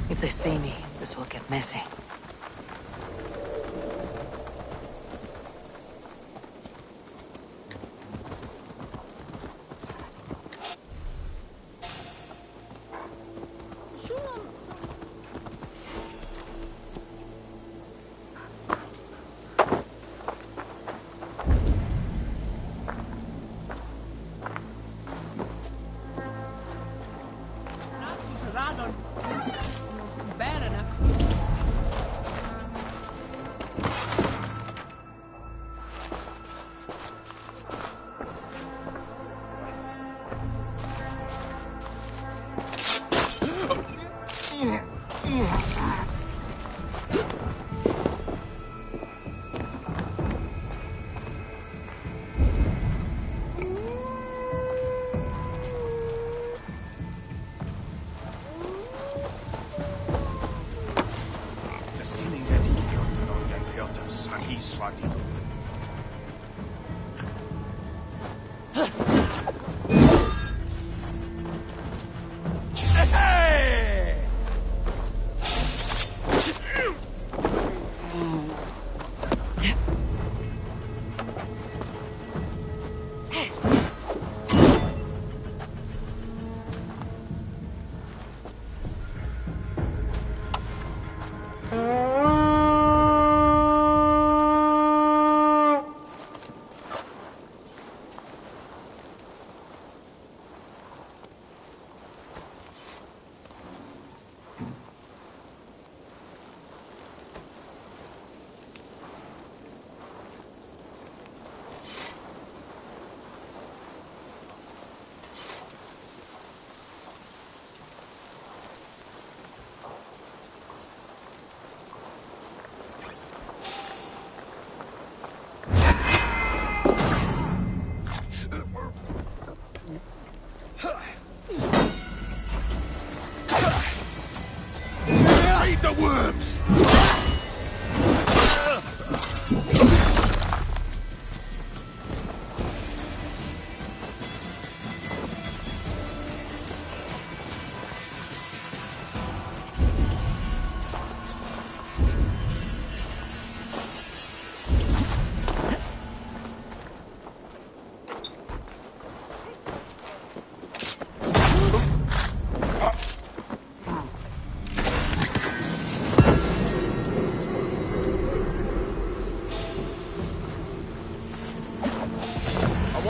If they see me, this will get messy. Bad enough.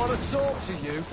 want to talk to you?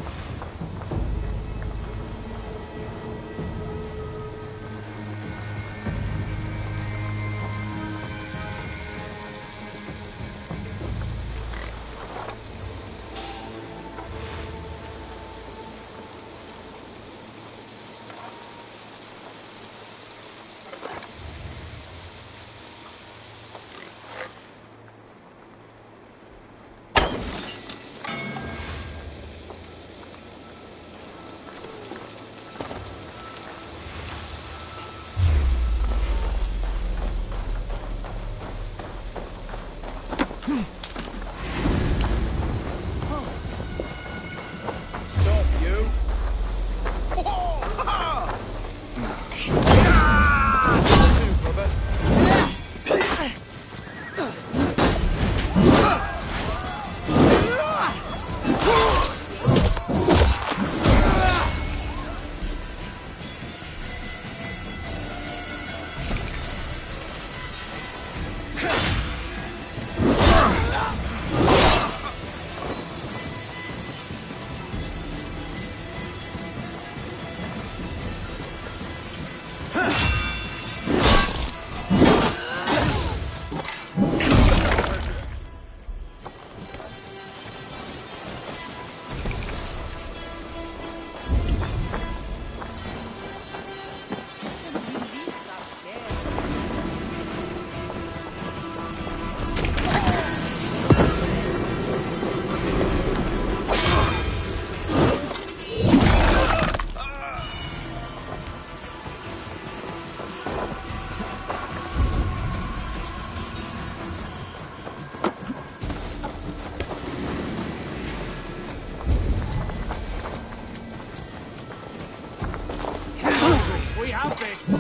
We have this!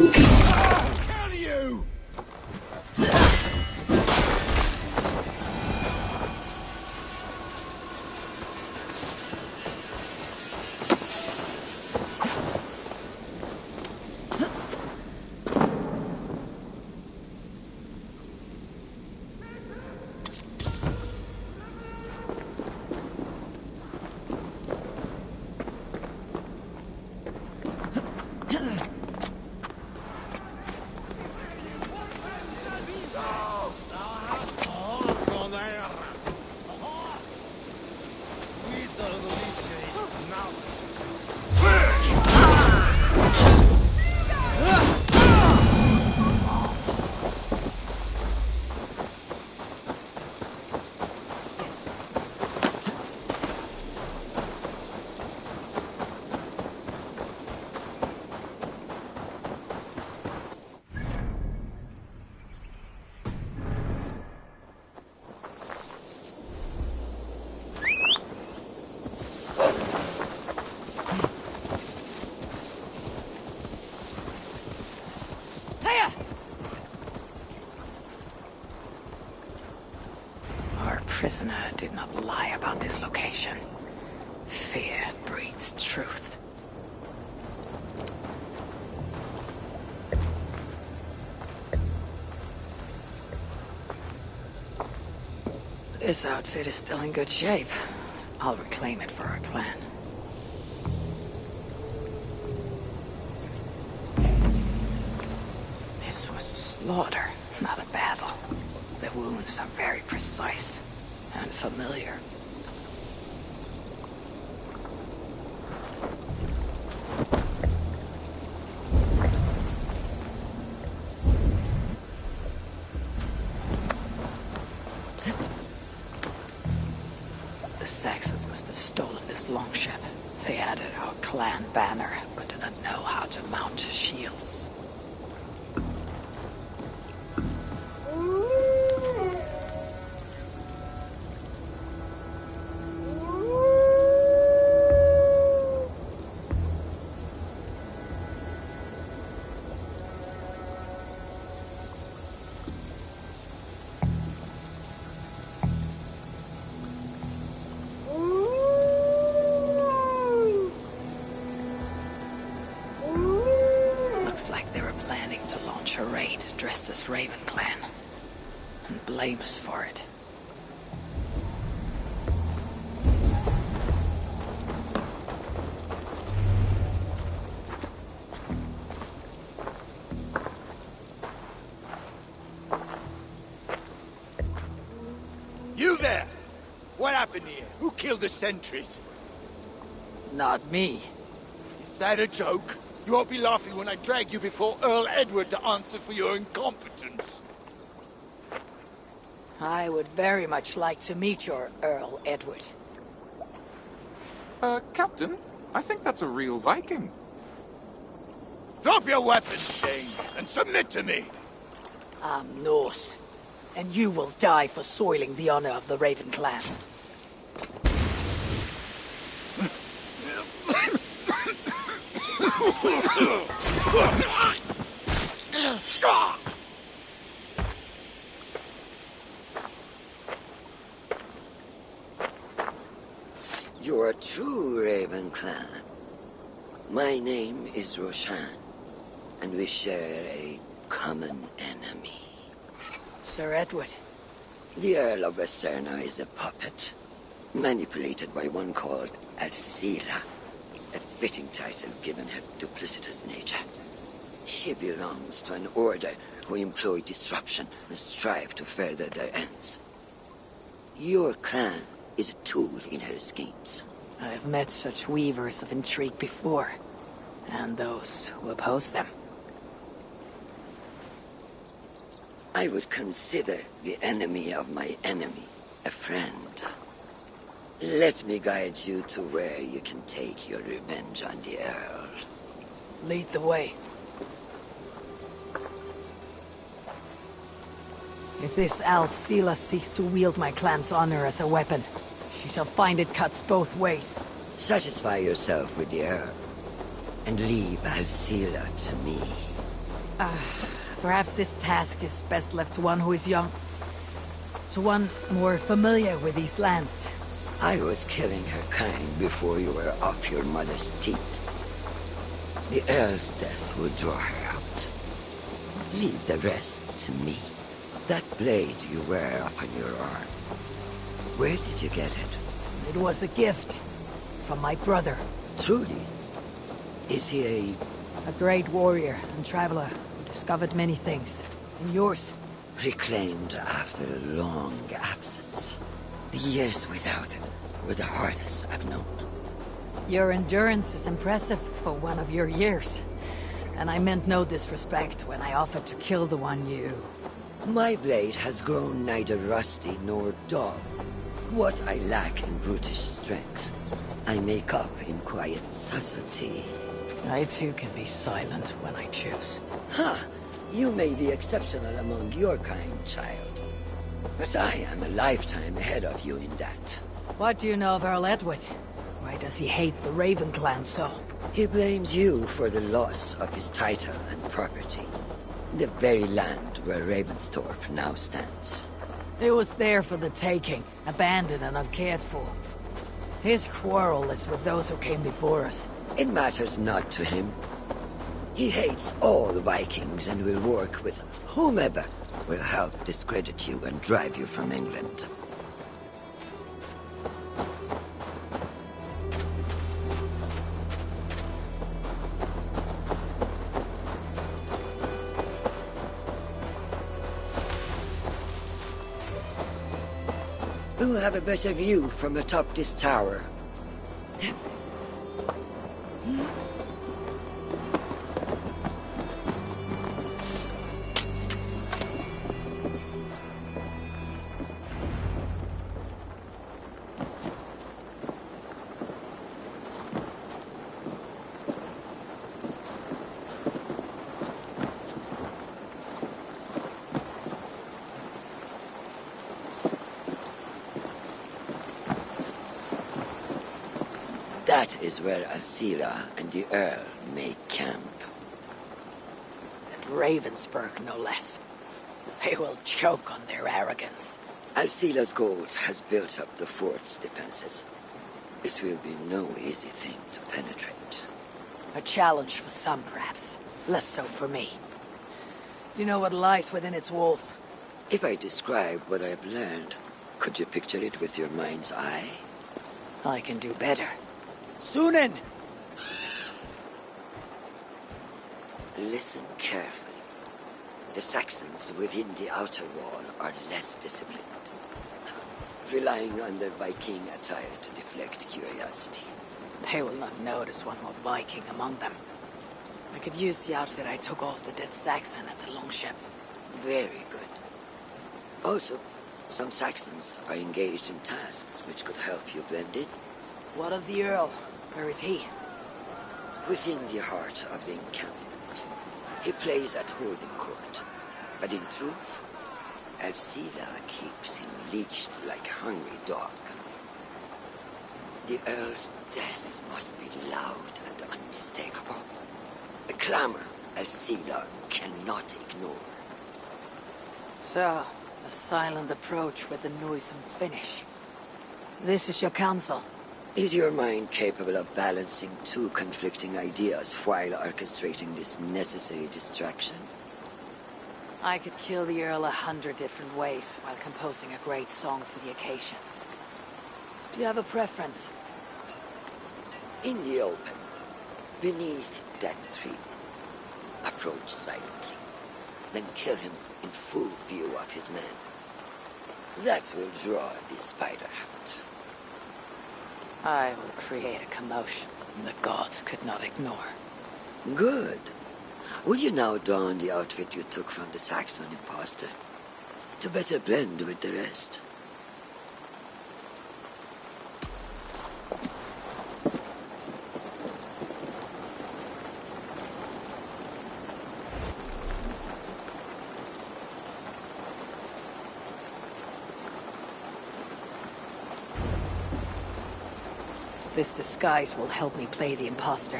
I'll kill you! Prisoner did not lie about this location. Fear breeds truth. This outfit is still in good shape. I'll reclaim it for our clan. This was a slaughter, not a battle. The wounds are very precise and familiar. The Saxons must have stolen this longship. They added our clan banner, but did not know how to mount shields. A raid dressed as Raven Clan and blame us for it. What happened here? Who killed the sentries? Not me. Is that a joke? You won't be laughing when I drag you before Earl Edward to answer for your incompetence. I would very much like to meet your Earl Edward. Captain, I think that's a real Viking. Drop your weapons, Dane, and submit to me. I'm Norse, and you will die for soiling the honor of the Raven clan. You are true, Raven clan. My name is Roshan, and we share a common enemy. Sir Edward. The Earl of Westerna is a puppet, manipulated by one called Alcila, a fitting title given her duplicitous nature. She belongs to an order who employ disruption and strive to further their ends. Your clan is a tool in her schemes. I have met such weavers of intrigue before, and those who oppose them. I would consider the enemy of my enemy a friend. Let me guide you to where you can take your revenge on the Earl. Lead the way. If this Alcila seeks to wield my clan's honor as a weapon, she shall find it cuts both ways. Satisfy yourself with the Earl, and leave Alcila to me. Perhaps this task is best left to one who is young. To one more familiar with these lands. I was killing her kind before you were off your mother's teat. The Earl's death will draw her out. Leave the rest to me. That blade you wear upon your arm, where did you get it? It was a gift from my brother. Truly? Is he A great warrior and traveler who discovered many things. And yours? reclaimed after a long absence? The years without him were the hardest I've known. Your endurance is impressive for one of your years. And I meant no disrespect when I offered to kill the one you... My blade has grown neither rusty nor dull. What I lack in brutish strength, I make up in quiet subtlety. I too can be silent when I choose. Ha! You may be exceptional among your kind, child. But I am a lifetime ahead of you in that. What do you know of Earl Edward? Why does he hate the Raven clan so? He blames you for the loss of his title and property. The very land where Ravensthorpe now stands. It was there for the taking, abandoned and uncared for. His quarrel is with those who came before us. It matters not to him. He hates all Vikings and will work with whomever will help discredit you and drive you from England. We'll have a better view from atop this tower. That is where Alcila and the Earl make camp. At Ravensburg, no less. They will choke on their arrogance. Alcila's gold has built up the fort's defenses. It will be no easy thing to penetrate. A challenge for some, perhaps. Less so for me. Do you know what lies within its walls? If I describe what I've learned, could you picture it with your mind's eye? I can do better. Sunan! Listen carefully. The Saxons within the outer wall are less disciplined. relying on their Viking attire to deflect curiosity. They will not notice one more Viking among them. I could use the outfit I took off the dead Saxon at the longship. Very good. Also, some Saxons are engaged in tasks which could help you blend in. What of the Earl? Where is he? Within the heart of the encampment. He plays at holding court. But in truth, Alcila keeps him leashed like a hungry dog. The Earl's death must be loud and unmistakable. A clamor Alcila cannot ignore. So, a silent approach with a noisome finish. This is your counsel. Is your mind capable of balancing two conflicting ideas while orchestrating this necessary distraction? I could kill the Earl 100 different ways while composing a great song for the occasion. Do you have a preference? In the open, beneath that tree. Approach silently, then kill him in full view of his men. That will draw the spider out. I will create a commotion the gods could not ignore. Good. Will you now don the outfit you took from the Saxon imposter? To better blend with the rest. This disguise will help me play the imposter.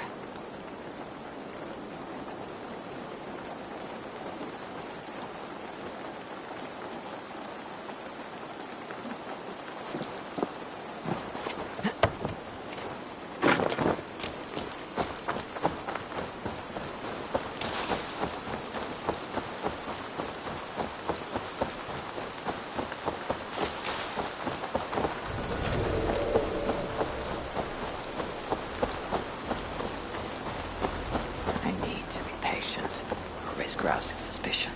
Grousing suspicion.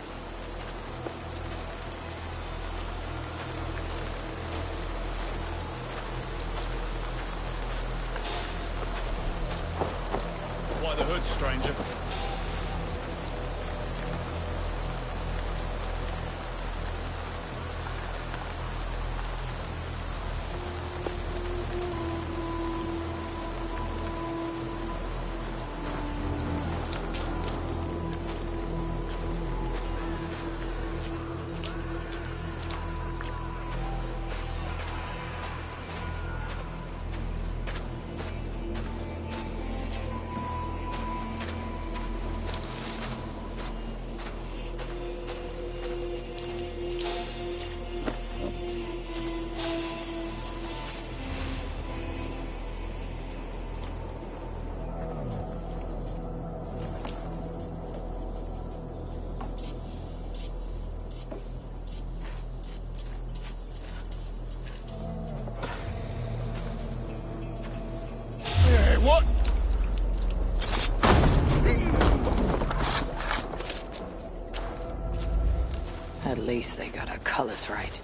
Why the hood, stranger? What? At least they got our colors right.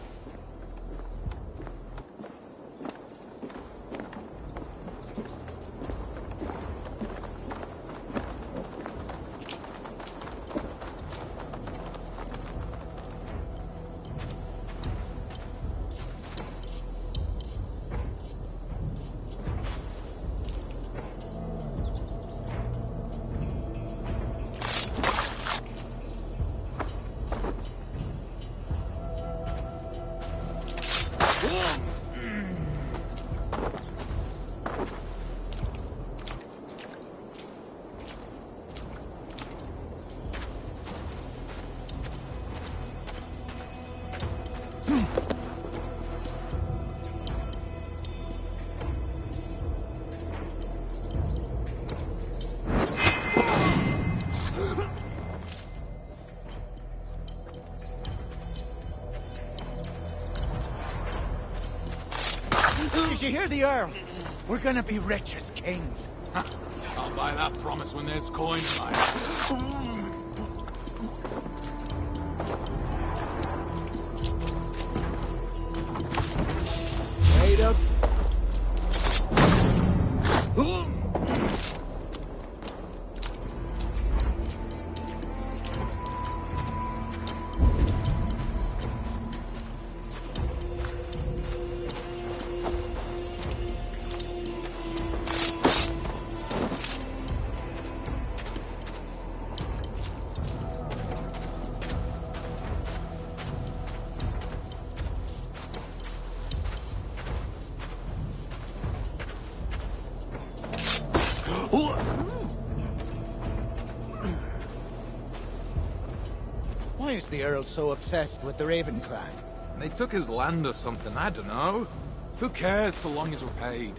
Did you hear the Earl? We're gonna be rich as kings. I'll buy that promise when there's coin, mate. Vader. Why is the Earl so obsessed with the Raven clan? They took his land or something, I don't know. Who cares so long as we're paid?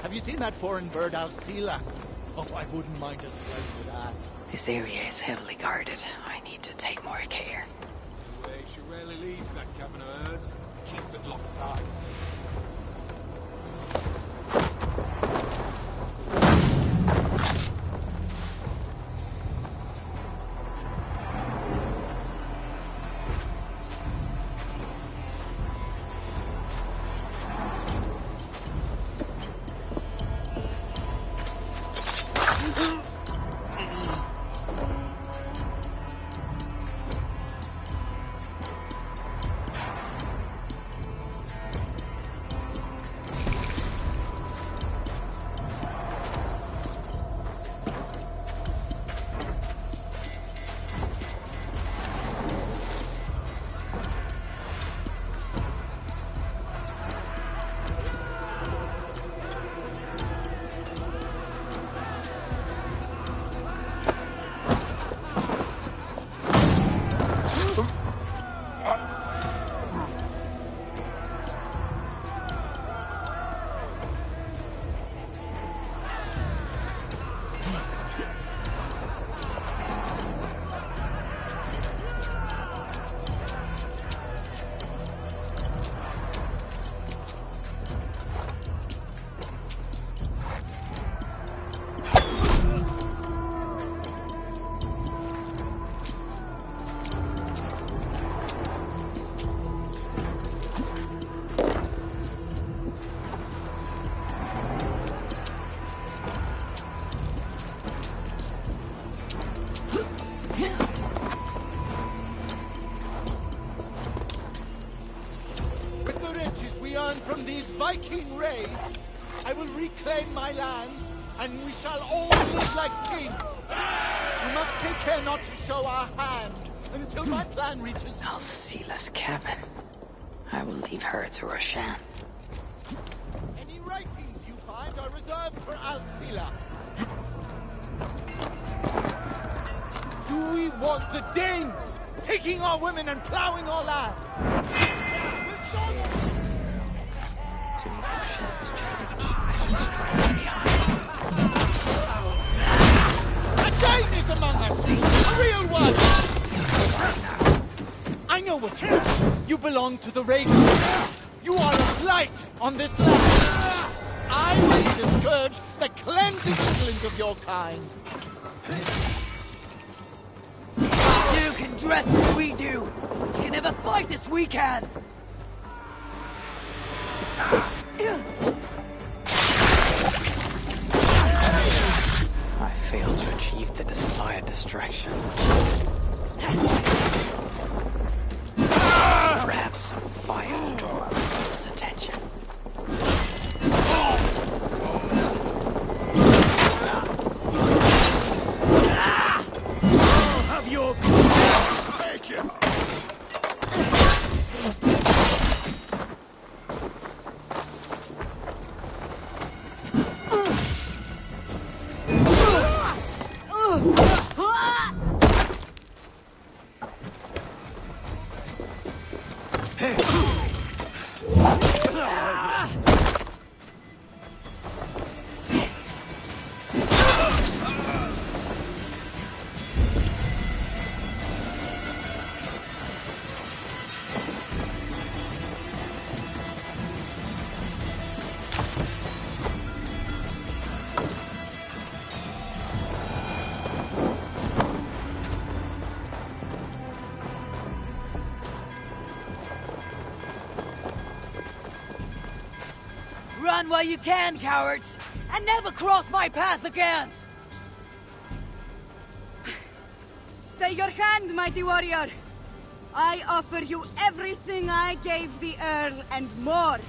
Have you seen that foreign bird, Alcila? Oh, I wouldn't mind a slice of that. This area is heavily guarded. I need to take more care. She rarely leaves that cabin of hers. Keeps it locked up. With the riches we earn from these Viking raids, I will reclaim my lands, and we shall all live like kings. We must take care not to show our hand until my plan reaches... Alcila's cabin. I will leave her to Roshan. Any writings you find are reserved for Alcila. Do we want the Danes taking our women and plowing our land? To leave Roshan's change, I should strike behind. A Dane is among us! A real one! I know what you are. You belong to the Ravens. You are a blight on this land. I raise a scourge that cleanses England of your kind. You can dress as we do. You can never fight as we can. I failed to achieve the desired distraction. Rat. Run while you can, cowards, and never cross my path again! Stay your hand, mighty warrior! I offer you everything I gave the Earl and more.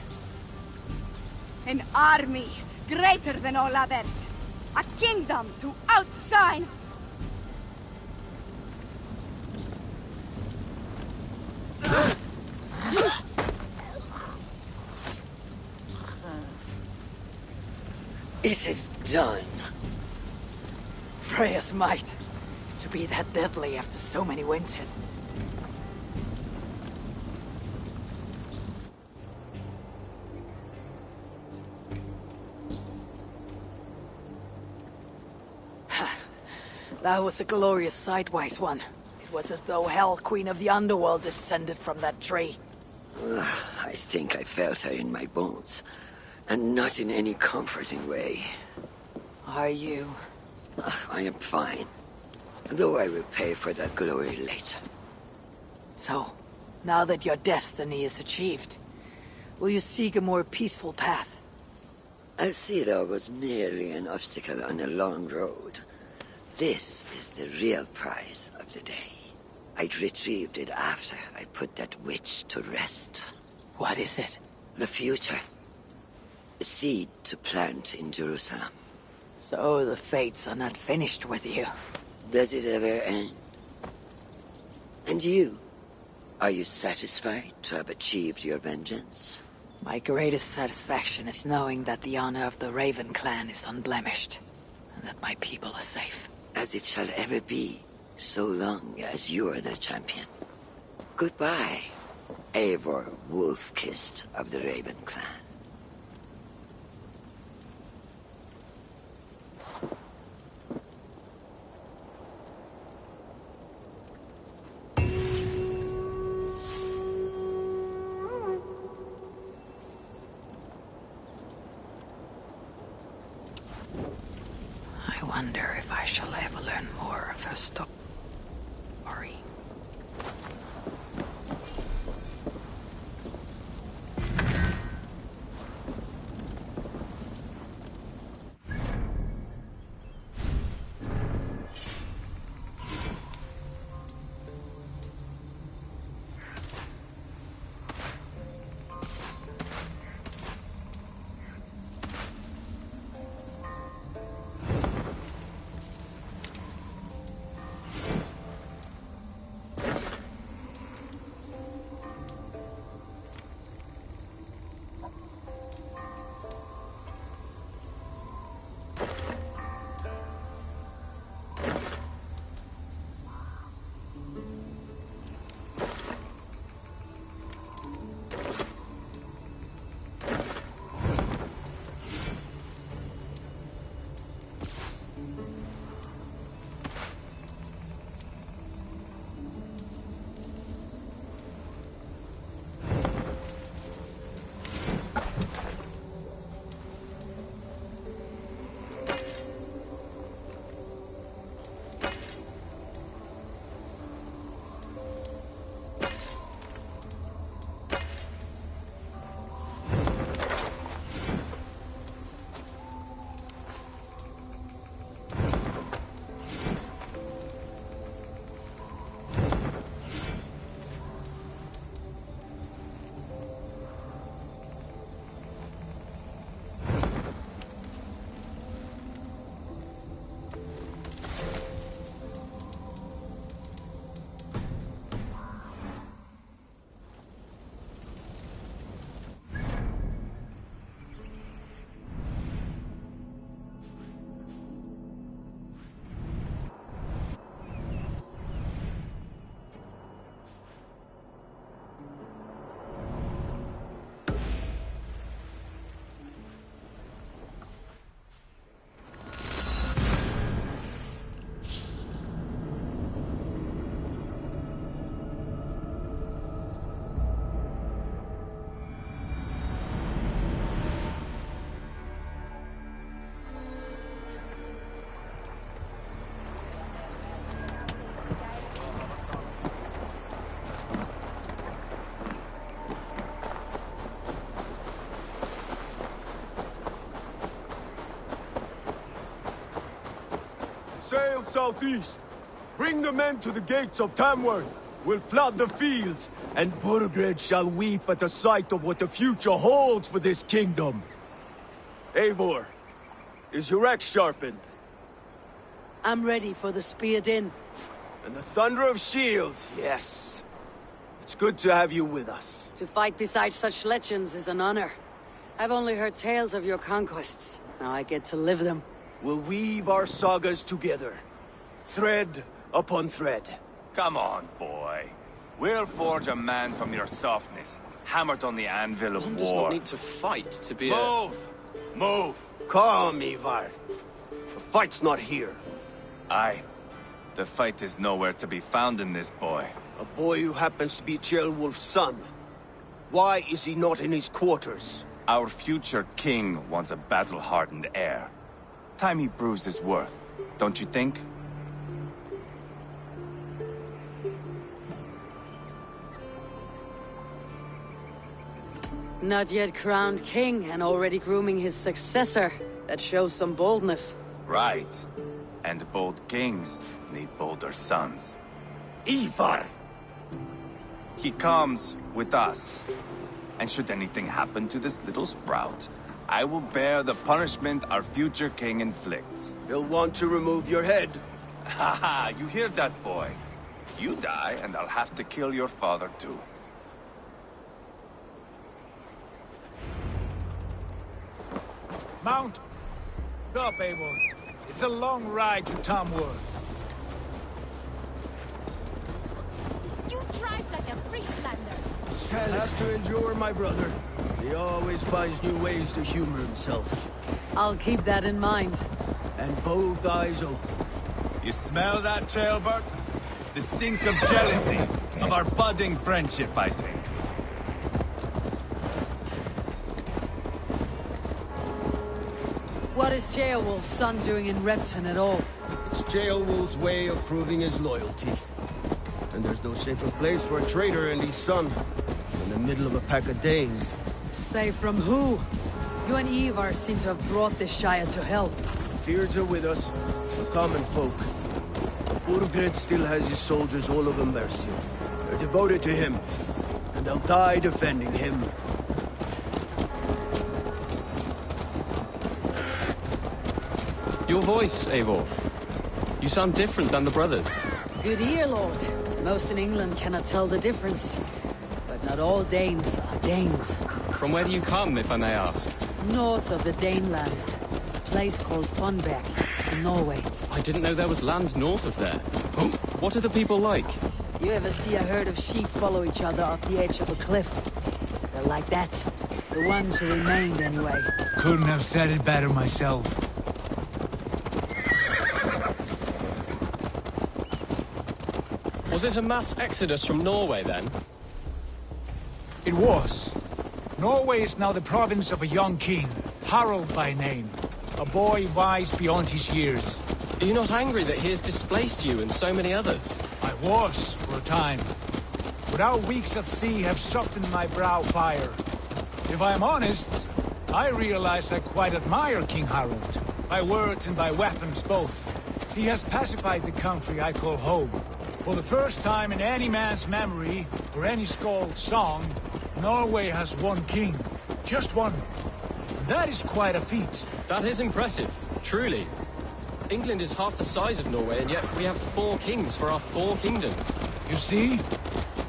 An army greater than all others. A kingdom to outshine. It is done. Freya's might. To be that deadly after so many winters. That was a glorious sidewise one. It was as though Hell, Queen of the Underworld, descended from that tree. I think I felt her in my bones. And not in any comforting way. Are you? I am fine. Though I will pay for that glory later. So, now that your destiny is achieved, will you seek a more peaceful path? Alcida was merely an obstacle on a long road. This is the real prize of the day. I'd retrieved it after I put that witch to rest. What is it? The future. A seed to plant in Jerusalem. So the fates are not finished with you. Does it ever end? And you? Are you satisfied to have achieved your vengeance? My greatest satisfaction is knowing that the honor of the Raven clan is unblemished, and that my people are safe. As it shall ever be, so long as you are the champion. Goodbye, Eivor Wolf-Kissed of the Raven clan. I wonder if I shall ever learn more of her story. southeast. Bring the men to the gates of Tamworth. We'll flood the fields, and Burgred shall weep at the sight of what the future holds for this kingdom. Eivor, is your axe sharpened? I'm ready for the spear din. And the thunder of shields, yes. It's good to have you with us. To fight beside such legends is an honor. I've only heard tales of your conquests. Now I get to live them. We'll weave our sagas together, thread upon thread. Come on, boy. We'll forge a man from your softness, hammered on the anvil of One war. does not need to fight to be Move! Move! Calm, Ivar. The fight's not here. Aye. The fight is nowhere to be found in this boy. A boy who happens to be Ceolwulf's son. Why is he not in his quarters? Our future king wants a battle-hardened heir. Time he proves his worth, don't you think? Not yet crowned king and already grooming his successor. That shows some boldness. Right. And bold kings need bolder sons. Ivar! He comes with us. And should anything happen to this little sprout, I will bear the punishment our future king inflicts. He'll want to remove your head. Haha, you hear that, boy? You die, and I'll have to kill your father, too. Mount up, Eivor. It's a long ride to Tamworth. You drive like a Frieslander. Have to endure, my brother. He always finds new ways to humor himself. I'll keep that in mind. And both eyes open. You smell that, Ceolbert? The stink of jealousy, of our budding friendship, I think. What is Ceolwulf's son doing in Repton at all? It's Ceolwulf's way of proving his loyalty. And there's no safer place for a traitor and his son in the middle of a pack of Danes. Say from who? You and Ivar seem to have brought this Shire to hell. The Fyrds are with us, the common folk. Burgred still has his soldiers all over Mercia. They're devoted to him, and they'll die defending him. Your voice, Eivor. You sound different than the brothers. Good ear, Lord. Most in England cannot tell the difference. But not all Danes are Danes. From where do you come, if I may ask? North of the Danelands. A place called Funbeck, in Norway. I didn't know there was land north of there. What are the people like? You ever see a herd of sheep follow each other off the edge of a cliff? They're like that. The ones who remained, anyway. Couldn't have said it better myself. Was it a mass exodus from Norway, then? It was. Norway is now the province of a young king, Harald by name. A boy wise beyond his years. Are you not angry that he has displaced you and so many others? I was, for a time. But our weeks at sea have softened my brow fire. If I am honest, I realize I quite admire King Harald. By words and by weapons both. He has pacified the country I call home. For the first time in any man's memory, or any skald's song, Norway has one king. Just one. That is quite a feat. That is impressive, truly. England is half the size of Norway, and yet we have 4 kings for our 4 kingdoms. You see?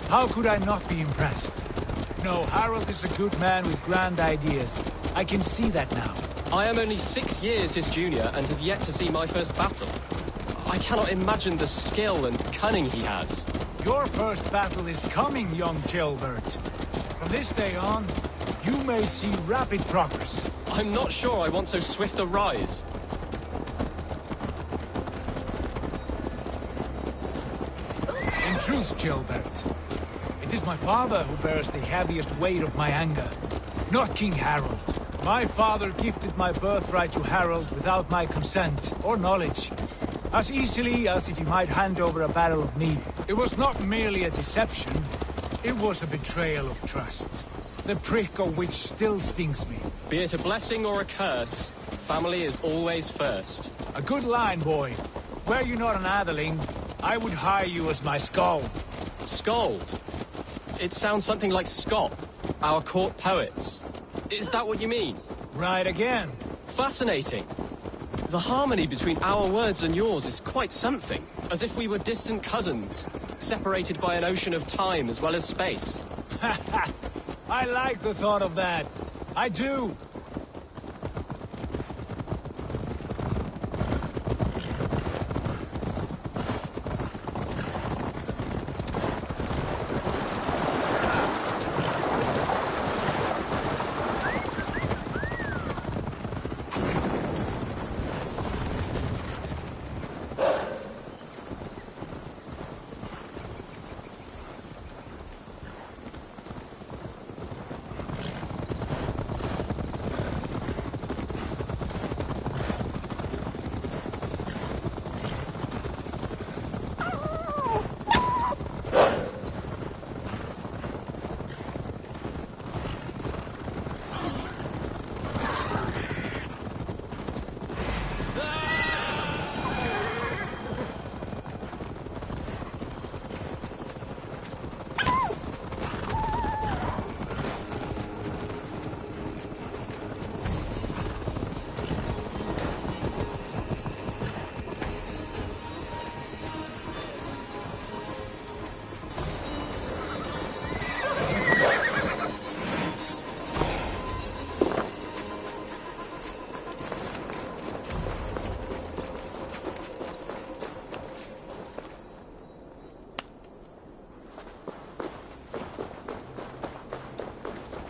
How could I not be impressed? No, Harald is a good man with grand ideas. I can see that now. I am only 6 years his junior and have yet to see my first battle. I cannot imagine the skill and cunning he has. Your first battle is coming, young Ceolbert. From this day on, you may see rapid progress. I'm not sure I want so swift a rise. In truth, Ceolbert, it is my father who bears the heaviest weight of my anger, not King Harald. My father gifted my birthright to Harald without my consent or knowledge. As easily as if he might hand over a barrel of mead. It was not merely a deception, it was a betrayal of trust. The prick of which still stings me. Be it a blessing or a curse, family is always first. A good line, boy. Were you not an atheling, I would hire you as my skald. Skald? It sounds something like Scott, our court poets. Is that what you mean? Right again. Fascinating. The harmony between our words and yours is quite something. As if we were distant cousins, separated by an ocean of time as well as space. I like the thought of that. I do.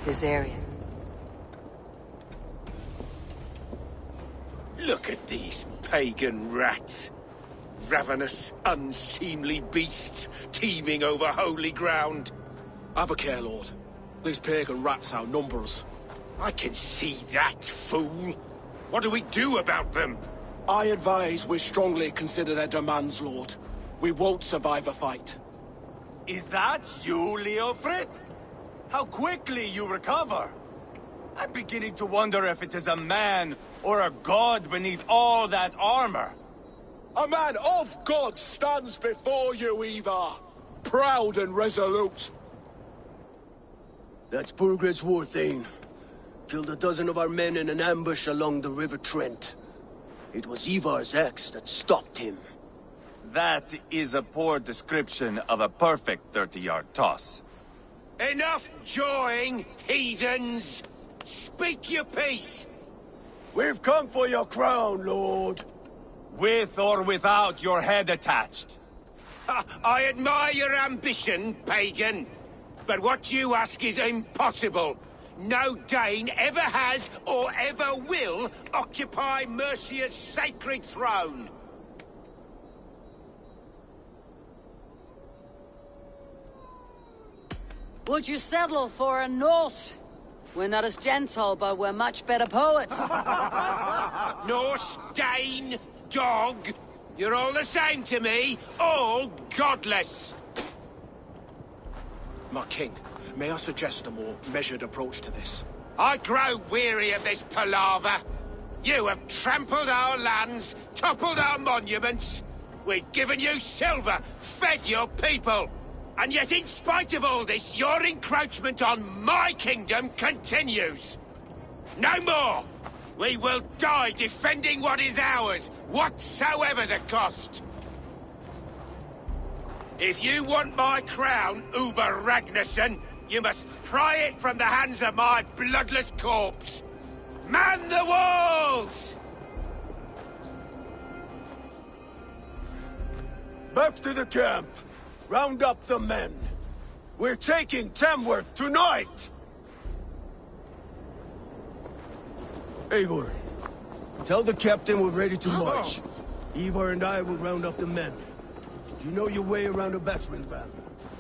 This area. Look at these pagan rats. Ravenous, unseemly beasts teeming over holy ground. Have a care, Lord. These pagan rats outnumber us. I can see that, fool. What do we do about them? I advise we strongly consider their demands, Lord. We won't survive a fight. Is that you, Leofrid? How quickly you recover! I'm beginning to wonder if it is a man or a god beneath all that armor. A man of God stands before you, Ivar. Proud and resolute. That's Burgred's war thane. Killed a dozen of our men in an ambush along the River Trent. It was Ivar's axe that stopped him. That is a poor description of a perfect 30-yard toss. Enough jawing, heathens! Speak your piece! We've come for your crown, Lord. With or without your head attached. I admire your ambition, pagan. But what you ask is impossible. No Dane ever has or ever will occupy Mercia's sacred throne. Would you settle for a Norse? We're not as gentle, but we're much better poets. Norse, Dane, dog. You're all the same to me. All godless. My king, may I suggest a more measured approach to this? I grow weary of this palaver. You have trampled our lands, toppled our monuments. We've given you silver, fed your people. And yet, in spite of all this, your encroachment on my kingdom continues. No more! We will die defending what is ours, whatsoever the cost. If you want my crown, Uber Ragnarsson, you must pry it from the hands of my bloodless corpse. Man the walls! Back to the camp. Round up the men. We're taking Tamworth tonight! Eivor, tell the captain we're ready to march. Ivar and I will round up the men. Do you know your way around a battering ram?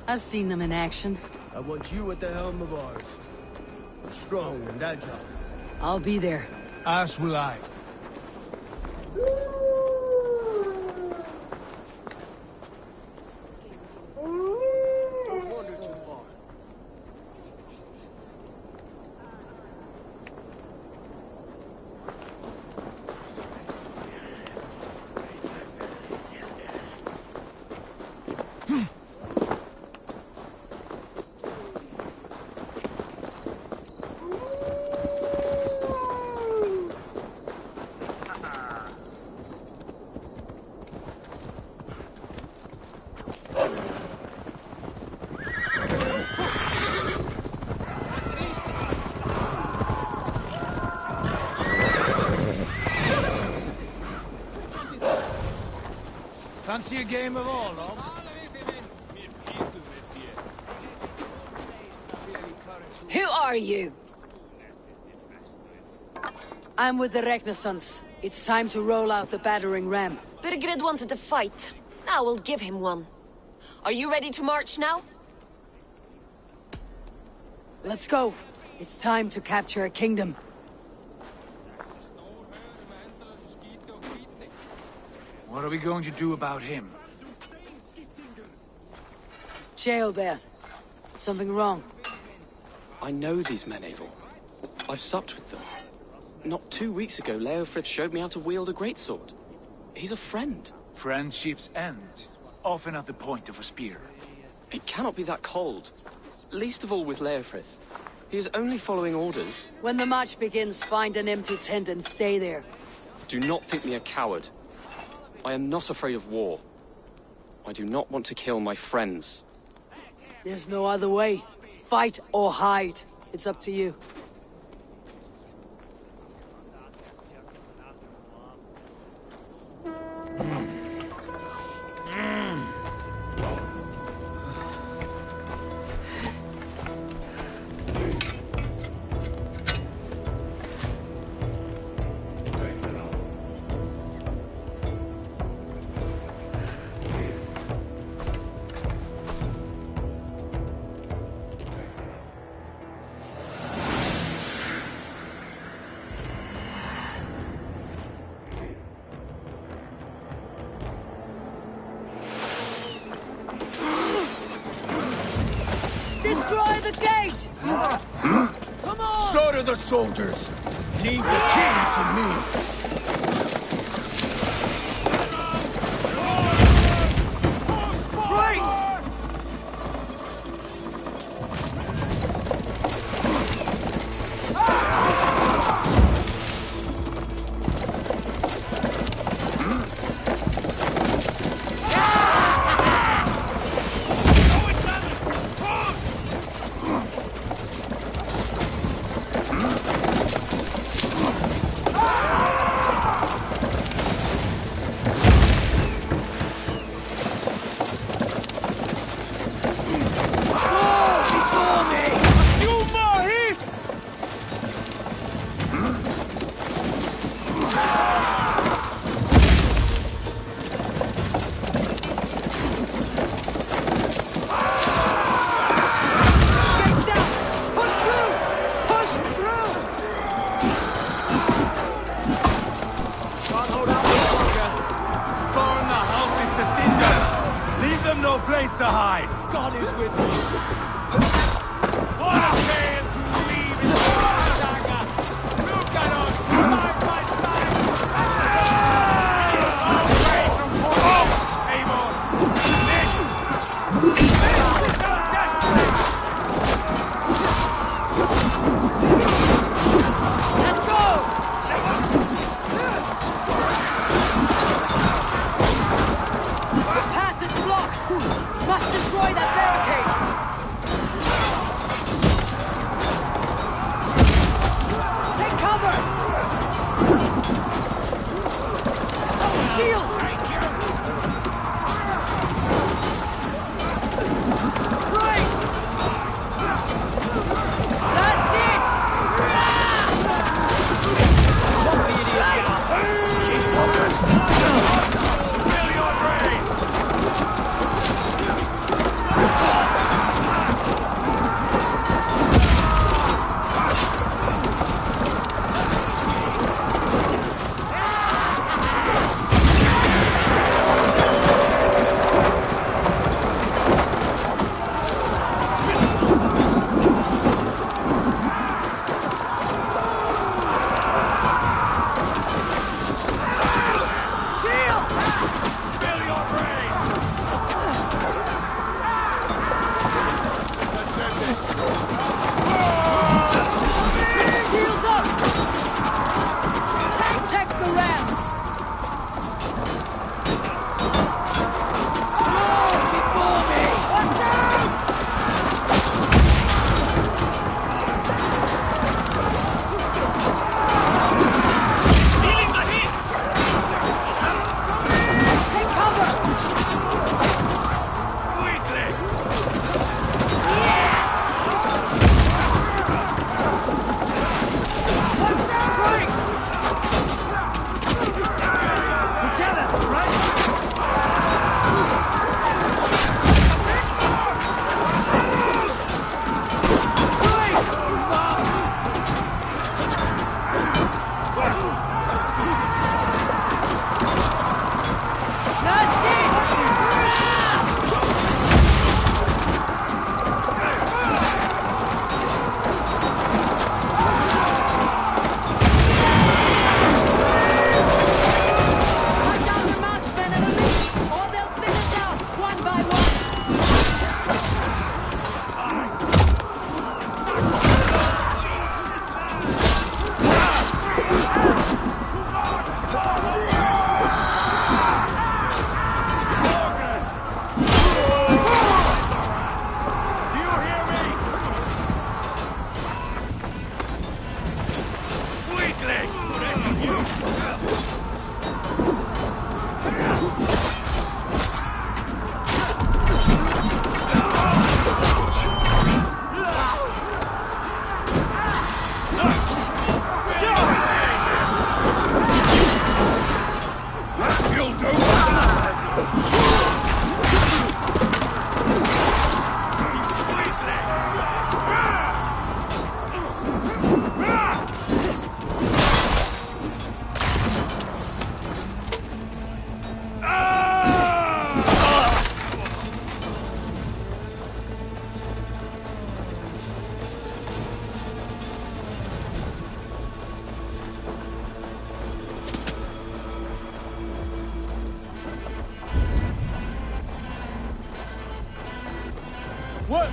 I've seen them in action. I want you at the helm of ours. Strong and agile. I'll be there. As will I. Fancy a game of Orlov? Who are you? I'm with the Renaissance. It's time to roll out the battering ram. Birgrid wanted to fight. Now we'll give him one. Are you ready to march now? Let's go. It's time to capture a kingdom. What are we going to do about him? Jailbirth. Something wrong? I know these men, Eivor. I've supped with them. Not 2 weeks ago, Leofrith showed me how to wield a greatsword. He's a friend. Friendships end, often at the point of a spear. It cannot be that cold. Least of all with Leofrith. He is only following orders. When the march begins, find an empty tent and stay there. Do not think me a coward. I am not afraid of war. I do not want to kill my friends. There's no other way. Fight or hide. It's up to you. Destroy the gate! Come on! Slaughter the soldiers! Leave the king to me!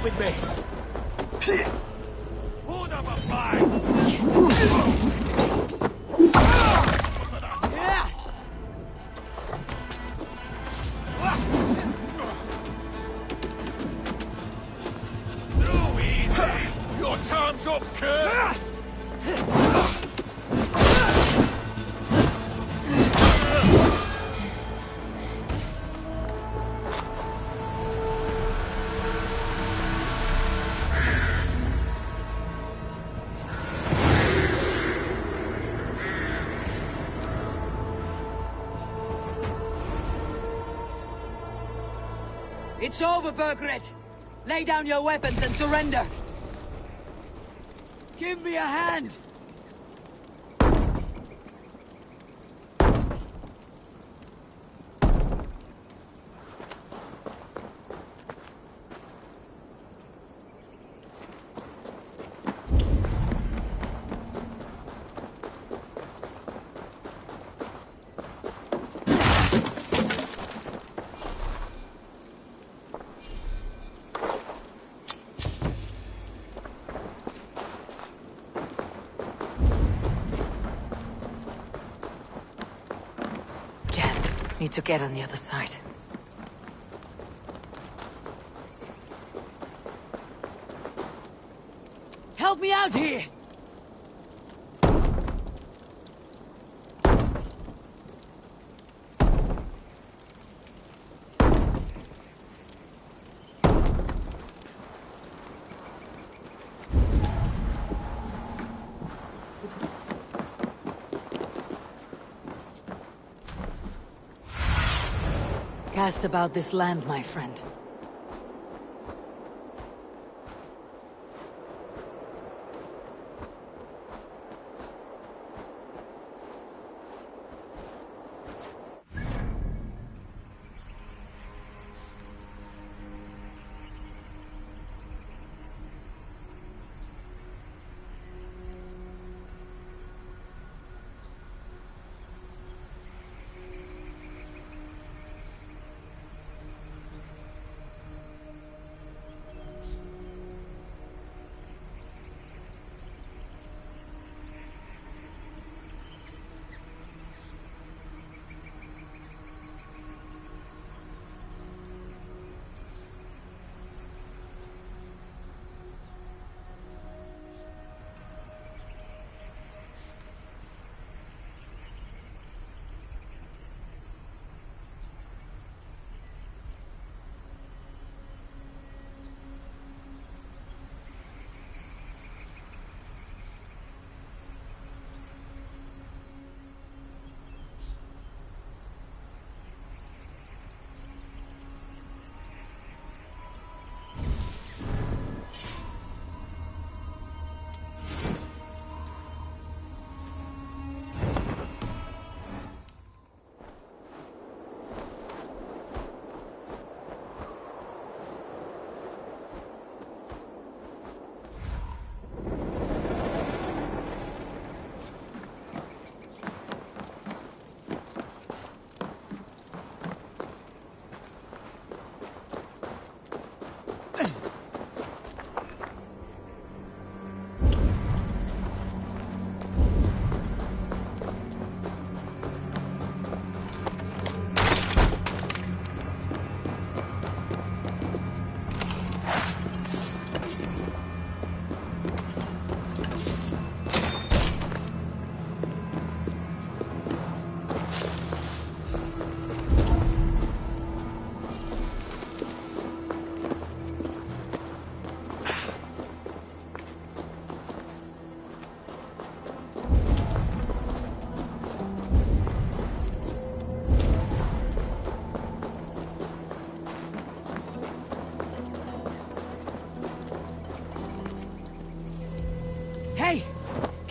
with me. Who'd have a fight? Too easy! Your time's up, kid! It's over, Burgred! Lay down your weapons and surrender! Give me a hand! Need to get on the other side. Help me out here! Cast about this land, my friend.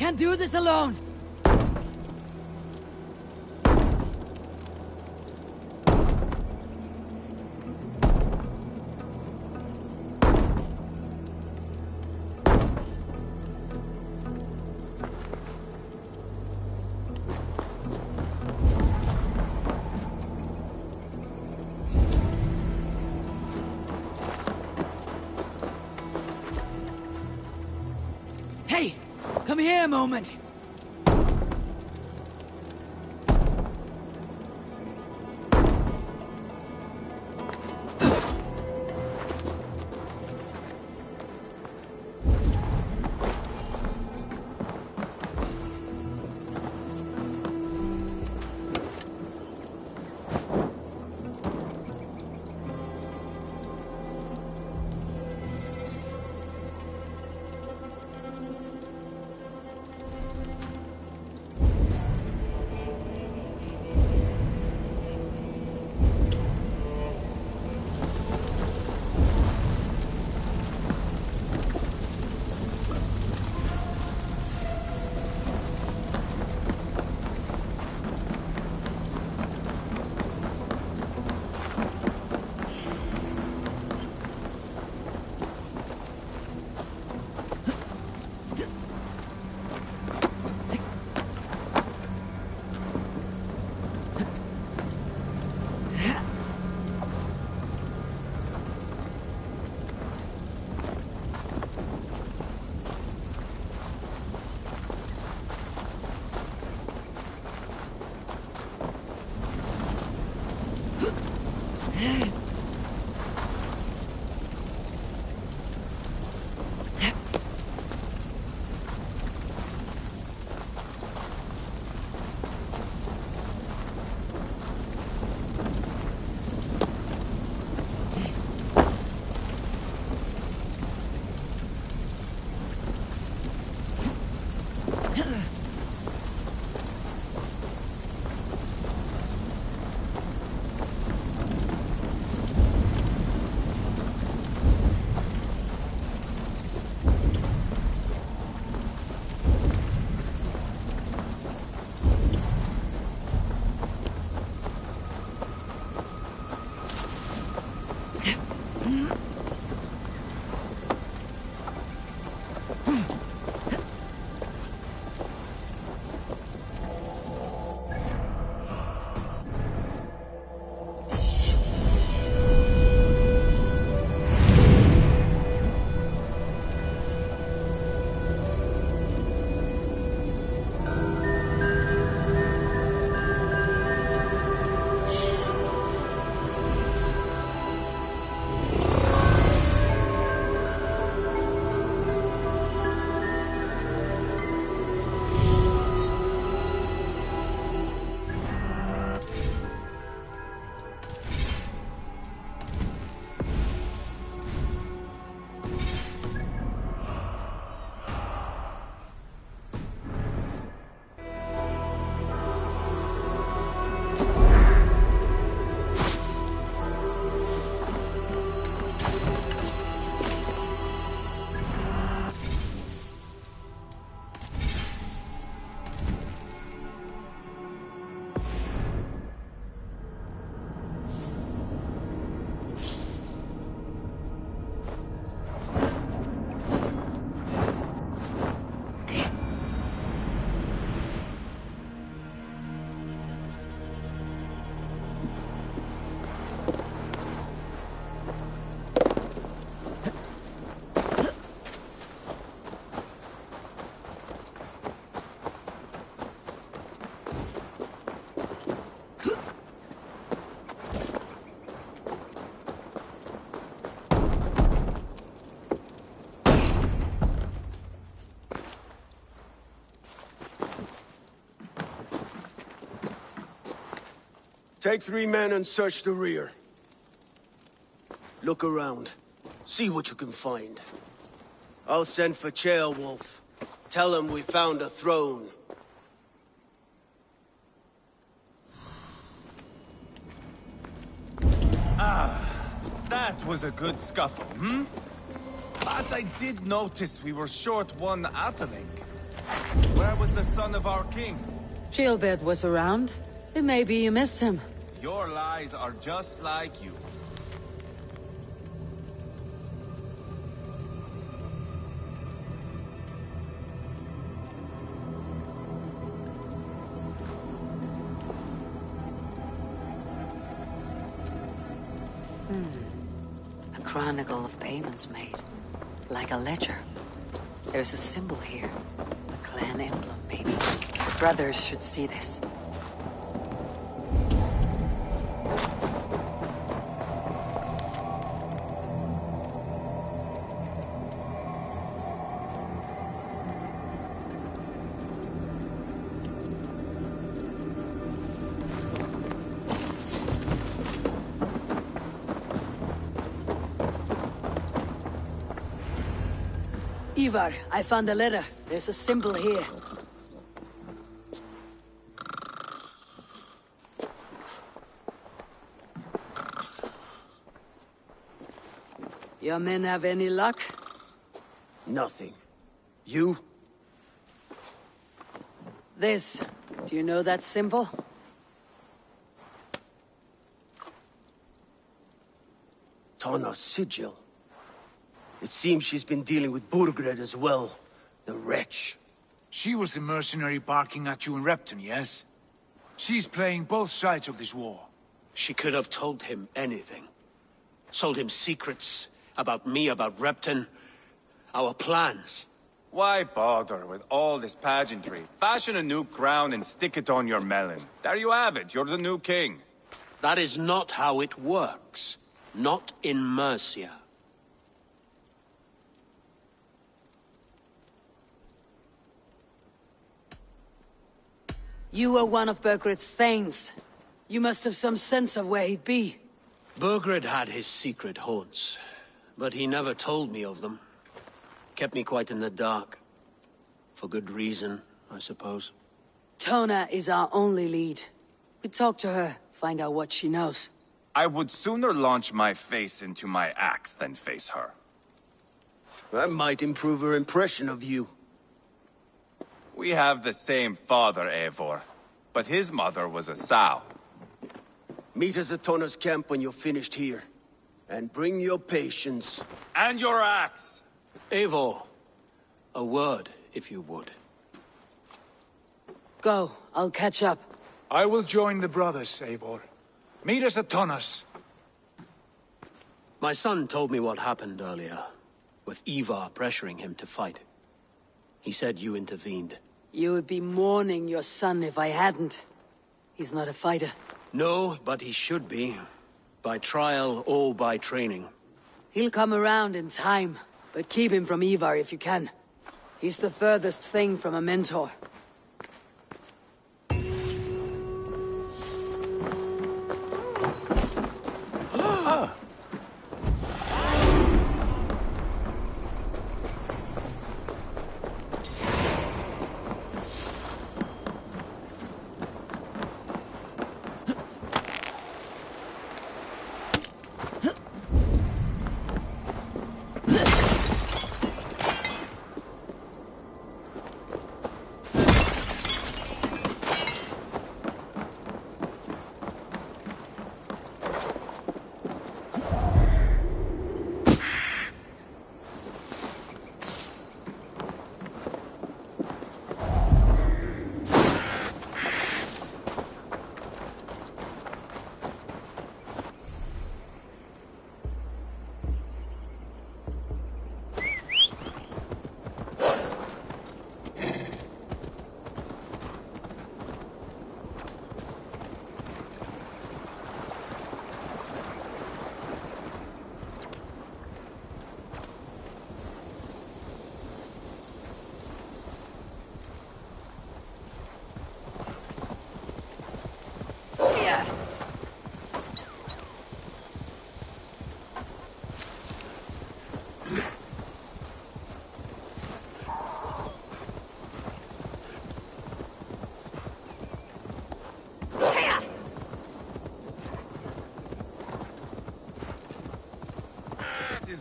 Can't do this alone! Hey, come here a moment. Take 3 men and search the rear. Look around. See what you can find. I'll send for Chaelwolf. Tell him we found a throne. That was a good scuffle, hmm? But I did notice we were short one Atheling. Where was the son of our king? Gilbert was around. It may be you missed him. Your lies are just like you. A chronicle of payments made. Like a ledger. There's a symbol here. A clan emblem, maybe. The brothers should see this. Ivar, I found a letter. There's a symbol here. Your men have any luck? Nothing. You? This. Do you know that symbol? Tana's sigil. It seems she's been dealing with Burgred as well. The wretch. She was the mercenary barking at you in Repton, yes? She's playing both sides of this war. She could have told him anything. Told him secrets about me, about Repton, our plans. Why bother with all this pageantry? Fashion a new crown and stick it on your melon. There you have it, you're the new king. That is not how it works. Not in Mercia. You were one of Burgred's thanes. You must have some sense of where he'd be. Burgred had his secret haunts, but he never told me of them. Kept me quite in the dark. For good reason, I suppose. Tona is our only lead. We talk to her, find out what she knows. I would sooner launch my face into my axe than face her. That might improve her impression of you. We have the same father, Eivor, but his mother was a sow. Meet us at Tona's camp when you're finished here. And bring your patience. And your axe! Eivor, a word, if you would. Go, I'll catch up. I will join the brothers, Eivor. Meet us at Tonas. My son told me what happened earlier, with Ivar pressuring him to fight. He said you intervened. You would be mourning your son if I hadn't. He's not a fighter. No, but he should be. By trial or by training. He'll come around in time, but keep him from Ivar if you can. He's the furthest thing from a mentor.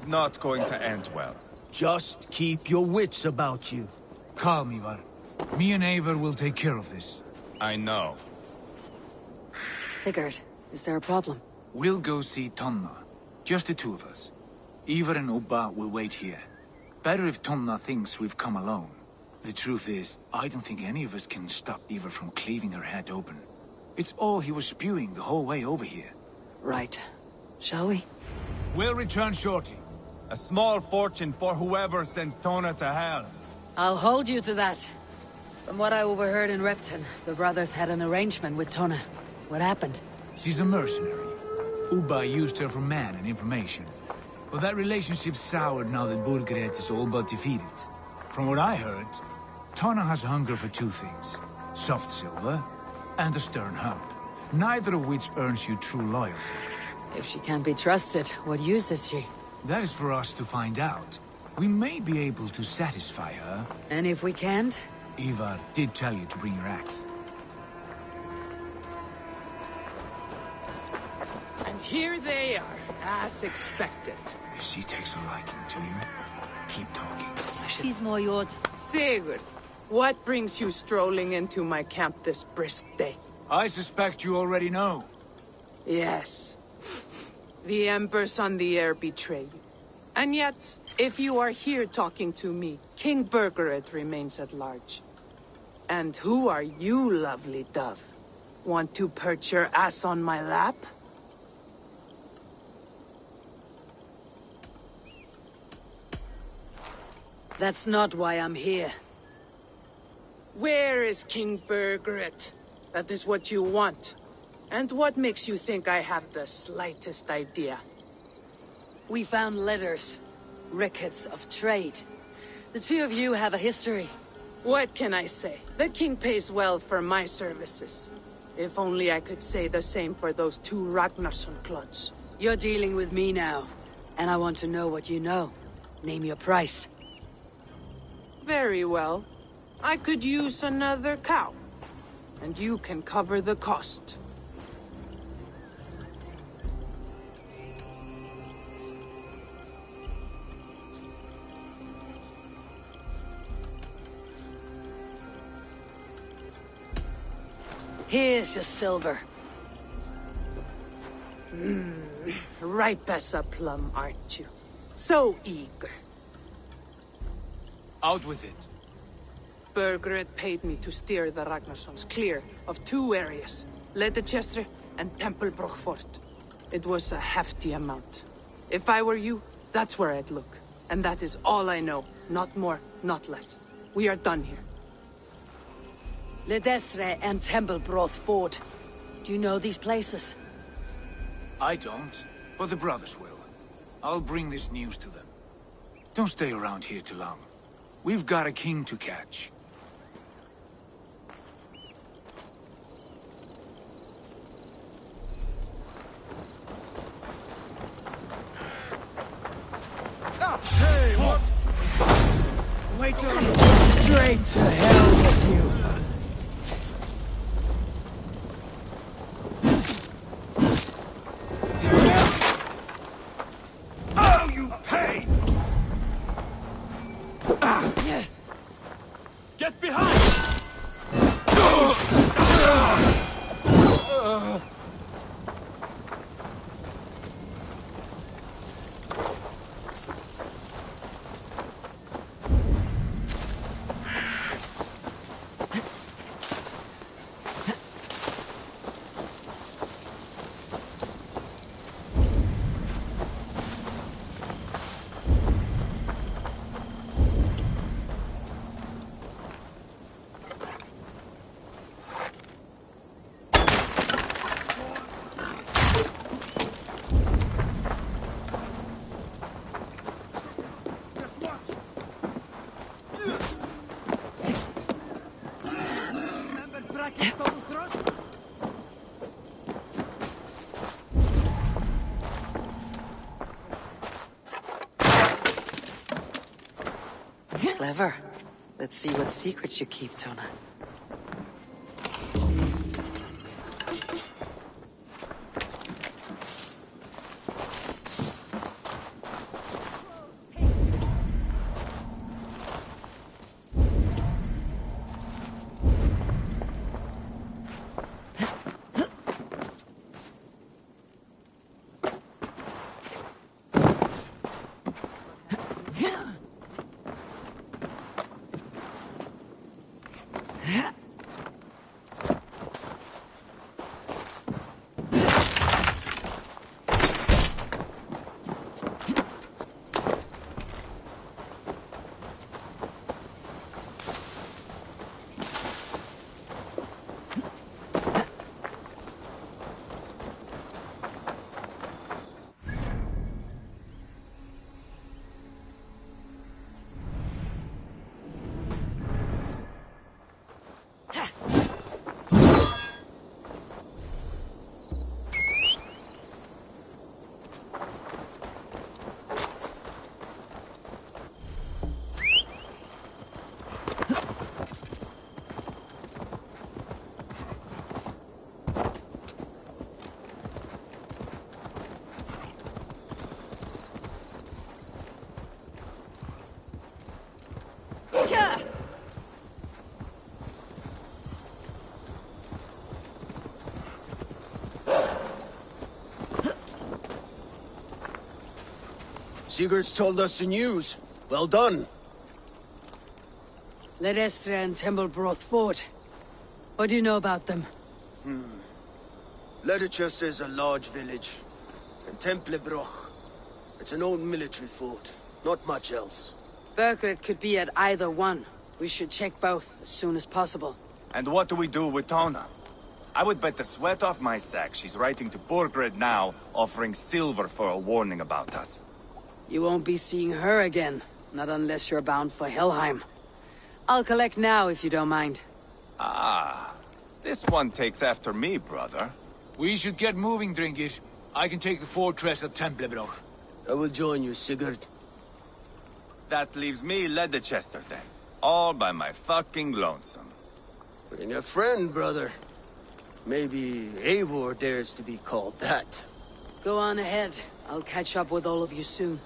Not going to end well. Just keep your wits about you. Calm, Ivar. Me and Eivor will take care of this. I know. Sigurd, is there a problem? We'll go see Tonna. Just the two of us. Ivar and Ubba will wait here. Better if Tonna thinks we've come alone. The truth is, I don't think any of us can stop Ivar from cleaving her head open. It's all he was spewing the whole way over here. Right. Shall we? We'll return shortly. A small fortune for whoever sends Tona to hell. I'll hold you to that. From what I overheard in Repton, the brothers had an arrangement with Tona. What happened? She's a mercenary. Uba used her for man and information. But that relationship soured now that Burgred is all but defeated. From what I heard, Tona has hunger for two things. Soft silver and a stern hump. Neither of which earns you true loyalty. If she can't be trusted, what use is she? That is for us to find out. We may be able to satisfy her. And if we can't? Ivar did tell you to bring your axe. And here they are, as expected. If she takes a liking to you, keep talking. She's more your... Sigurd, what brings you strolling into my camp this brisk day? I suspect you already know. Yes. The Embers on the air betray you. And yet, if you are here talking to me, King Burgred remains at large. And who are you, lovely dove? Want to perch your ass on my lap? That's not why I'm here. Where is King Burgred? That is what you want. And what makes you think I have the slightest idea? We found letters. Records of trade. The two of you have a history. What can I say? The king pays well for my services. If only I could say the same for those two Ragnarsson clods. You're dealing with me now. And I want to know what you know. Name your price. Very well. I could use another cow. And you can cover the cost. Here's your silver. Ripe as a plum, aren't you? So eager. Out with it. Burgred paid me to steer the Ragnarssons clear of two areas, Ledechestre and Tempelbroch Fort. It was a hefty amount. If I were you, that's where I'd look. And that is all I know. Not more, not less. We are done here. Ledestre and Tempelbroth Fort. Do you know these places? I don't, but the brothers will. I'll bring this news to them. Don't stay around here too long. We've got a king to catch. Hey, what? Wait till Straight to hell with you. Oh, you pain! Get behind! Clever. Let's see what secrets you keep, Tona. Sigurd's told us the news. Well done. Ledestra and Templebroth fought. What do you know about them? Leicester is a large village. And Templebroch, it's an old military fort. Not much else. Burgred could be at either one. We should check both as soon as possible. And what do we do with Tona? I would bet the sweat off my sack she's writing to Borgred now, offering silver for a warning about us. You won't be seeing her again. Not unless you're bound for Helheim. I'll collect now, if you don't mind. Ah, this one takes after me, brother. We should get moving, Dringir. I can take the fortress of Templebroch. I will join you, Sigurd. That leaves me Leicester then. All by my fucking lonesome. Bring a friend, brother. Maybe Eivor dares to be called that. Go on ahead. I'll catch up with all of you soon.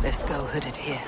Let's go hooded here.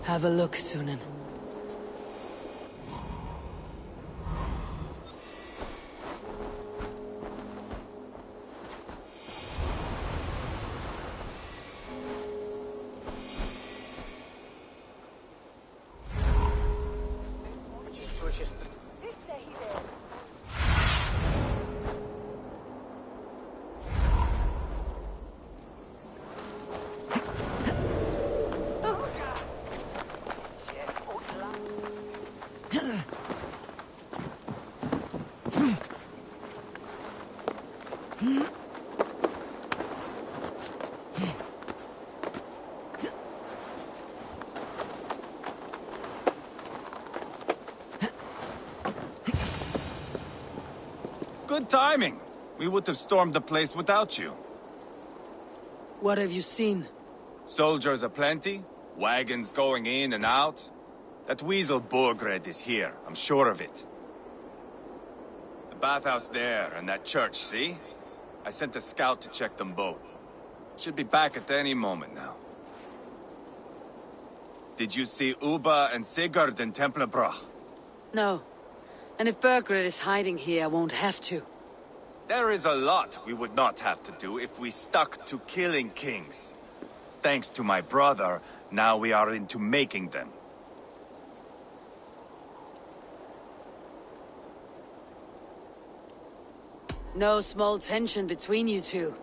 Have a look, Sunan. Good timing. We would have stormed the place without you. What have you seen? Soldiers aplenty, wagons going in and out. That weasel Borgred is here, I'm sure of it. The bathhouse there and that church, see? I sent a scout to check them both. Should be back at any moment now. Did you see Uba and Sigurd in Templebrach? No. And if Burgred is hiding here, I won't have to. There is a lot we would not have to do if we stuck to killing kings. Thanks to my brother, now we are into making them. No small tension between you two.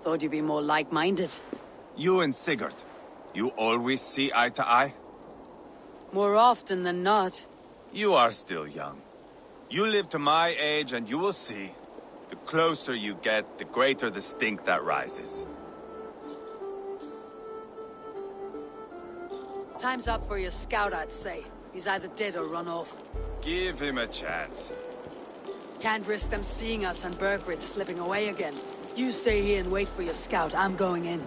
Thought you'd be more like-minded. You and Sigurd, you always see eye to eye? More often than not. You are still young. You live to my age and you will see. The closer you get, the greater the stink that rises. Time's up for your scout, I'd say. He's either dead or run off. Give him a chance. Can't risk them seeing us and Burgred slipping away again. You stay here and wait for your scout. I'm going in.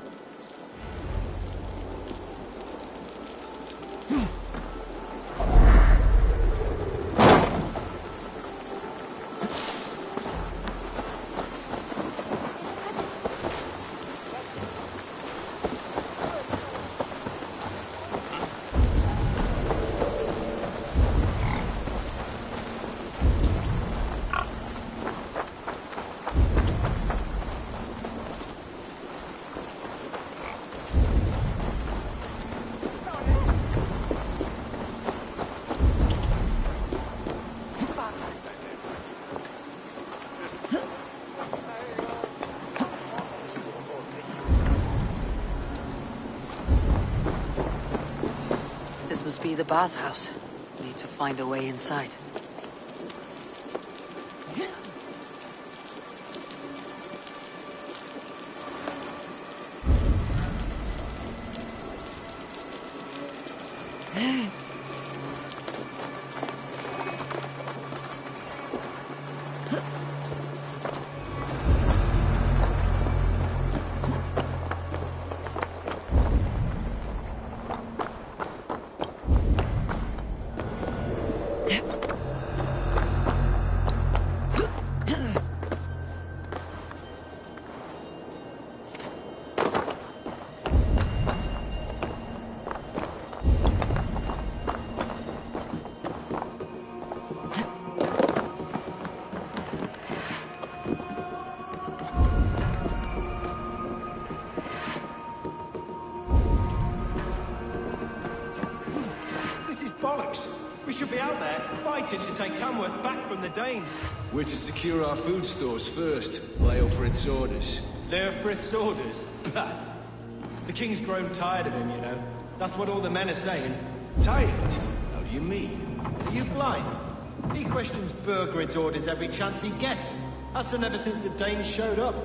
This must be the bathhouse. Need to find a way inside. We should be out there, fighting to take Tamworth back from the Danes. We're to secure our food stores first. Leofrith's orders. Leofrith's orders? Bah. The king's grown tired of him, you know. That's what all the men are saying. Tired? How do you mean? Are you blind? He questions Burgred's orders every chance he gets. Has done ever since the Danes showed up.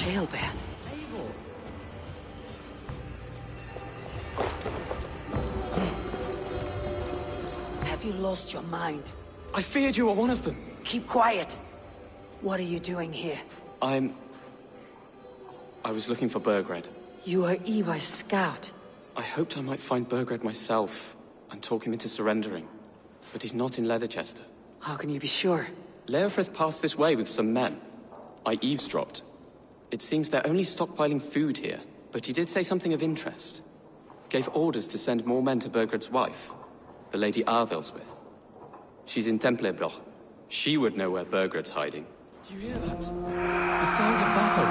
Jailbird. Have you lost your mind? I feared you were one of them. Keep quiet. What are you doing here? I was looking for Burgred. You are Eva's scout. I hoped I might find Burgred myself and talk him into surrendering. But he's not in Leicester. How can you be sure? Leofrith passed this way with some men. I eavesdropped. It seems they're only stockpiling food here, but he did say something of interest. Gave orders to send more men to Burgred's wife, the Lady Arvel's with. She's in Templebloch. She would know where Burgred's hiding. Did you hear that? The sounds of battle.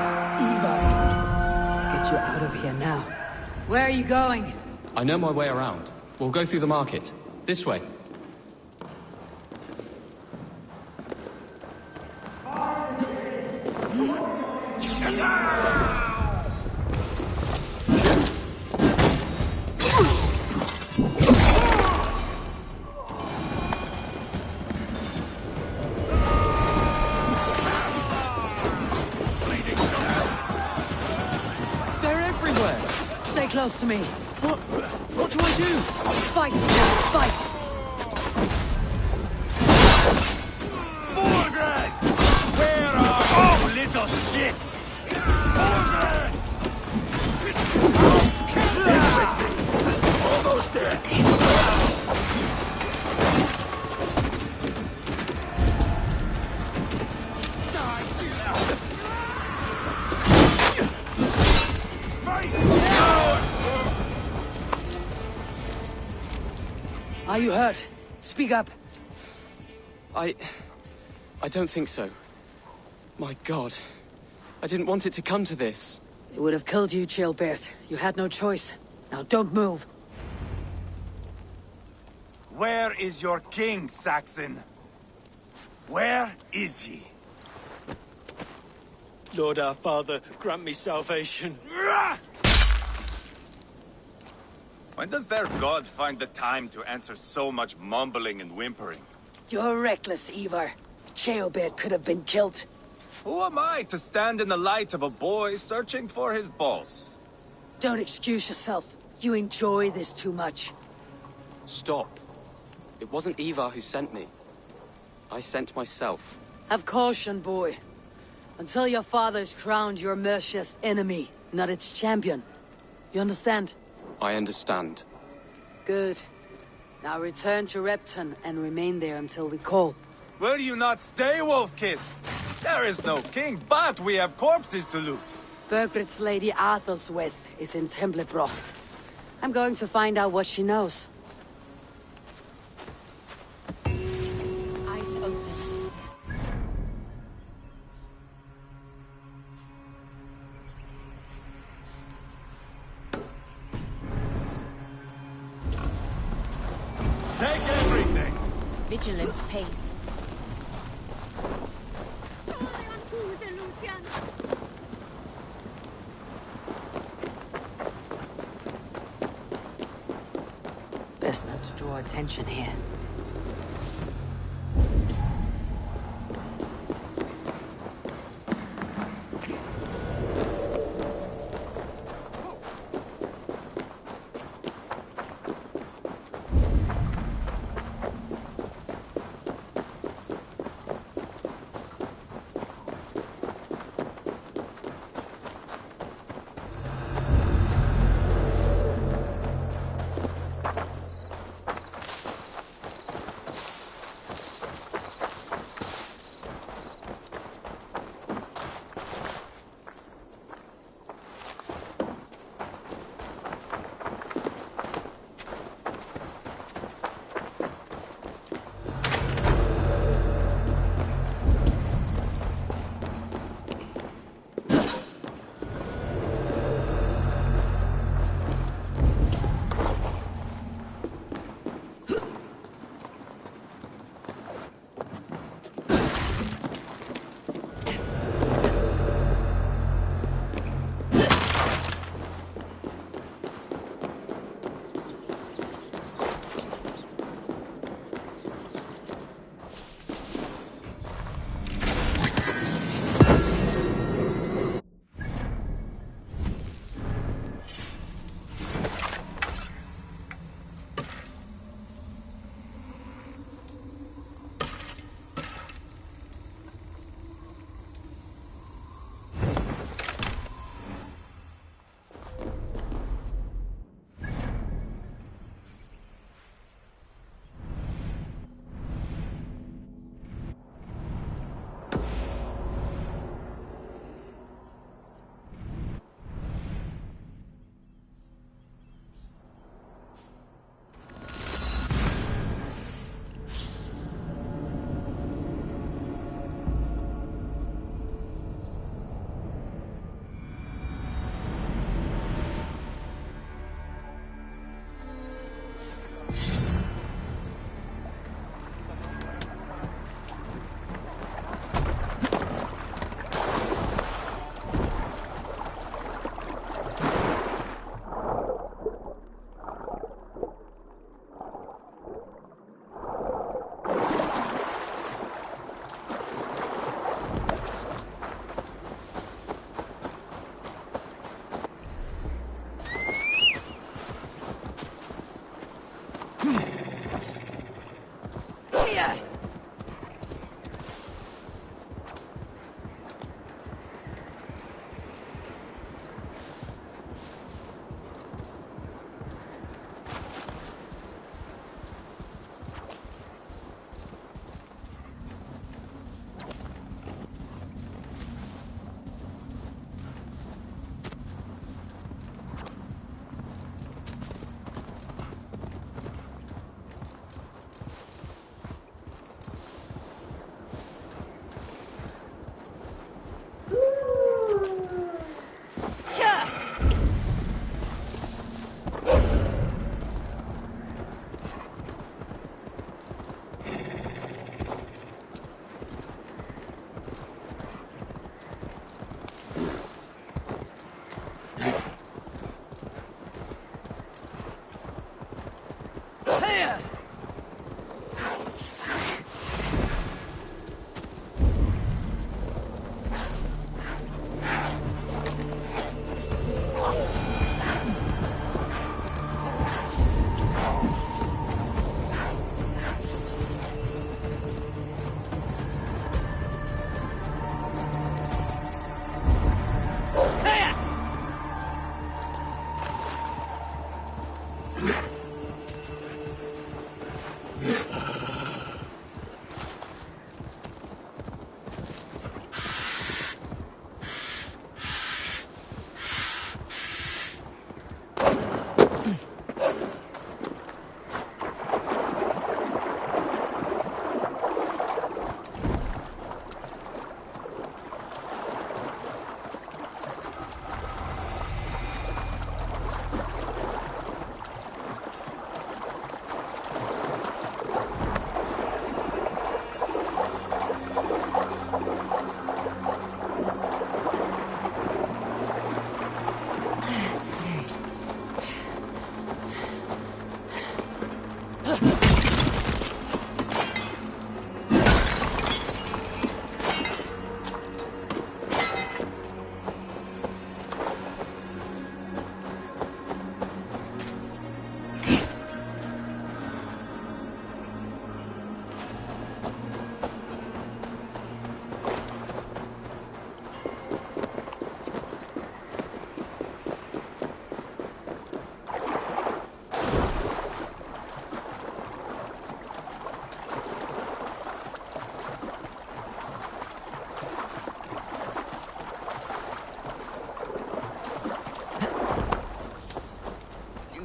Eva! Let's get you out of here now. Where are you going? I know my way around. We'll go through the market. This way. Stay close to me. What do I do? Fight! Fight! Burgred! Where are you, little shit? Burgred! Almost there. Are you hurt? Speak up. I don't think so. My God. I didn't want it to come to this. It would have killed you, Jailbird. You had no choice. Now don't move. Where is your king, Saxon? Where is he? Lord our Father, grant me salvation. When does their god find the time to answer so much mumbling and whimpering? You're reckless, Ivar. Jailbird could have been killed. Who am I to stand in the light of a boy searching for his boss? Don't excuse yourself. You enjoy this too much. Stop. It wasn't Ivar who sent me. I sent myself. Have caution, boy. Until your father is crowned your Mercia's enemy, not its champion. You understand? I understand. Good. Now return to Repton and remain there until we call. Will you not stay, Wolf-Kissed? There is no king, but we have corpses to loot. Bergred's Lady Arthelsweth is in Templebroch. I'm going to find out what she knows. Eyes open. Take everything! Vigilance pays. Best not to draw attention here.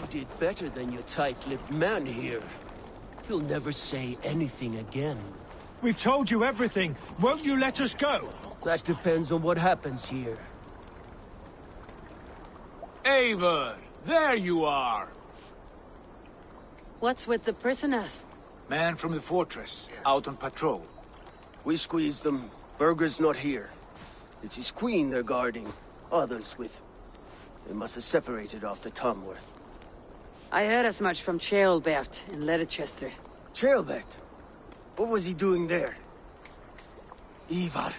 did better than your tight-lipped man here. He'll never say anything again. We've told you everything. Won't you let us go? That depends on what happens here. Eivor, there you are. What's with the prisoners? Man from the fortress, out on patrol. We squeezed them. Berger's not here. It's his queen they're guarding. Others with... They must have separated after Tamworth. I heard as much from Ceolbert in Leicester. Ceolbert? What was he doing there? Ivar.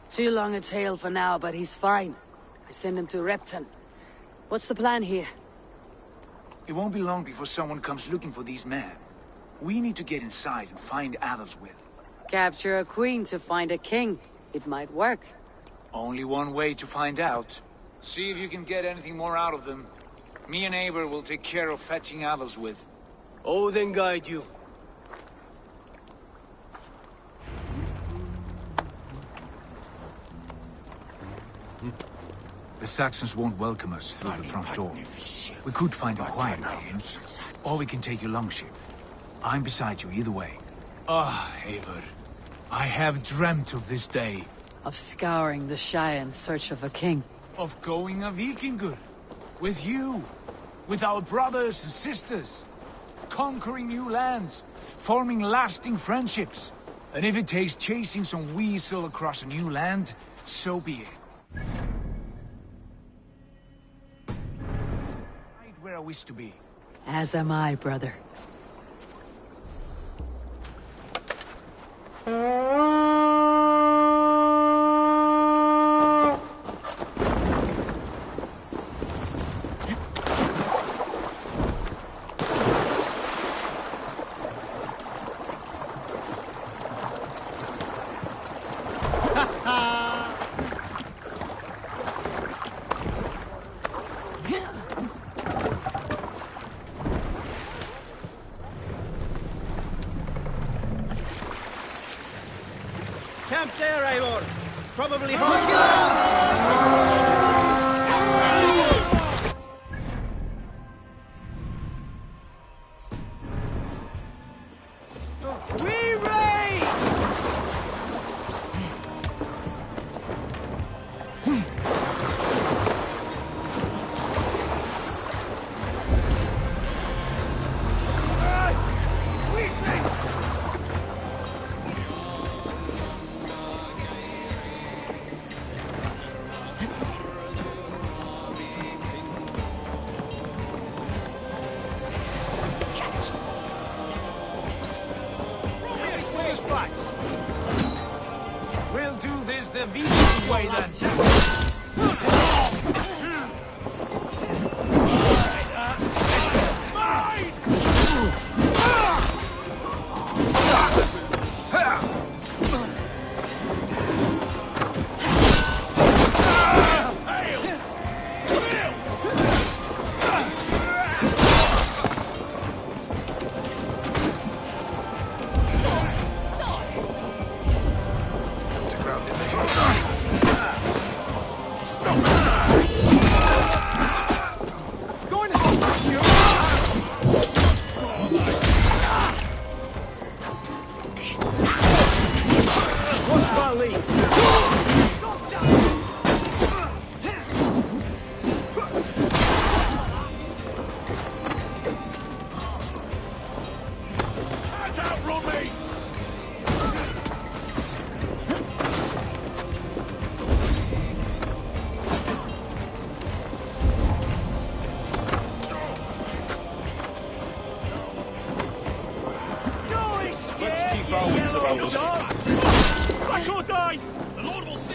Too long a tale for now, but he's fine. I send him to Repton. What's the plan here? It won't be long before someone comes looking for these men. We need to get inside and find Adelswith. Capture a queen to find a king. It might work. Only one way to find out. See if you can get anything more out of them. Me and Eivor will take care of fetching Adelswith. Odin guide you. The Saxons won't welcome us through the front door. We could find a quiet way in, or we can take your longship. I'm beside you either way. Ah, Eivor. I have dreamt of this day. Of scouring the Shire in search of a king. Of going a Vikingur. With you. With our brothers and sisters. Conquering new lands. Forming lasting friendships. And if it takes chasing some weasel across a new land, so be it. Right where I wish to be. As am I, brother. Camp there, Eivor. Probably hostile. We raid! We'll do this the Viking way then. What's my lead? Can't outrun me! Let's keep our wits about us. Back or die! The Lord will see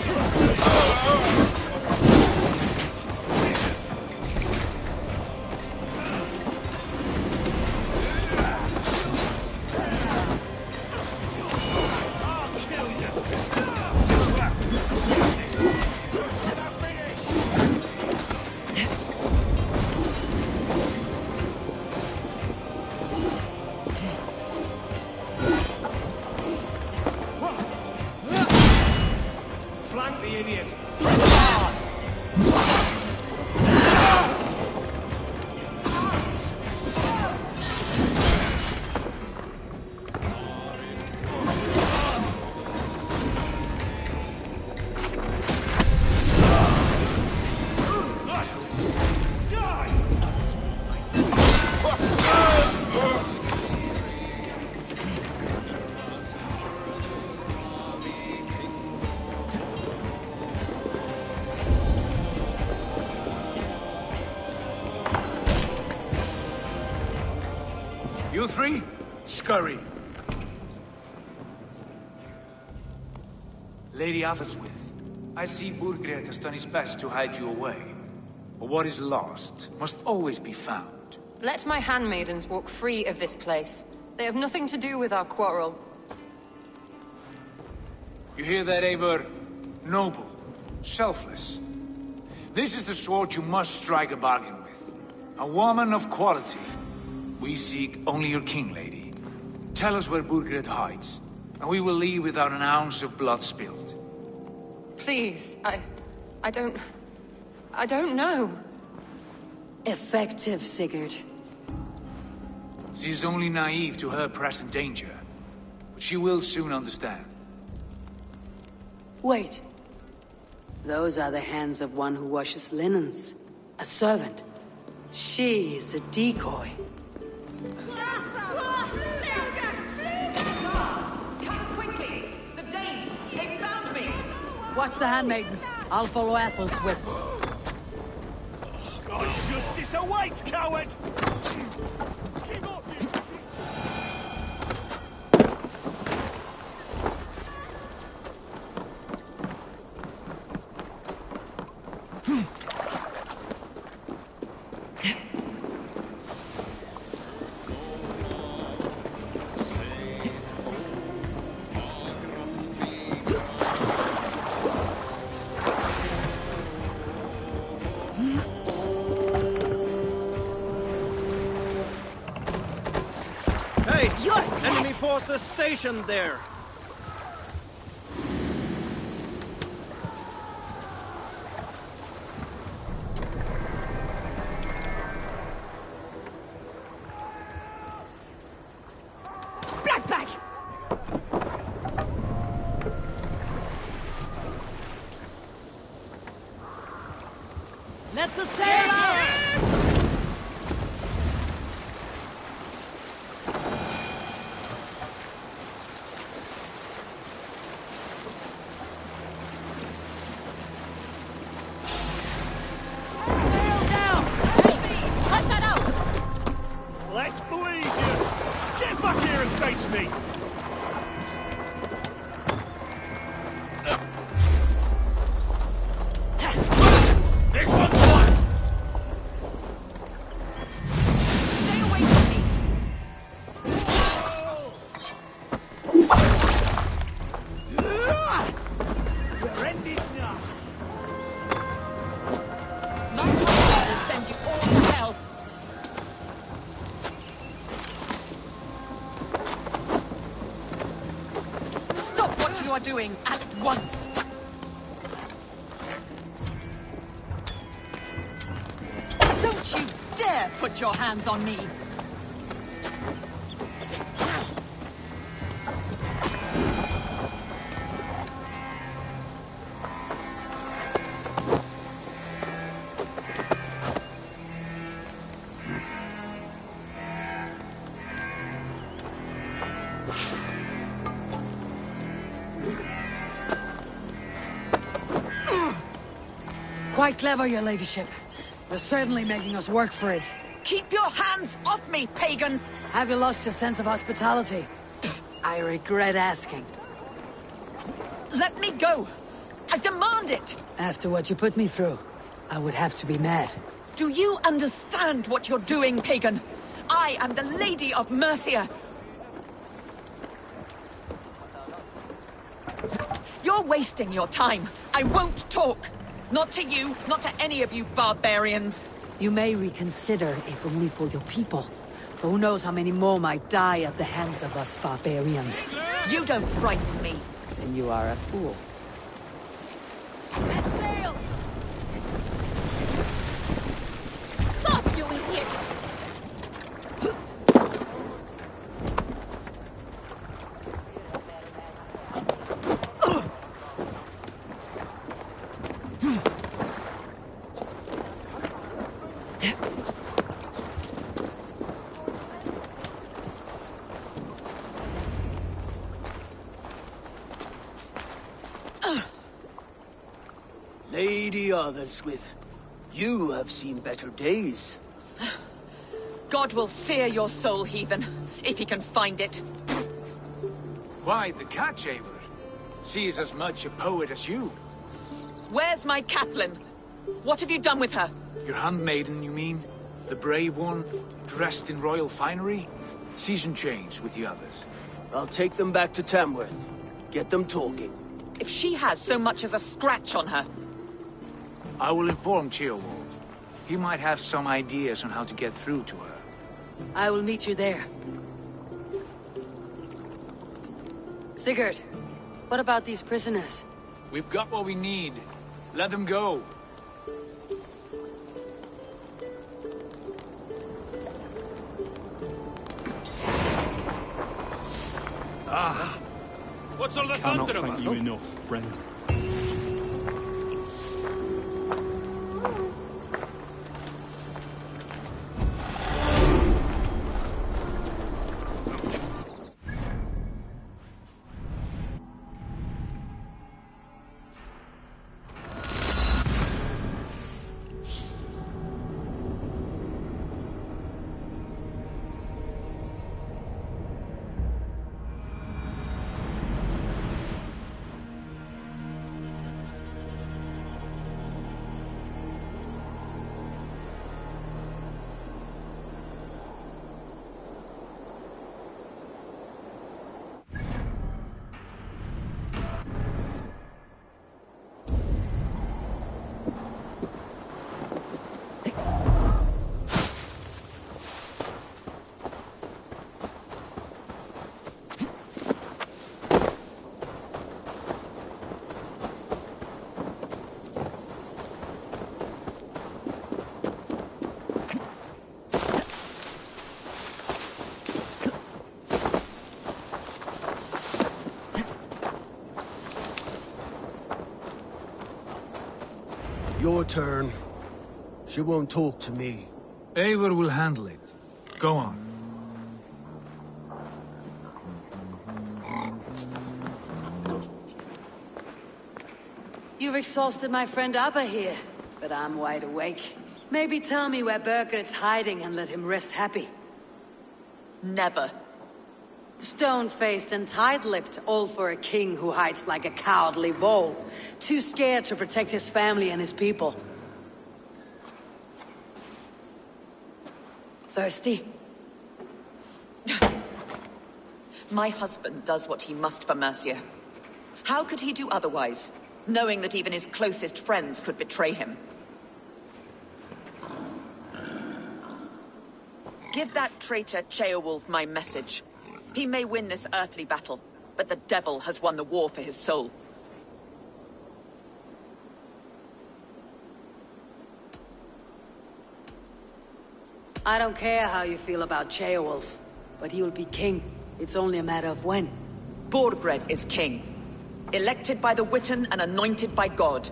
You three, scurry. Lady Athelstwith, I see Burgred has done his best to hide you away. But what is lost must always be found. Let my handmaidens walk free of this place. They have nothing to do with our quarrel. You hear that, Eivor? Noble, selfless. This is the sword you must strike a bargain with. A woman of quality. We seek only your king, lady. Tell us where Burgred hides, and we will leave without an ounce of blood spilled. Please, I don't know. Effective, Sigurd. She is only naive to her present danger, but she will soon understand. Wait. Those are the hands of one who washes linens. A servant. She is a decoy. Watch the handmaidens. I'll follow Athelstwith. God's justice awaits, coward! Enemy forces stationed there! Black! Let the sail out! Let's bleed you! Get back here and face me! This one's one! Stay away from me! Your end is nigh! My father will send you all to hell! Stop what you are doing at once! Don't you dare put your hands on me! Quite clever, your ladyship. You're certainly making us work for it. Keep your hands off me, pagan! Have you lost your sense of hospitality? I regret asking. Let me go! I demand it! After what you put me through, I would have to be mad. Do you understand what you're doing, pagan? I am the Lady of Mercia. You're wasting your time. I won't talk. Not to you, not to any of you barbarians. You may reconsider, if only for your people. For who knows how many more might die at the hands of us barbarians. You don't frighten me. Then you are a fool. Let's sail! Stop, you idiot! the others with. You have seen better days. God will sear your soul, heathen, if he can find it. Why, the catch, Eivor? She is as much a poet as you. Where's my Catelyn? What have you done with her? Your handmaiden, you mean? The brave one, dressed in royal finery? Season change with the others. I'll take them back to Tamworth. Get them talking. If she has so much as a scratch on her... I will inform Ceolwulf. He might have some ideas on how to get through to her. I will meet you there. Sigurd, what about these prisoners? We've got what we need. Let them go. Ah! What's all the Cannot thunder thank about? you enough, friend. Your turn. She won't talk to me. Eivor will handle it. Go on. You've exhausted my friend Abba here, but I'm wide awake. Maybe tell me where Birgit's hiding and let him rest happy. Never. Stone-faced and tight-lipped, all for a king who hides like a cowardly vole. Too scared to protect his family and his people. Thirsty? My husband does what he must for Mercia. How could he do otherwise, knowing that even his closest friends could betray him? Give that traitor Ceolwulf my message. He may win this earthly battle, but the devil has won the war for his soul. I don't care how you feel about Ceolwulf, but he'll be king. It's only a matter of when. Borgred is king. Elected by the Witan and anointed by God.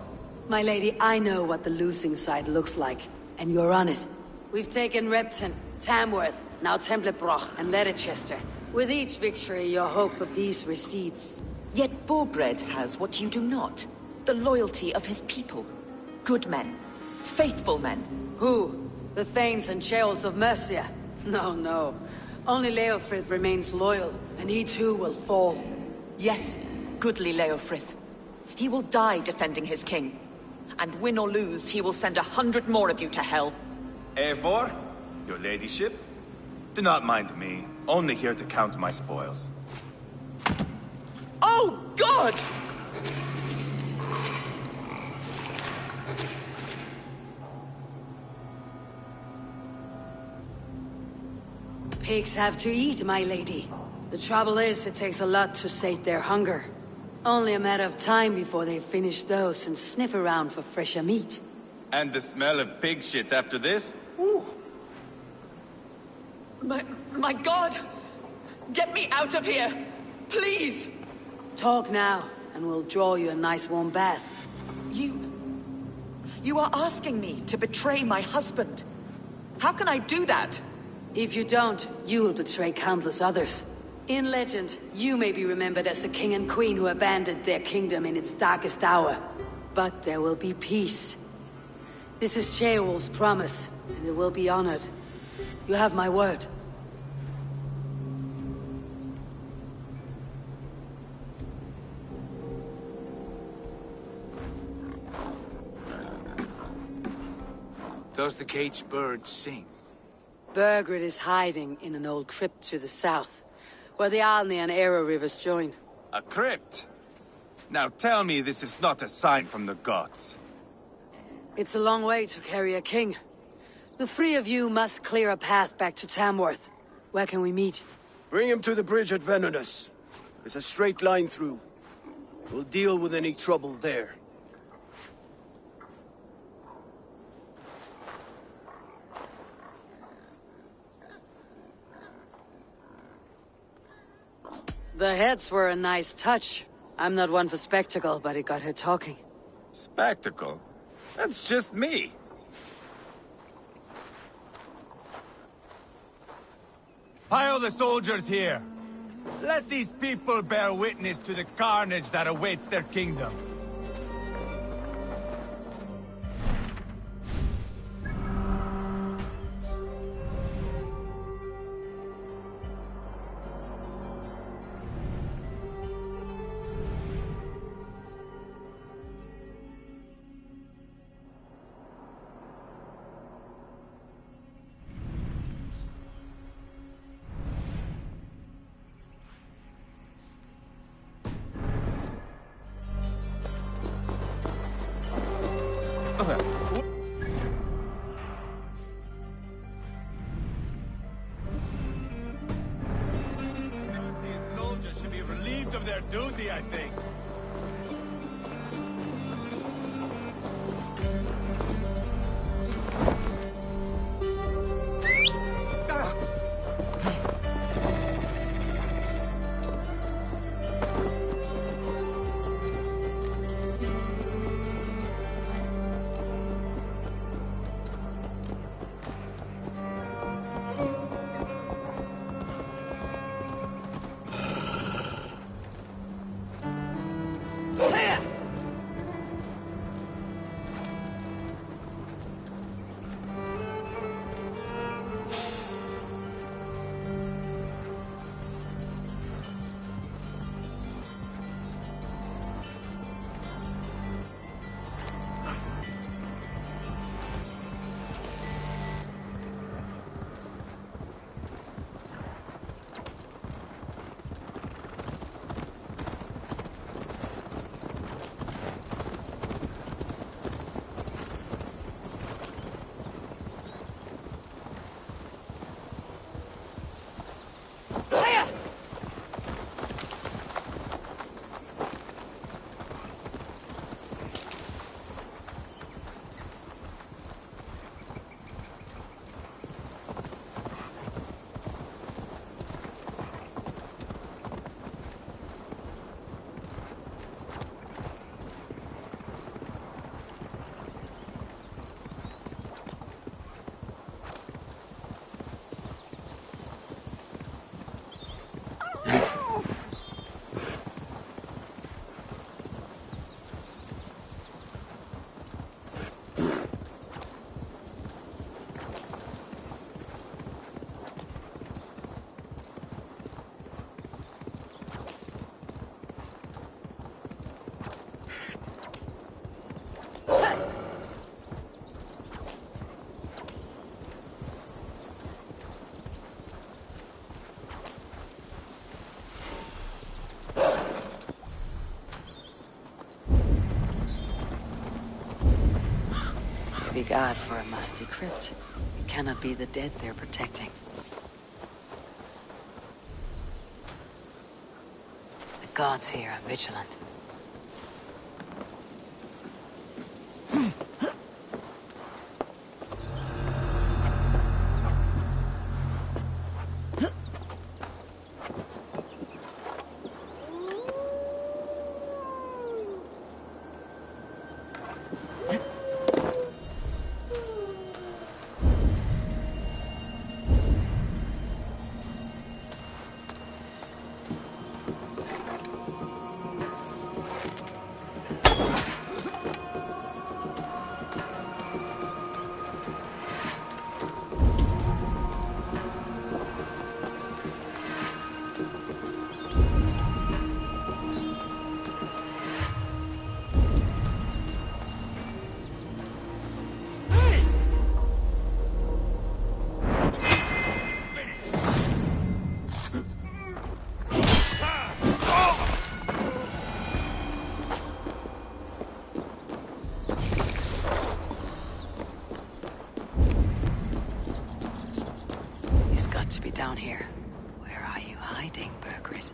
My lady, I know what the losing side looks like, and you're on it. We've taken Repton, Tamworth, now Templebroch, and Leicester. With each victory, your hope for peace recedes. Yet Borgred has what you do not. The loyalty of his people. Good men. Faithful men. Who? The Thanes and Ceolls of Mercia? No, no. Only Leofrith remains loyal, and he too will fall. Yes, goodly Leofrith. He will die defending his king. And win or lose, he will send 100 more of you to hell. Eivor, your ladyship? Do not mind me. Only here to count my spoils. Oh, God! Pigs have to eat, my lady. The trouble is, it takes a lot to sate their hunger. Only a matter of time before they finish those and sniff around for fresher meat. And the smell of pig shit after this? Ooh. My God! Get me out of here! Please! Talk now, and we'll draw you a nice warm bath. You are asking me to betray my husband. How can I do that? If you don't, you will betray countless others. In legend, you may be remembered as the king and queen who abandoned their kingdom in its darkest hour. But there will be peace, This is Ceol's promise, and it will be honored. You have my word. Does the caged bird sing? Birgit is hiding in an old crypt to the south, where the Alni and Era rivers join. A crypt? Now tell me this is not a sign from the gods. It's a long way to carry a king. The three of you must clear a path back to Tamworth. Where can we meet? Bring him to the bridge at Venonus. It's a straight line through. We'll deal with any trouble there. The heads were a nice touch. I'm not one for spectacle, but it got her talking. Spectacle? That's just me. Pile the soldiers here. Let these people bear witness to the carnage that awaits their kingdom. Soldiers should be relieved of their duty, I think. Big odd for a musty crypt. It cannot be the dead they're protecting. The gods here are vigilant. He's got to be down here. Where are you hiding, Birgit?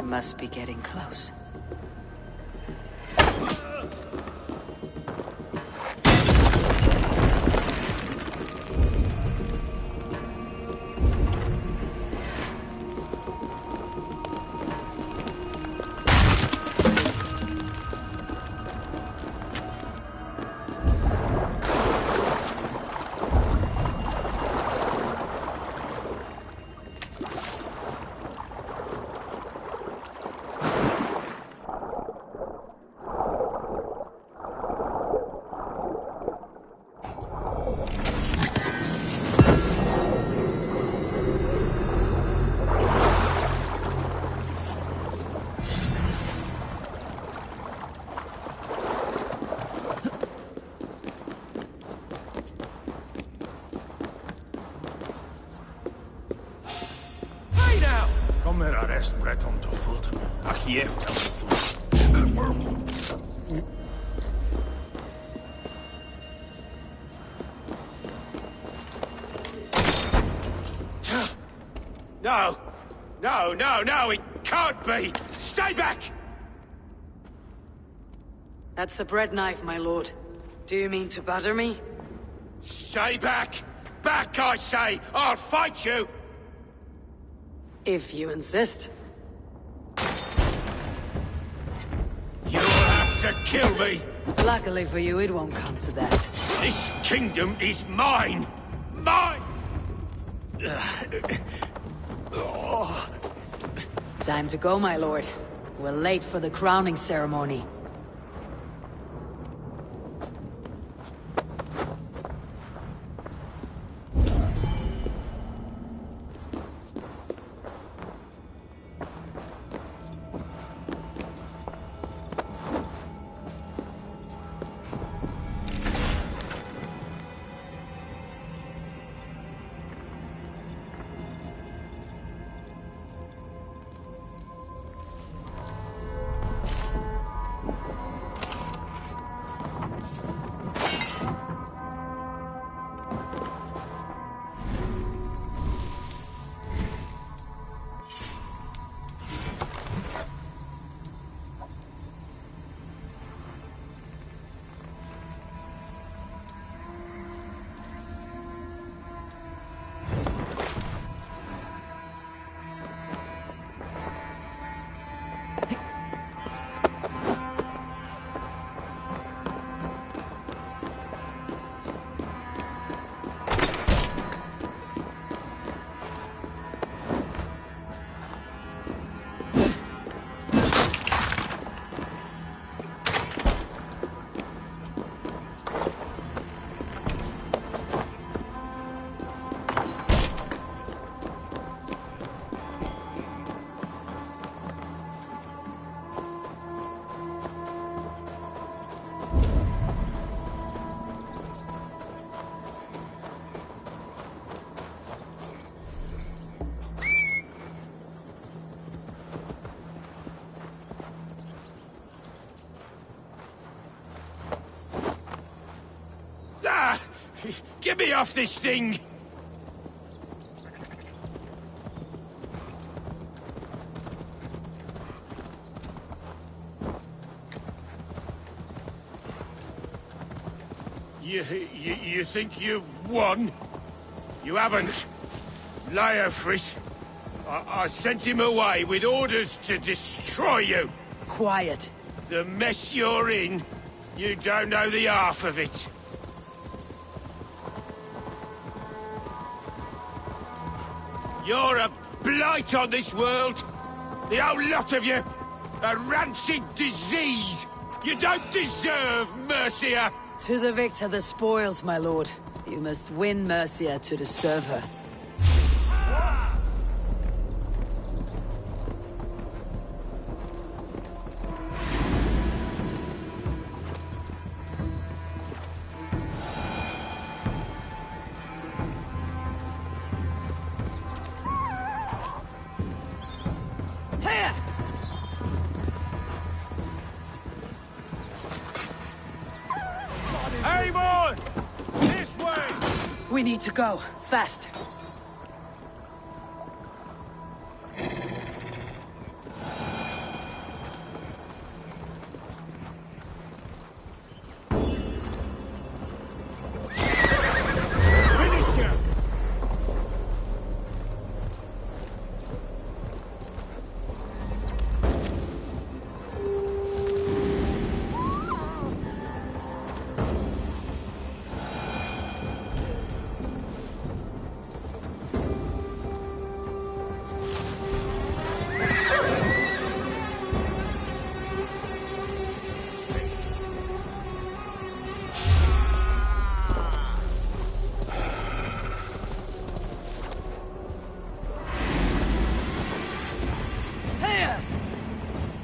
Must be getting close. No! No, no, no! It can't be! Stay back! That's a bread knife, my lord. Do you mean to butter me? Stay back! Back, I say! I'll fight you! If you insist. You'll have to kill me! Luckily for you, it won't come to that. This kingdom is mine! Mine! Time to go, my lord. We're late for the crowning ceremony. Get me off this thing! You think you've won? You haven't. Leofrith. I sent him away with orders to destroy you. Quiet. The mess you're in, you don't know the half of it. You're a blight on this world. The whole lot of you. A rancid disease. You don't deserve Mercia. To the victor the spoils, my lord. You must win Mercia to deserve her. Eivor! This way! We need to go. Fast. Finish him!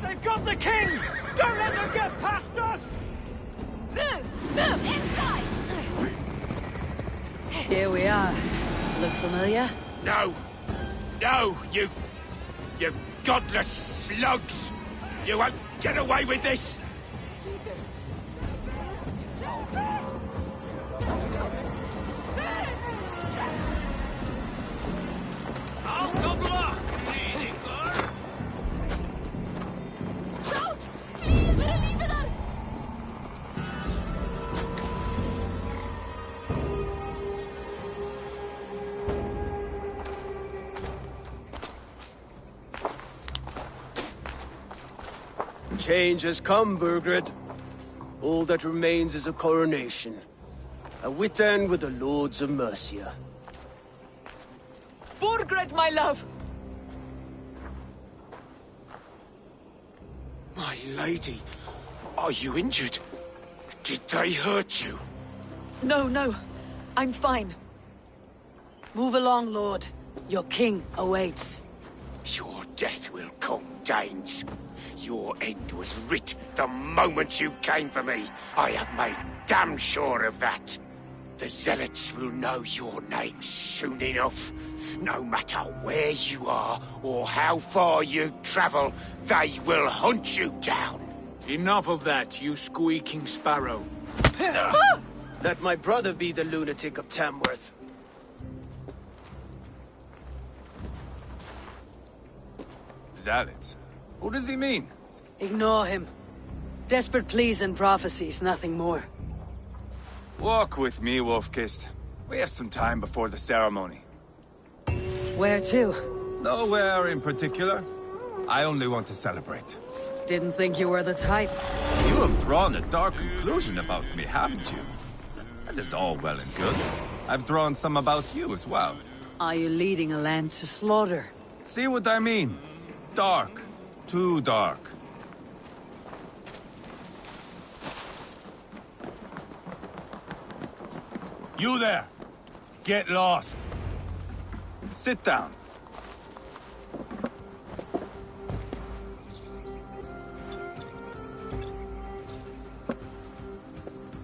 They've got the king! Don't let them get past us! Move! Move! Inside! Here we are. Look familiar? No! No, you godless slugs! You won't get away with this! Change has come, Burgred. All that remains is a coronation. A witan with the Lords of Mercia. Burgred, my love! My lady, are you injured? Did they hurt you? No, no. I'm fine. Move along, lord. Your king awaits. Your death will come, Danes. Your end was writ the moment you came for me. I have made damn sure of that. The Zealots will know your name soon enough. No matter where you are or how far you travel, they will hunt you down. Enough of that, you squeaking sparrow. Let my brother be the lunatic of Tamworth. Zealots? What does he mean? Ignore him. Desperate pleas and prophecies, nothing more. Walk with me, Wolf-Kissed. We have some time before the ceremony. Where to? Nowhere in particular. I only want to celebrate. Didn't think you were the type. You have drawn a dark conclusion about me, haven't you? That is all well and good. I've drawn some about you as well. Are you leading a lamb to slaughter? See what I mean? Dark. Too dark. You there! Get lost! Sit down.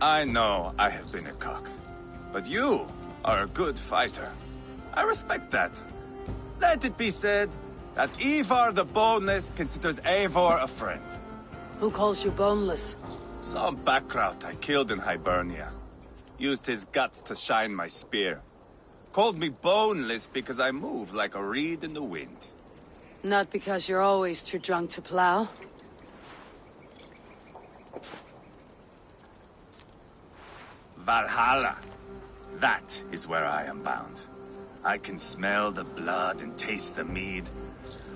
I know I have been a cock, but you are a good fighter. I respect that. Let it be said that Ivar the Boneless considers Eivor a friend. Who calls you boneless? Some background I killed in Hibernia. Used his guts to shine my spear. Called me boneless because I move like a reed in the wind. Not because you're always too drunk to plow. Valhalla. That is where I am bound. I can smell the blood and taste the mead.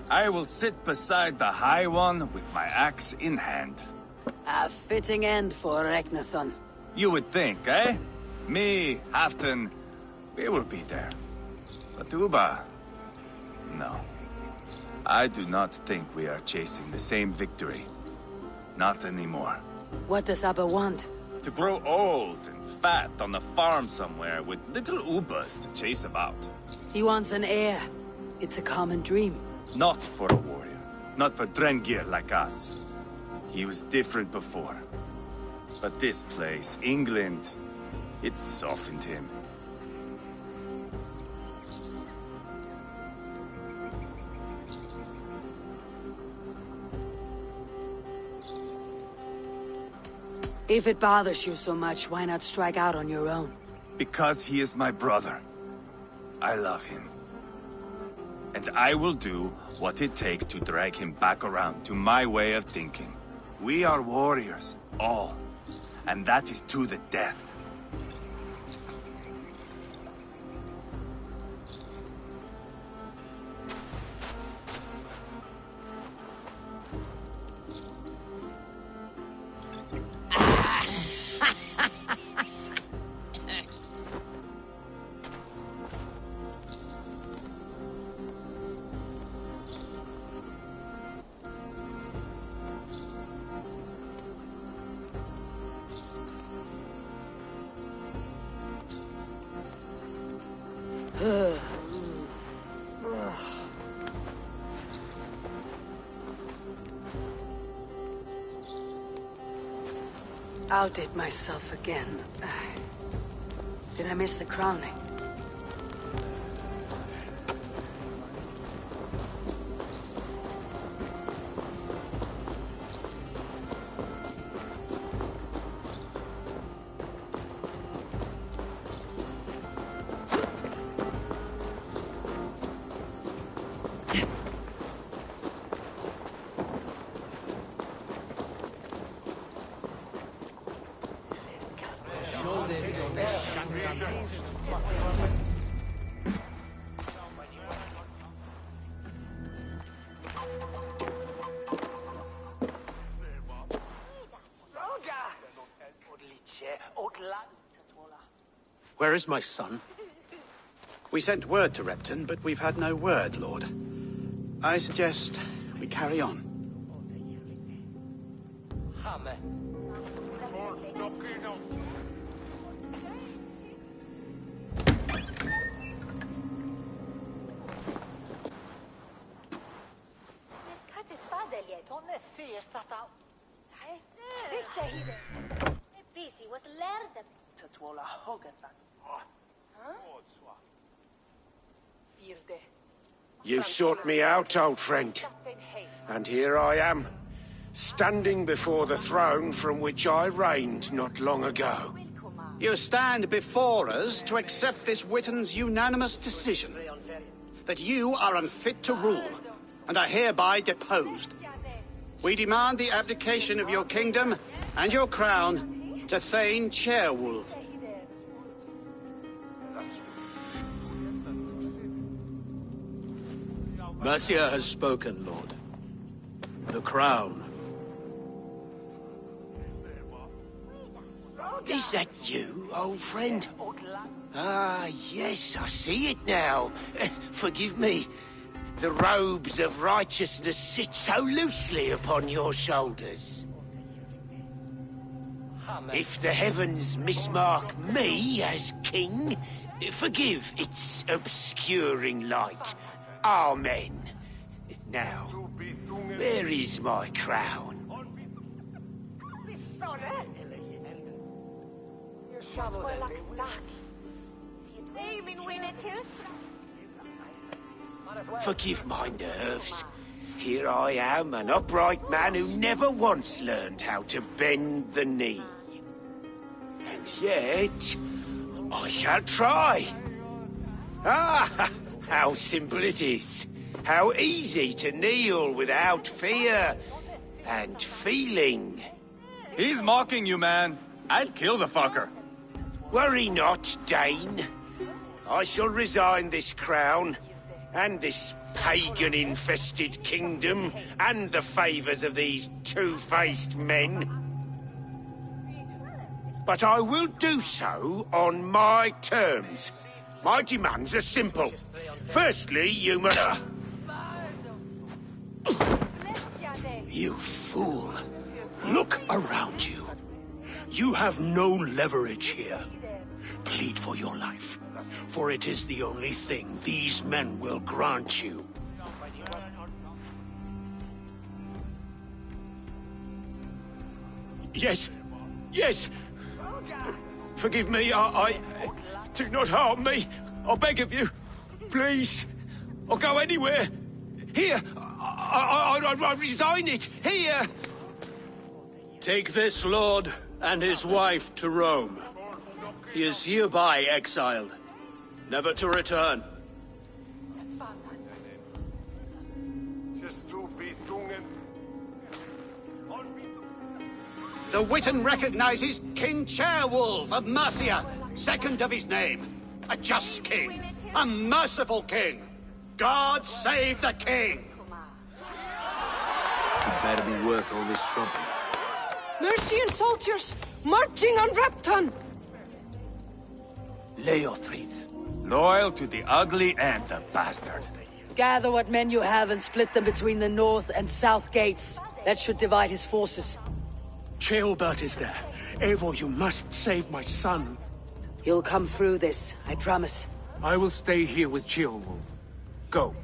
I will sit beside the High One with my axe in hand. A fitting end for Ragnarsson. You would think, eh? Me, Halfdan, we will be there. But Uba... no. I do not think we are chasing the same victory. Not anymore. What does Abba want? To grow old and fat on the farm somewhere with little Ubas to chase about. He wants an heir. It's a common dream. Not for a warrior. Not for Drengir like us. He was different before. But this place, England, it softened him. If it bothers you so much, why not strike out on your own? Because he is my brother. I love him. And I will do what it takes to drag him back around to my way of thinking. We are warriors, all. And that is to the death. Outdid myself again. Did I miss the crowning? Where is my son? We sent word to Repton, but we've had no word, Lord. I suggest we carry on. You sought me out, old friend. And here I am, standing before the throne from which I reigned not long ago. You stand before us to accept this Witten's unanimous decision that you are unfit to rule and are hereby deposed. We demand the abdication of your kingdom and your crown to Thane Chairwolf. Mercia has spoken, Lord. The crown. Is that you, old friend? Ah, yes, I see it now. Forgive me. The robes of righteousness sit so loosely upon your shoulders. If the heavens mismark me as king, forgive its obscuring light. Amen. Now, where is my crown? Forgive my nerves. Here I am, an upright man who never once learned how to bend the knee. And And yet, I shall try. Ah, how simple it is. How easy to kneel without fear and feeling. He's mocking you, man. I'd kill the fucker. Worry not, Dane. I shall resign this crown, and this pagan-infested kingdom, and the favors of these two-faced men. But I will do so on my terms. My demands are simple. Firstly, you must... You fool. Look around you. You have no leverage here. Plead for your life, for it is the only thing these men will grant you. Yes. Yes. Forgive me, I... Do not harm me. I beg of you. Please. I'll go anywhere. Here. I resign it. Here. Take this lord and his wife to Rome. He is hereby exiled, never to return. The Witan recognizes King Chairwolf of Mercia, second of his name. A just king, a merciful king. God save the king! Better be worth all this trouble. Mercian soldiers marching on Repton! Leofrid. Loyal to the ugly and the bastard. Gather what men you have and split them between the north and south gates. That should divide his forces. Ceolbert is there. Eivor, you must save my son. You'll come through this, I promise. I will stay here with Ceolwulf. Go.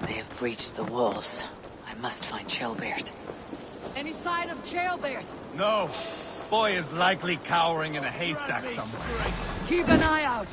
They have breached the walls. I must find Ceolbert. Any sign of Ceolbert? No. Boy is likely cowering in a haystack somewhere. Keep an eye out.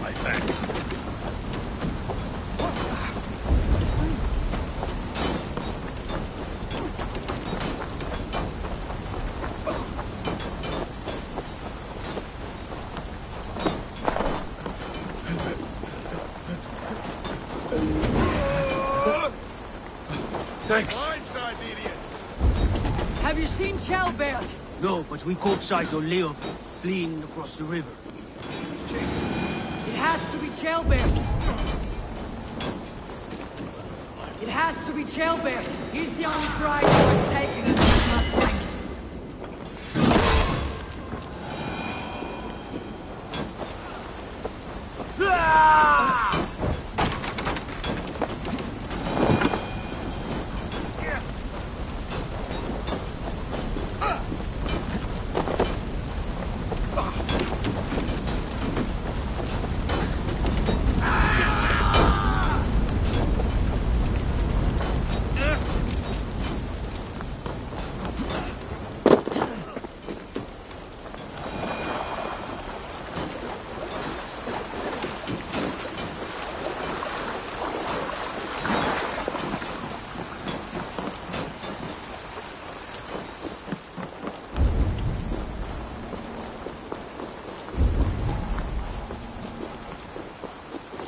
My thanks. Thanks. Have you seen Ceolbert? No, but we caught sight of Leofrid fleeing across the river. It has to be Ceolbert. It has to be Ceolbert. He's the only prize worth taking in this mud fight.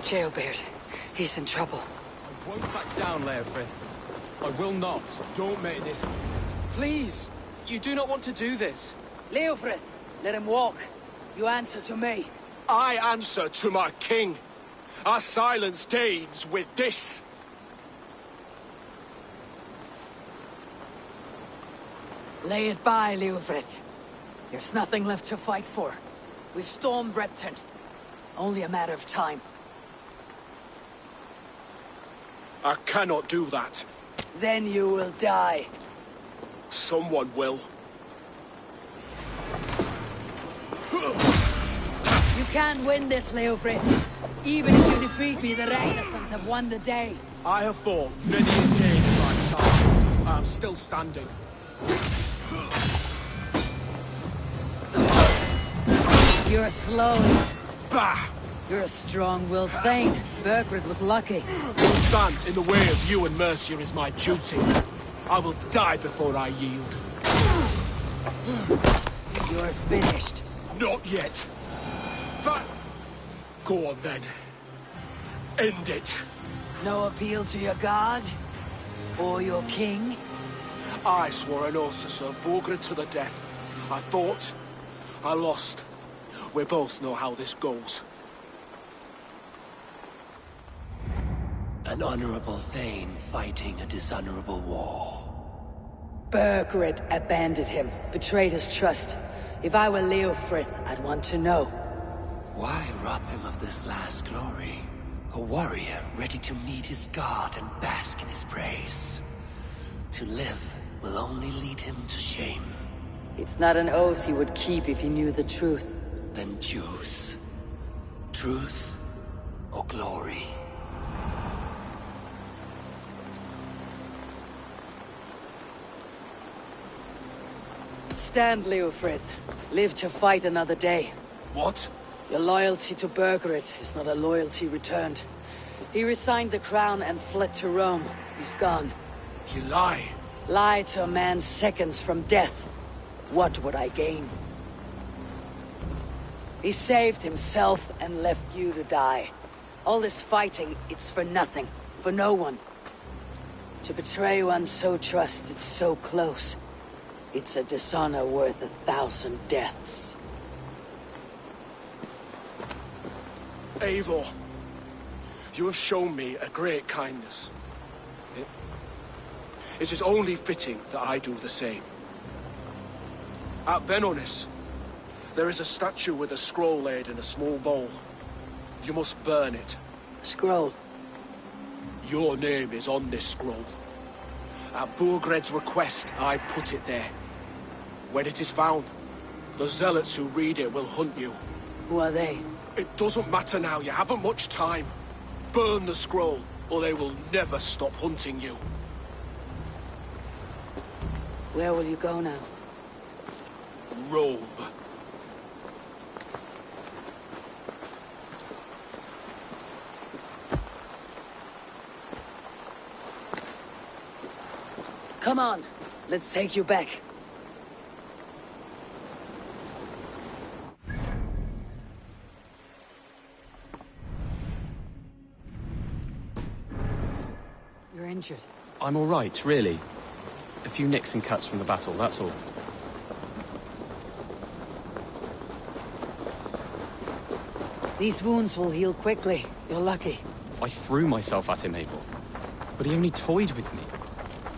Ceolbert, He's in trouble. I won't back down, Leofrith. I will not. Don't make this... Please! You do not want to do this. Leofrith, let him walk. You answer to me. I answer to my king. I silence Danes with this. Lay it by, Leofrith. There's nothing left to fight for. We've stormed Repton. Only a matter of time. I cannot do that. Then you will die. Someone will. You can't win this, Leofrith. Even if you defeat me, the Ragnarsons have won the day. I have fought many a day in my time. I am still standing. You're slow. Bah! You're a strong-willed Thane. Burgred was lucky. To stand in the way of you and Mercia is my duty. I will die before I yield. You're finished. Not yet. But... Go on then. End it. No appeal to your god? Or your king? I swore an oath to serve Burgred to the death. I fought. I lost. We both know how this goes. An honorable Thane fighting a dishonorable war. Burgred abandoned him, betrayed his trust. If I were Leofrith, I'd want to know. Why rob him of this last glory? A warrior ready to meet his god and bask in his praise. To live will only lead him to shame. It's not an oath he would keep if he knew the truth. Then choose. Truth or glory. Stand, Leofrith. Live to fight another day. What? Your loyalty to Burgred is not a loyalty returned. He resigned the crown and fled to Rome. He's gone. You lie. Lie to a man seconds from death. What would I gain? He saved himself and left you to die. All this fighting, it's for nothing. For no one. To betray one so trusted, so close. It's a dishonor worth 1,000 deaths. Eivor, you have shown me a great kindness. It is only fitting that I do the same. At Venonis, there is a statue with a scroll laid in a small bowl. You must burn it. Scroll? Your name is on this scroll. At Burgred's request, I put it there. When it is found, the zealots who read it will hunt you. Who are they? It doesn't matter now, you haven't much time. Burn the scroll, or they will never stop hunting you. Where will you go now? Rome. Come on, let's take you back. You're injured. I'm all right, really. A few nicks and cuts from the battle, that's all. These wounds will heal quickly. You're lucky. I threw myself at him, Abel. But he only toyed with me.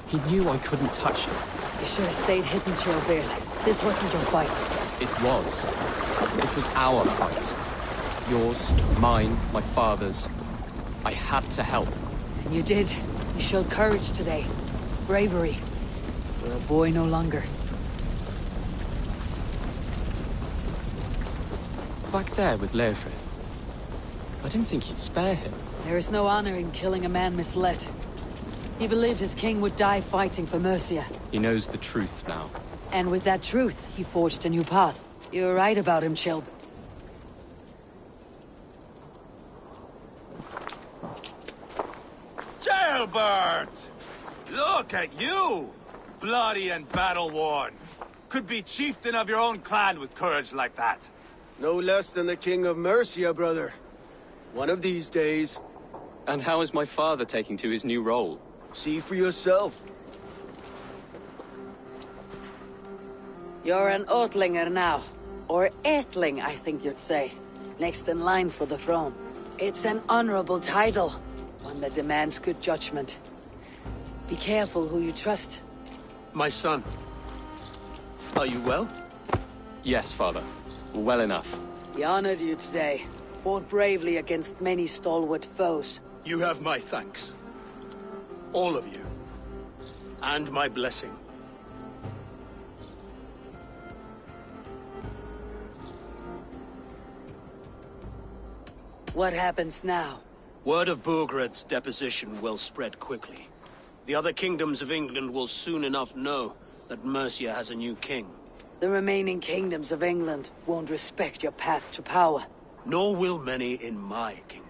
He knew I couldn't touch him. You should have stayed hidden, Chilbeard. This wasn't your fight. It was. It was our fight. Yours, mine, my father's. I had to help. And you did. You showed courage today. Bravery. You're a boy no longer. Back there with Leofrith. I didn't think you'd spare him. There is no honor in killing a man misled. He believed his king would die fighting for Mercia. He knows the truth now. And with that truth, he forged a new path. You were right about him, Chilb. Jailbird! Look at you! Bloody and battle-worn. Could be chieftain of your own clan with courage like that. No less than the king of Mercia, brother. One of these days. And how is my father taking to his new role? See for yourself. You're an Oatlinger now. Or Aethling, I think you'd say. Next in line for the throne. It's an honorable title, one that demands good judgment. Be careful who you trust. My son. Are you well? Yes, father. Well enough. He honored you today. Fought bravely against many stalwart foes. You have my thanks. All of you. And my blessing. What happens now? Word of Burgred's deposition will spread quickly. The other kingdoms of England will soon enough know that Mercia has a new king. The remaining kingdoms of England won't respect your path to power. Nor will many in my kingdom.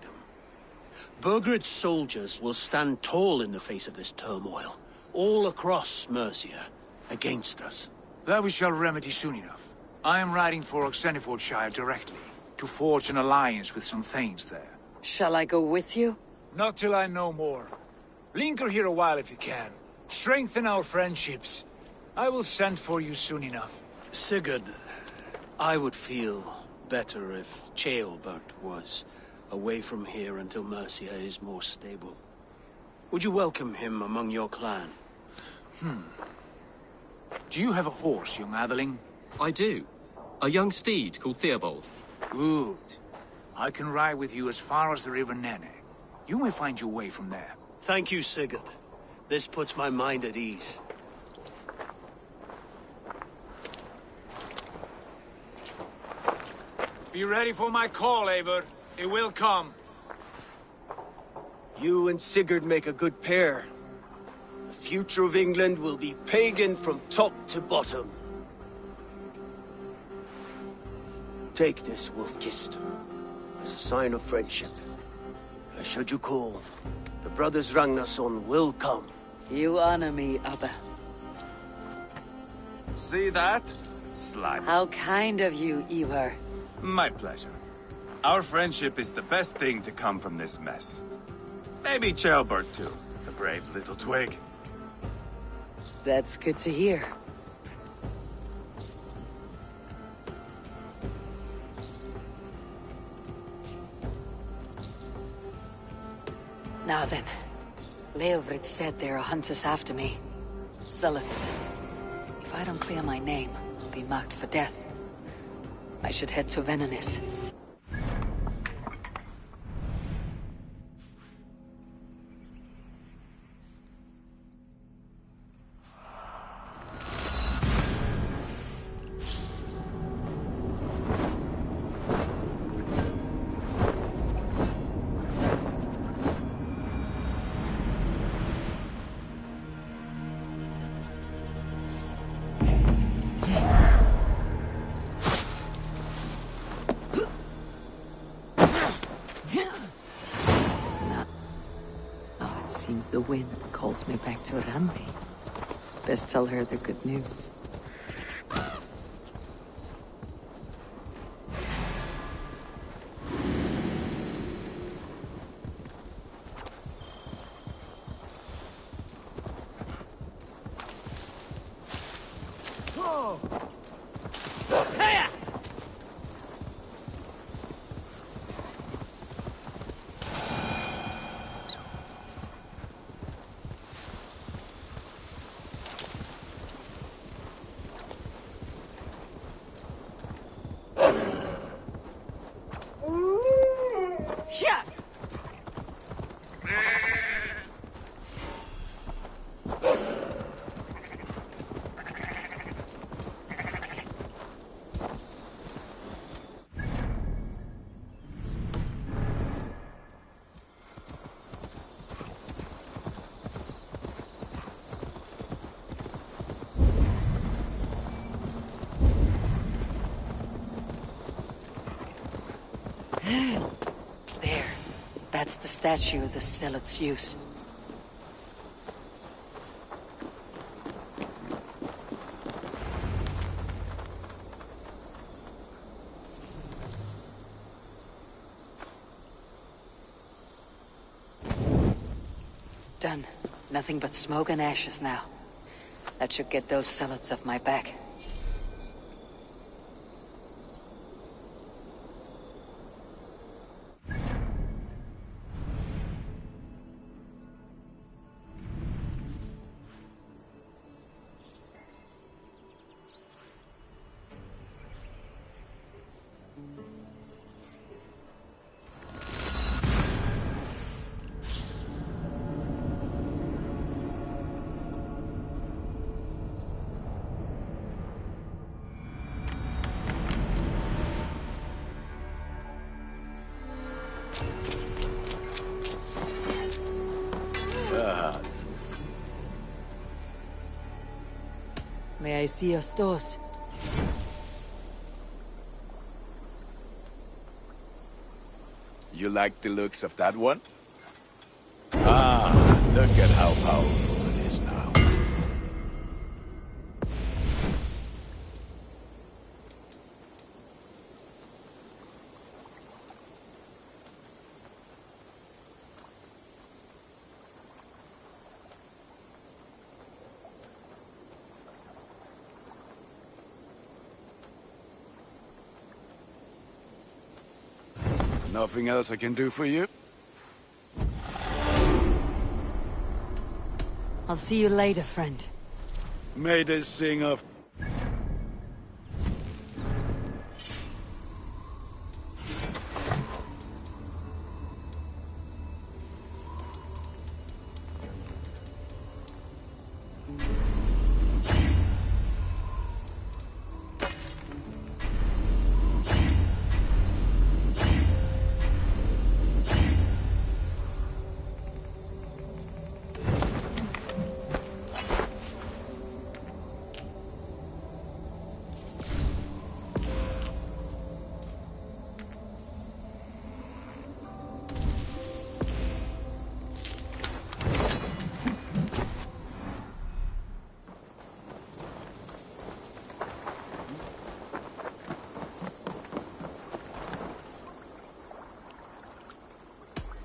Burgred's soldiers will stand tall in the face of this turmoil, all across Mercia, against us. That we shall remedy soon enough. I am riding for Oxenfordshire directly, to forge an alliance with some thanes there. Shall I go with you? Not till I know more. Linger here a while if you can. Strengthen our friendships. I will send for you soon enough. Sigurd, I would feel better if Ceolbert was away from here until Mercia is more stable. Would you welcome him among your clan? Do you have a horse, young Atheling? I do. A young steed called Theobald. Good. I can ride with you as far as the River Nene. You may find your way from there. Thank you, Sigurd. This puts my mind at ease. Be ready for my call, Eivor. It will come. You and Sigurd make a good pair. The future of England will be pagan from top to bottom. Take this, Wolf-Kissed, as a sign of friendship. Should you call, the brothers Ragnarsson will come. You honor me, Abba. See that? Slime. How kind of you, Eivor. My pleasure. Our friendship is the best thing to come from this mess. Maybe Ceolbert too, the brave little twig. That's good to hear. Now then, Leofrid said there are hunters after me. Zealots. If I don't clear my name, I'll be marked for death. I should head to Venanis. Seems the wind calls me back to Randi. Best tell her the good news. There. That's the statue the zealots use. done. Nothing but smoke and ashes now. That should get those zealots off my back. May I see your stores? You like the looks of that one? Ah, look at how powerful it is now. Nothing else I can do for you? I'll see you later, friend. May this sing of...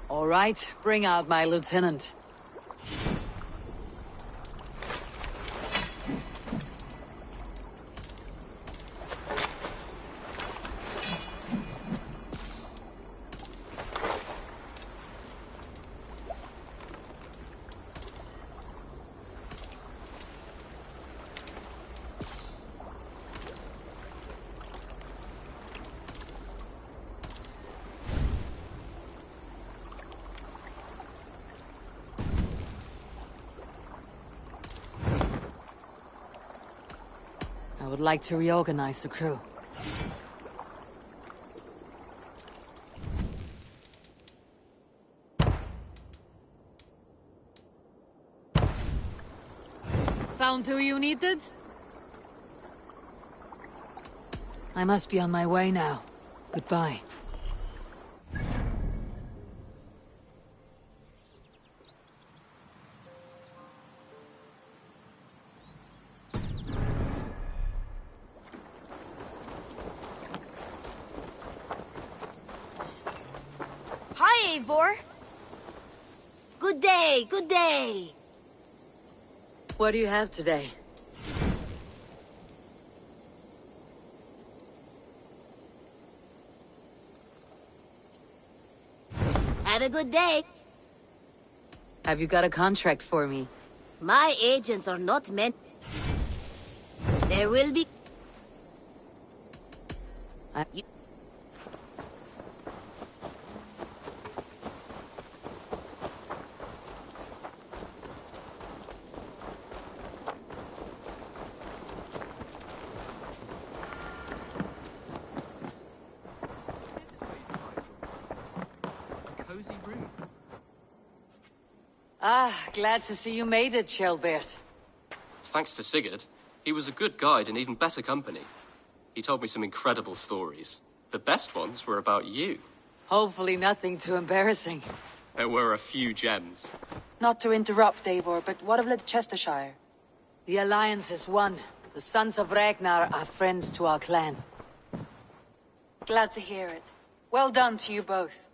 All right, bring out my lieutenant. I would like to reorganize the crew. Found who you needed? I must be on my way now. Goodbye. Hi, Eivor. Good day, good day. What do you have today? Have a good day. Have you got a contract for me? My agents are not meant... There will be... Ah, glad to see you made it, Shelbert. Thanks to Sigurd. He was a good guide and even better company. He told me some incredible stories. The best ones were about you. Hopefully nothing too embarrassing. There were a few gems. Not to interrupt, Eivor, but what of Leicestershire? The Alliance is won. The Sons of Ragnar are friends to our clan. Glad to hear it. Well done to you both.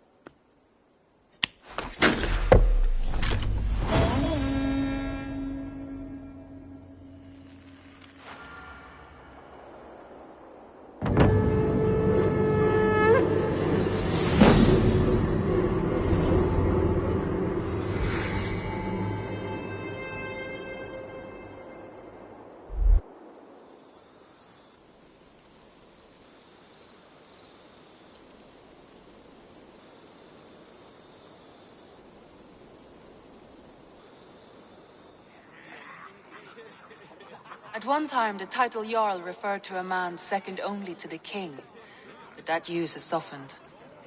At one time, the title Jarl referred to a man second only to the king. But that use has softened.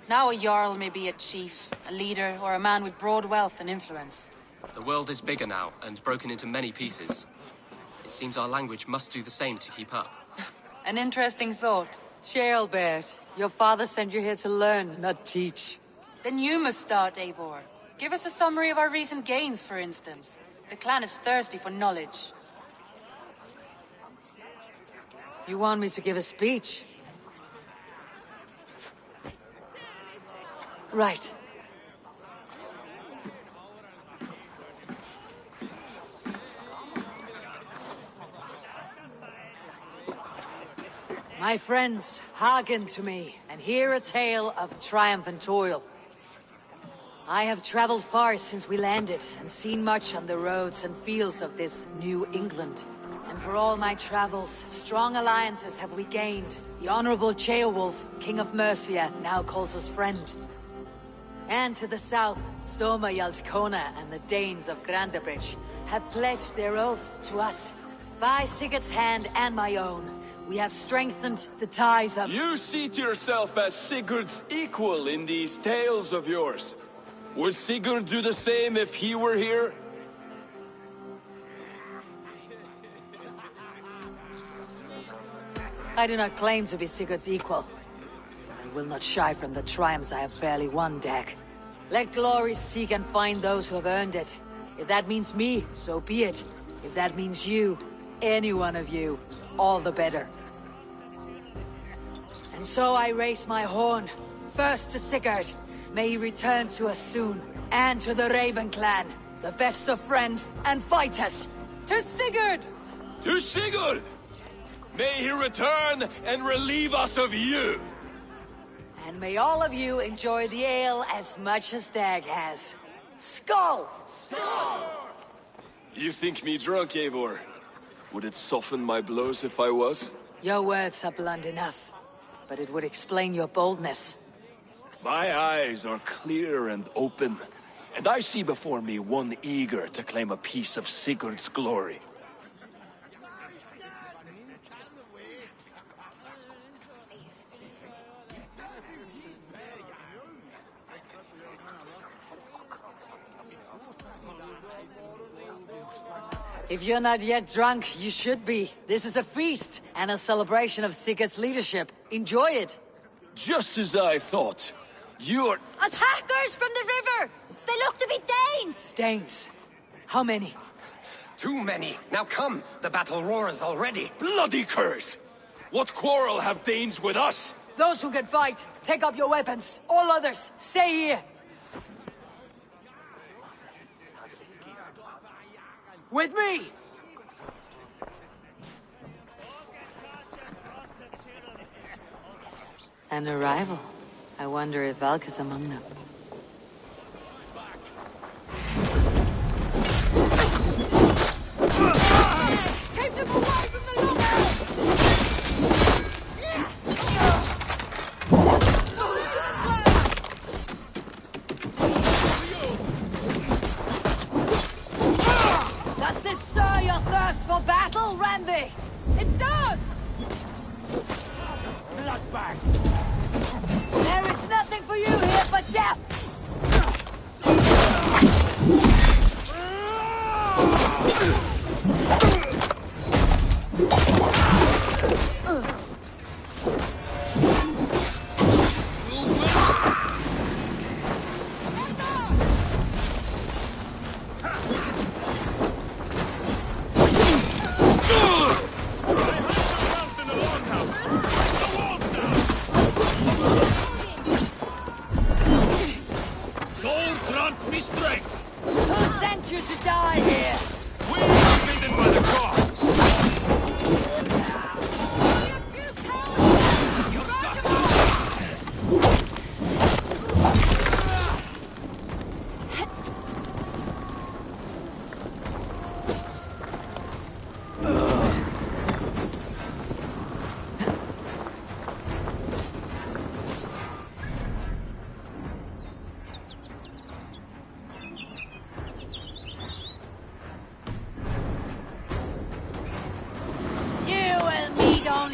Now a Jarl may be a chief, a leader, or a man with broad wealth and influence. The world is bigger now, and broken into many pieces. It seems our language must do the same to keep up. An interesting thought. Ceolbert, your father sent you here to learn, not teach. Then you must start, Eivor. Give us a summary of our recent gains, for instance. The clan is thirsty for knowledge. You want me to give a speech? Right. My friends, hearken to me, and hear a tale of triumph and toil. I have traveled far since we landed, and seen much on the roads and fields of this New England. And for all my travels, strong alliances have we gained. The Honorable Ceolwulf, King of Mercia, now calls us friend. And to the south, Soma Jarlskona and the Danes of Grandebridge have pledged their oath to us. By Sigurd's hand and my own, we have strengthened the ties of— You seat yourself as Sigurd's equal in these tales of yours. Would Sigurd do the same if he were here? I do not claim to be Sigurd's equal. I will not shy from the triumphs I have fairly won, Dag. Let glory seek and find those who have earned it. If that means me, so be it. If that means you, any one of you, all the better. And so I raise my horn, first to Sigurd. May he return to us soon. And to the Raven clan, the best of friends and fighters. To Sigurd! To Sigurd! May he return and relieve us of you! And may all of you enjoy the ale as much as Dag has. Skull! Skull! You think me drunk, Eivor? Would it soften my blows if I was? Your words are blunt enough, but it would explain your boldness. My eyes are clear and open, and I see before me one eager to claim a piece of Sigurd's glory. If you're not yet drunk, you should be. This is a feast and a celebration of Sigurd's leadership. Enjoy it. Just as I thought. You're— Attackers from the river! They look to be Danes! Danes? How many? Too many. Now come, the battle roars already. Bloody curse! What quarrel have Danes with us? Those who can fight, take up your weapons. All others, stay here. With me! An arrival. I wonder if Valk is among them. Keep them away from the longer! Does this stir your thirst for battle, Randy? It does! Bloodbag! There is nothing for you here but death!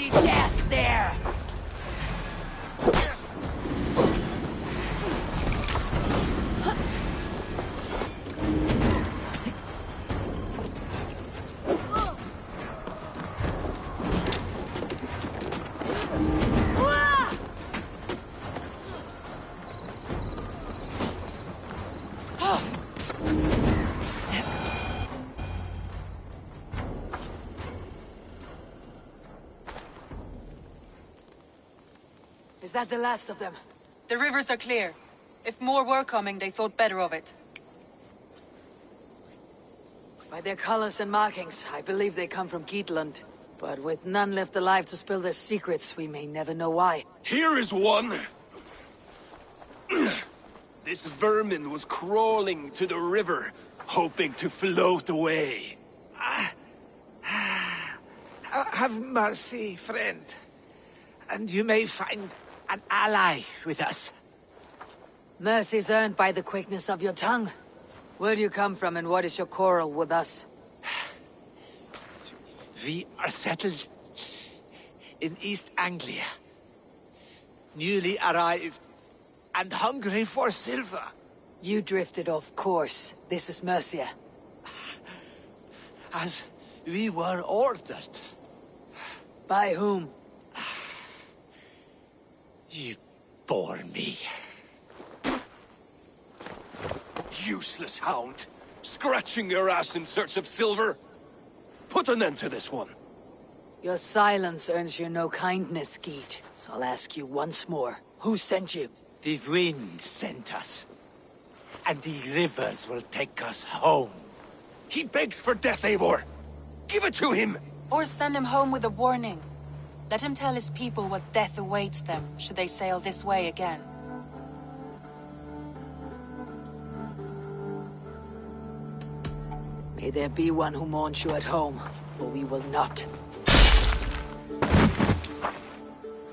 be death there! Is that the last of them? The rivers are clear. If more were coming, they thought better of it. By their colors and markings, I believe they come from Geatland. But with none left alive to spill their secrets, we may never know why. Here is one! This vermin was crawling to the river, hoping to float away. Have mercy, friend. And you may find an ally with us. Mercy's earned by the quickness of your tongue. Where do you come from and what is your quarrel with us? We are settled in East Anglia. Newly arrived and hungry for silver. You drifted off course. This is Mercia. As we were ordered. By whom? You bore me. Useless hound! Scratching your ass in search of silver! Put an end to this one! Your silence earns you no kindness, Geet. So I'll ask you once more. Who sent you? The wind sent us. And the rivers will take us home. He begs for death, Eivor! Give it to him! Or send him home with a warning. Let him tell his people what death awaits them, should they sail this way again. May there be one who mourns you at home, for we will not.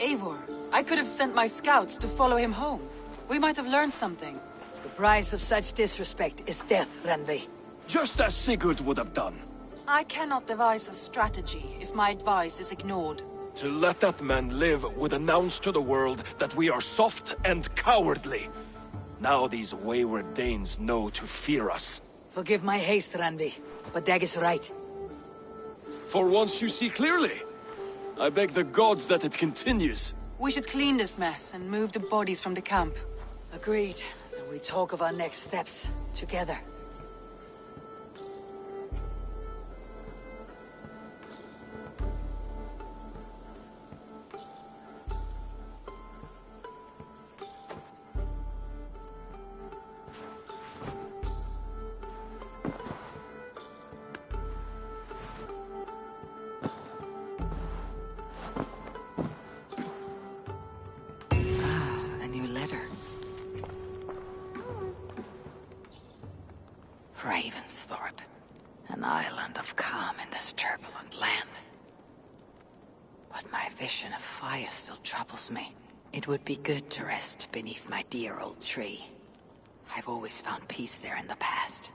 Eivor, I could have sent my scouts to follow him home. We might have learned something. The price of such disrespect is death, Randvi. Just as Sigurd would have done. I cannot devise a strategy if my advice is ignored. To let that man live would announce to the world that we are soft and cowardly. Now these wayward Danes know to fear us. Forgive my haste, Randvi, but Dag is right. For once you see clearly. I beg the gods that it continues. We should clean this mess and move the bodies from the camp. Agreed. And we talk of our next steps, together. Ravensthorpe, an island of calm in this turbulent land. But my vision of fire still troubles me. It would be good to rest beneath my dear old tree. I've always found peace there in the past.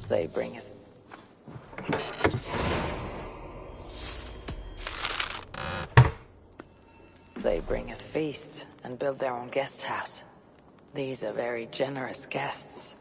They bring it. They bring a feast and build their own guest house. These are very generous guests.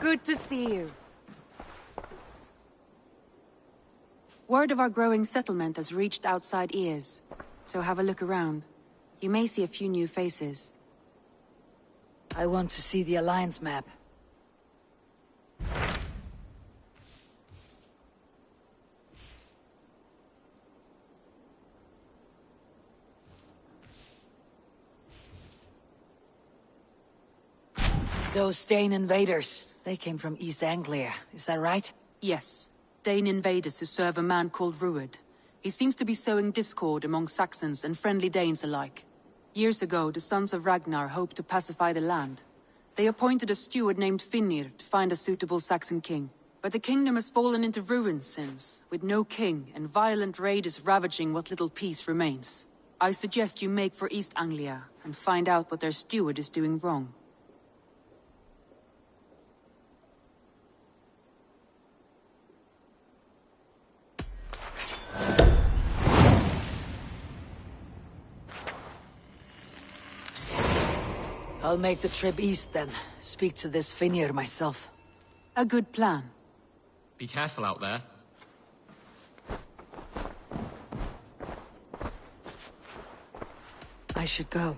Good to see you. Word of our growing settlement has reached outside ears, so have a look around. You may see a few new faces. I want to see the Alliance map. Those Dane invaders, they came from East Anglia, is that right? Yes. Dane invaders who serve a man called Ruud. He seems to be sowing discord among Saxons and friendly Danes alike. Years ago, the sons of Ragnar hoped to pacify the land. They appointed a steward named Finnr to find a suitable Saxon king. But the kingdom has fallen into ruins since, with no king and violent raiders ravaging what little peace remains. I suggest you make for East Anglia and find out what their steward is doing wrong. I'll make the trip east then. Speak to this Finnr myself. A good plan. Be careful out there. I should go.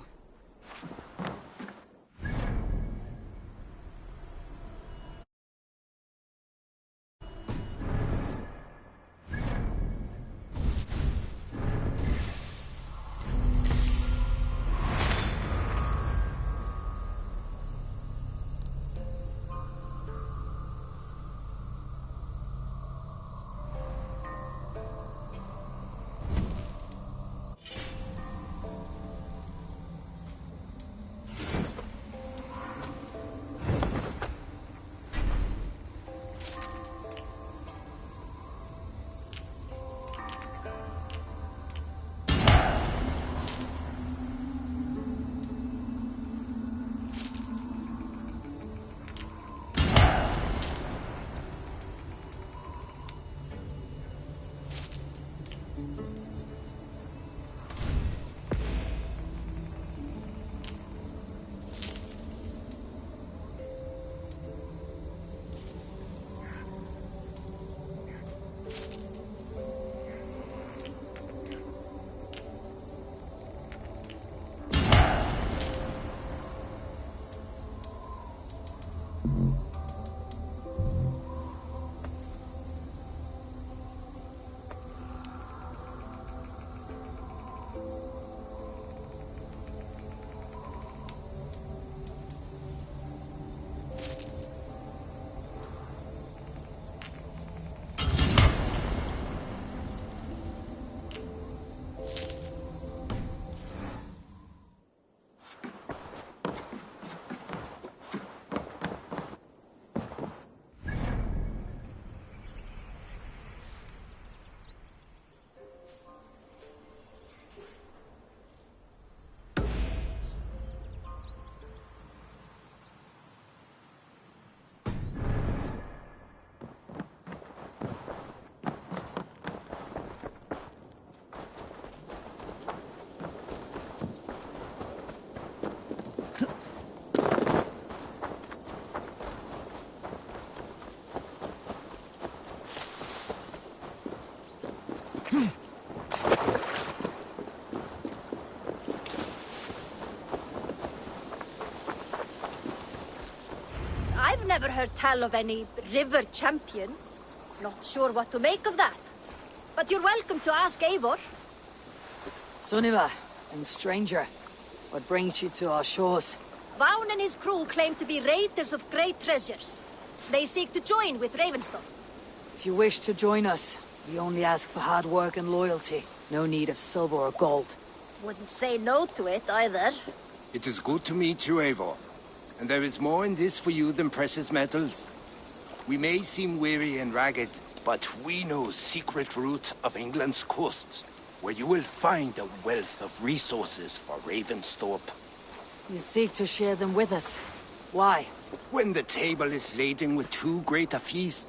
I've never heard tell of any river champion. Not sure what to make of that. But you're welcome to ask Eivor. Sunniva, and stranger, what brings you to our shores? Vaun and his crew claim to be raiders of great treasures. They seek to join with Ravenstone. If you wish to join us, we only ask for hard work and loyalty. No need of silver or gold. Wouldn't say no to it, either. It is good to meet you, Eivor. And there is more in this for you than precious metals. We may seem weary and ragged, but we know secret routes of England's coasts, where you will find a wealth of resources for Ravensthorpe. You seek to share them with us. Why? When the table is laden with too great a feast,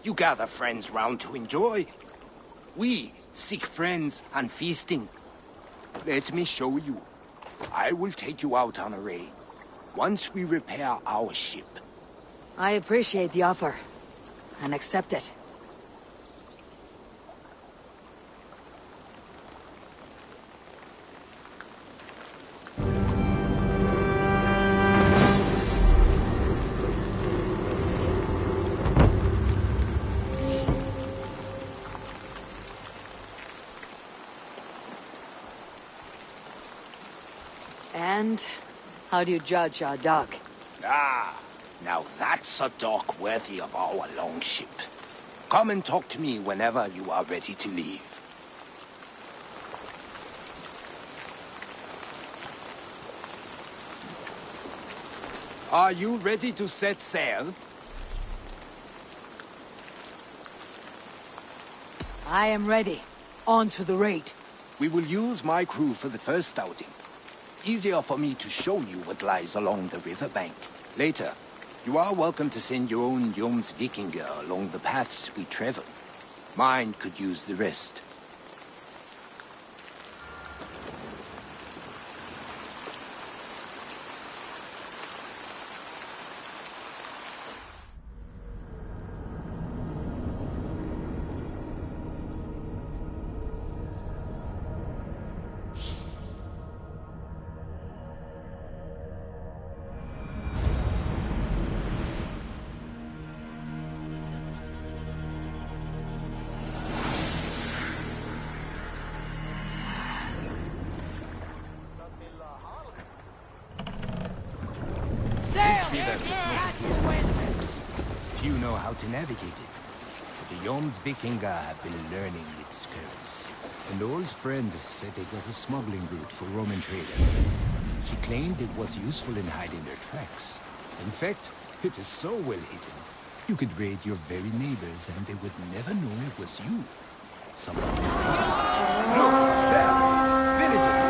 you gather friends round to enjoy. We seek friends and feasting. Let me show you. I will take you out on a raid, once we repair our ship. I appreciate the offer, and accept it. And how do you judge our dock? Ah, now that's a dock worthy of our longship. Come and talk to me whenever you are ready to leave. Are you ready to set sail? I am ready. On to the raid. We will use my crew for the first outing. Easier for me to show you what lies along the riverbank. Later, you are welcome to send your own Jomsvikinger along the paths we travel. Mine could use the rest. Few know how to navigate it. The Jomsvikinger have been learning its currents. An old friend said it was a smuggling route for Roman traders. She claimed it was useful in hiding their tracks. In fact, it is so well hidden, you could raid your very neighbors and they would never know it was you. Someone would think. Look, there! Villages!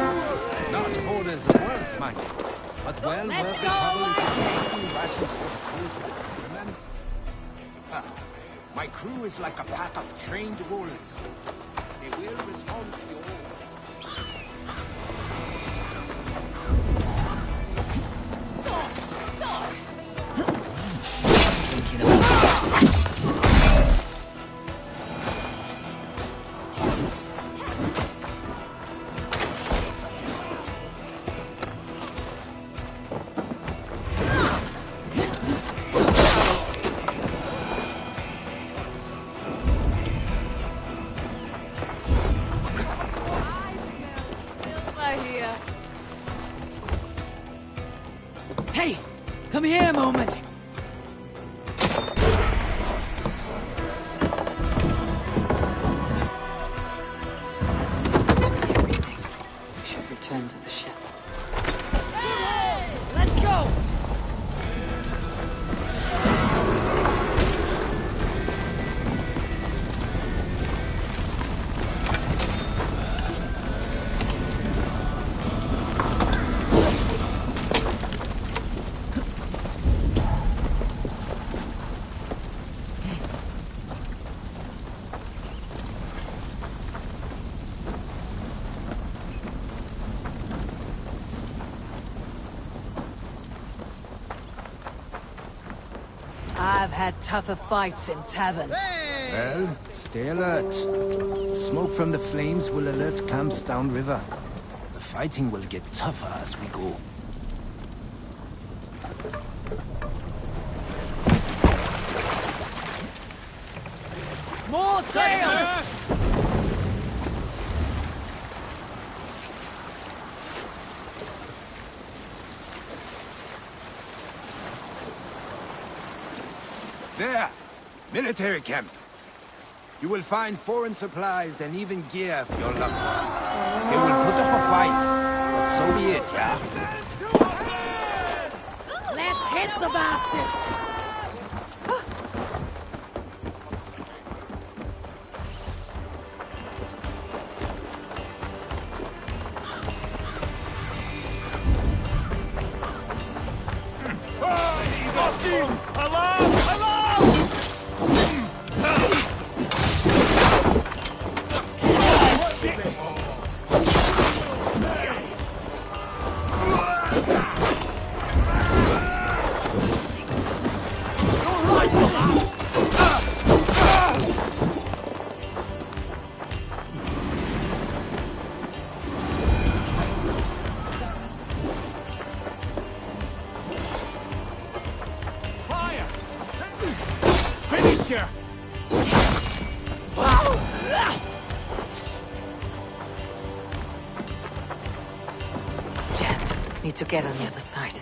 Not holders of wealth, mind you, but well worth the trouble if you're taking rations for the crew. Remember? My crew is like a pack of trained wolves. They will respond to your Hey! Come here a moment! That seems to be everything. We should return to the ship. Let's go! I've had tougher fights in taverns. Well, stay alert. The smoke from the flames will alert camps downriver. The fighting will get tougher as we go. More sail! There! Military camp. You will find foreign supplies and even gear for your loved one. They will put up a fight, but so be it, yeah? Let's hit the bastards! Alarm! Alarm! Fire! Finish her! Jammed. Need to get on the other side.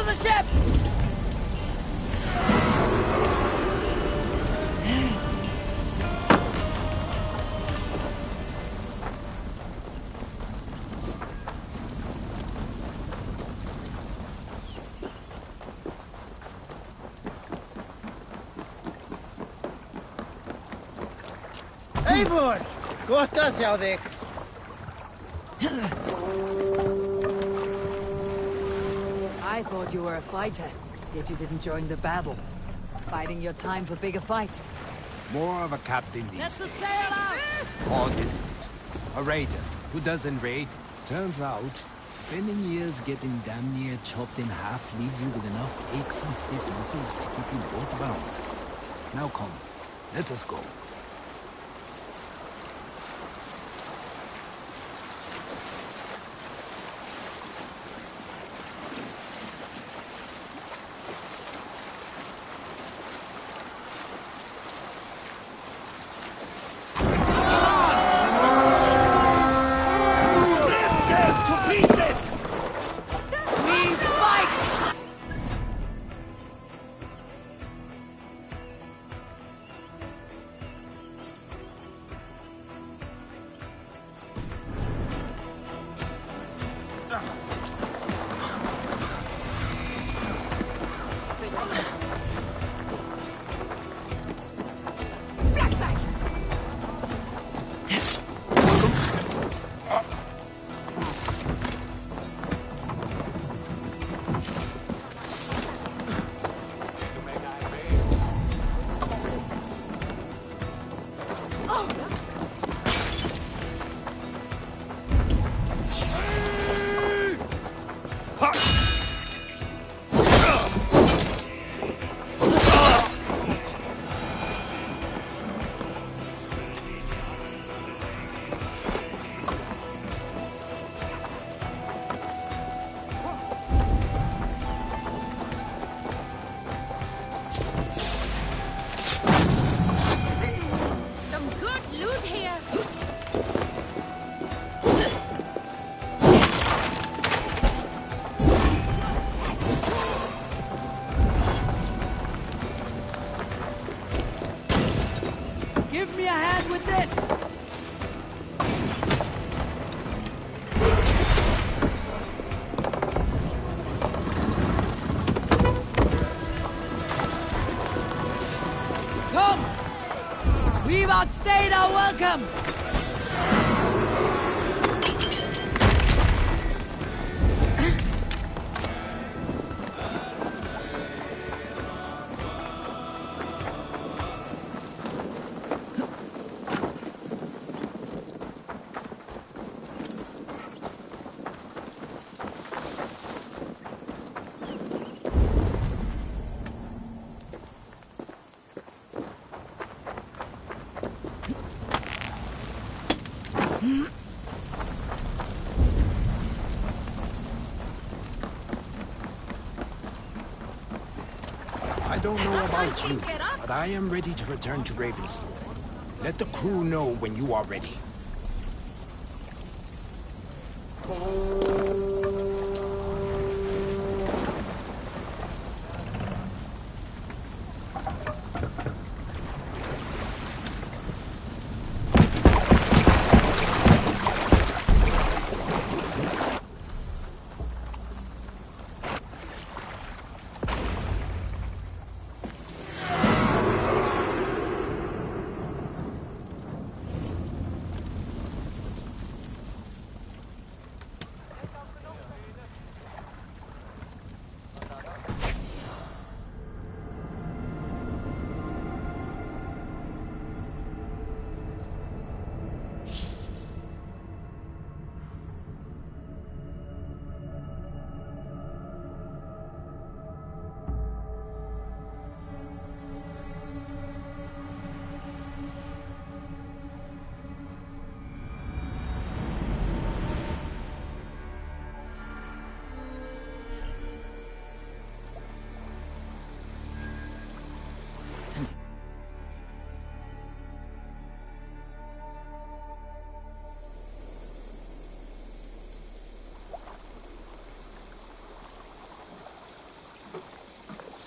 the ship! Eivor! Gott að sjá þig. I thought you were a fighter, yet you didn't join the battle. Biding your time for bigger fights. More of a captain these Let the days. sail out! Odd, isn't it? A raider who doesn't raid. Turns out, spending years getting damn near chopped in half leaves you with enough aches and stiff muscles to keep you both bound. Now come, let us go. Give me a hand with this! Come! We've outstayed our welcome! I don't know about you, but I am ready to return to Ravensthorpe. Let the crew know when you are ready.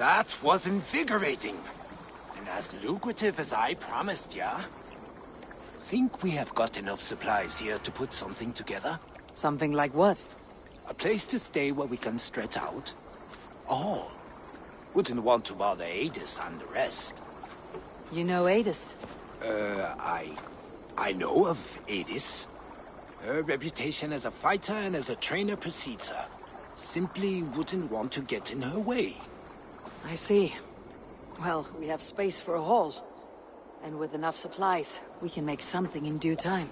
That was invigorating. And as lucrative as I promised ya. Think we have got enough supplies here to put something together? Something like what? A place to stay where we can stretch out. All. Wouldn't want to bother Adis and the rest. You know Adis? I know of Adis. Her reputation as a fighter and as a trainer precedes her. Simply wouldn't want to get in her way. I see. Well, we have space for a hall. And with enough supplies, we can make something in due time.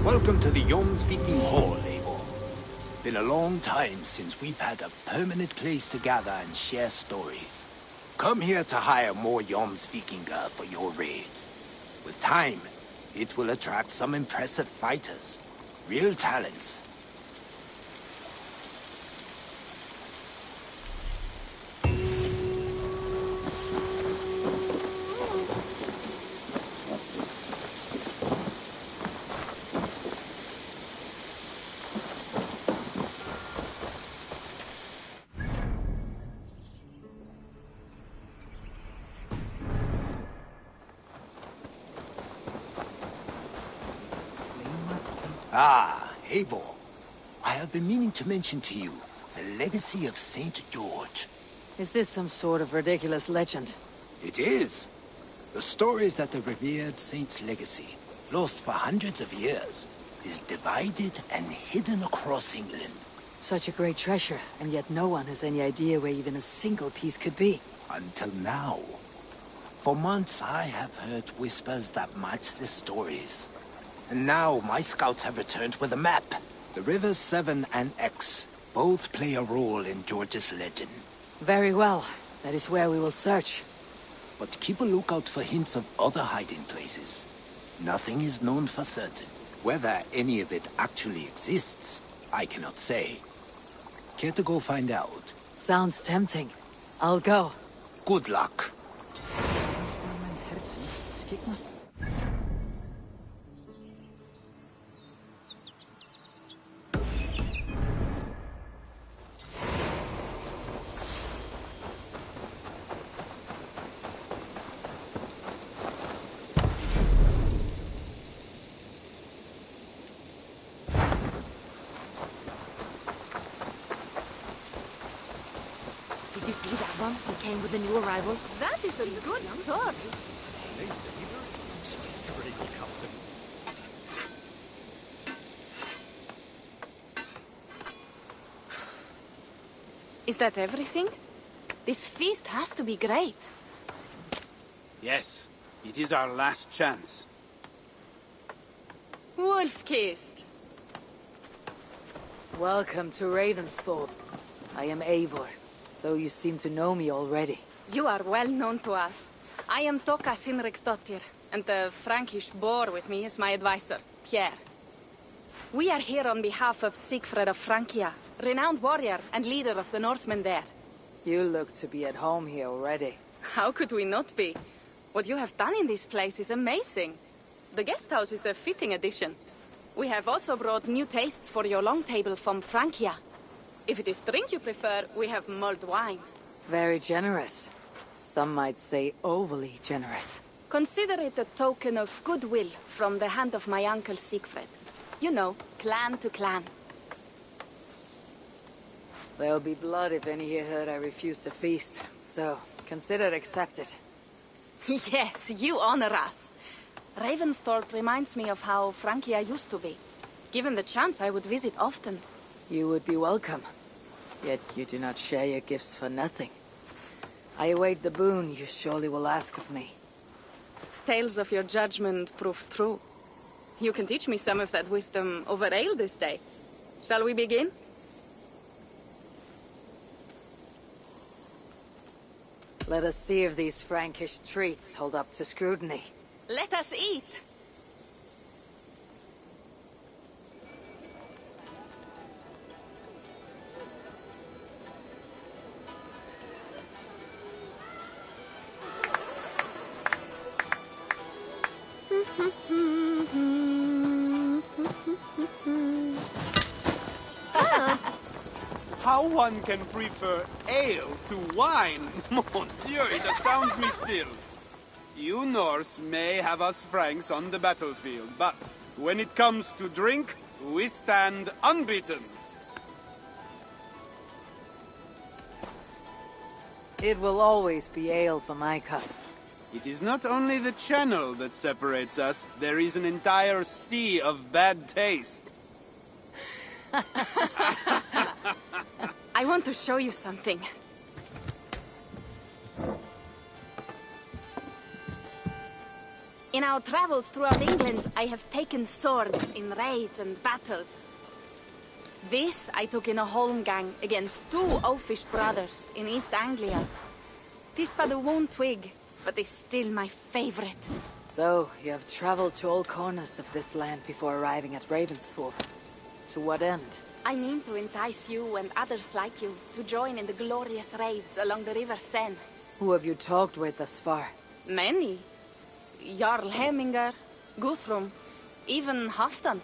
Welcome to the Jomsviking Hall, Eivor. Been a long time since we've had a permanent place to gather and share stories. Come here to hire more Jomsvikinga for your raids. With time, it will attract some impressive fighters. Real talents. Ah, Eivor. I have been meaning to mention to you the legacy of Saint George. Is this some sort of ridiculous legend? It is. The story is that the revered saint's legacy, lost for hundreds of years, is divided and hidden across England. Such a great treasure, and yet no one has any idea where even a single piece could be. Until now. For months I have heard whispers that match the stories. And now my scouts have returned with a map. The rivers Severn and Exe both play a role in George's legend. Very well. That is where we will search. But keep a lookout for hints of other hiding places. Nothing is known for certain. Whether any of it actually exists, I cannot say. Care to go find out? Sounds tempting. I'll go. Good luck. Did you see that one who came with the new arrivals? That is a good story. Is that everything? This feast has to be great. Yes, it is our last chance. Wolf-kissed. Welcome to Ravensthorpe. I am Eivor, though you seem to know me already. You are well known to us. I am Toka Sinriksdottir, and the Frankish boar with me is my advisor, Pierre. We are here on behalf of Sigfred of Francia, renowned warrior and leader of the Northmen there. You look to be at home here already. How could we not be? What you have done in this place is amazing. The guest house is a fitting addition. We have also brought new tastes for your long table from Francia. If it is drink you prefer, we have mulled wine. Very generous. Some might say overly generous. Consider it a token of goodwill from the hand of my uncle Siegfried. You know, clan to clan. There'll be blood if any here heard I refuse to feast, so consider it accepted. Yes, you honor us. Ravensthorpe reminds me of how Francia used to be. Given the chance, I would visit often. You would be welcome. Yet you do not share your gifts for nothing. I await the boon you surely will ask of me. Tales of your judgment prove true. You can teach me some of that wisdom over ale this day. Shall we begin? Let us see if these Frankish treats hold up to scrutiny. Let us eat! how one can prefer ale to wine. Mon Dieu, it astounds me still. You Norse may have us Franks on the battlefield, but when it comes to drink, we stand unbeaten. It will always be ale for my cup. It is not only the channel that separates us, there is an entire sea of bad taste. I want to show you something. In our travels throughout England, I have taken swords in raids and battles. This I took in a holmgang against 2 oafish brothers in East Anglia. This but a one twig, but is still my favorite. So, you have traveled to all corners of this land before arriving at Ravensthorpe. To what end? I mean to entice you and others like you to join in the glorious raids along the River Seine. Who have you talked with thus far? Many. Jarl Hemminger, Guthrum, even Halfdan.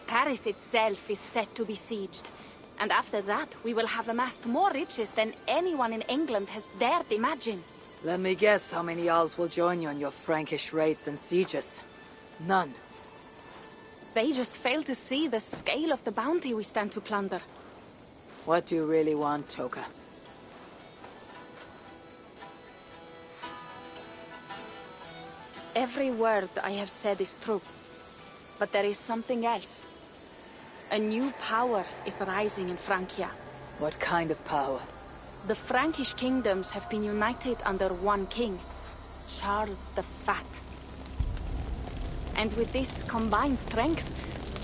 Paris itself is set to be besieged. And after that, we will have amassed more riches than anyone in England has dared imagine. Let me guess how many Jarls will join you in your Frankish raids and sieges. None. They just fail to see the scale of the bounty we stand to plunder. What do you really want, Toka? Every word I have said is true. But there is something else. A new power is rising in Francia. What kind of power? The Frankish kingdoms have been united under one king, Charles the Fat. And with this combined strength,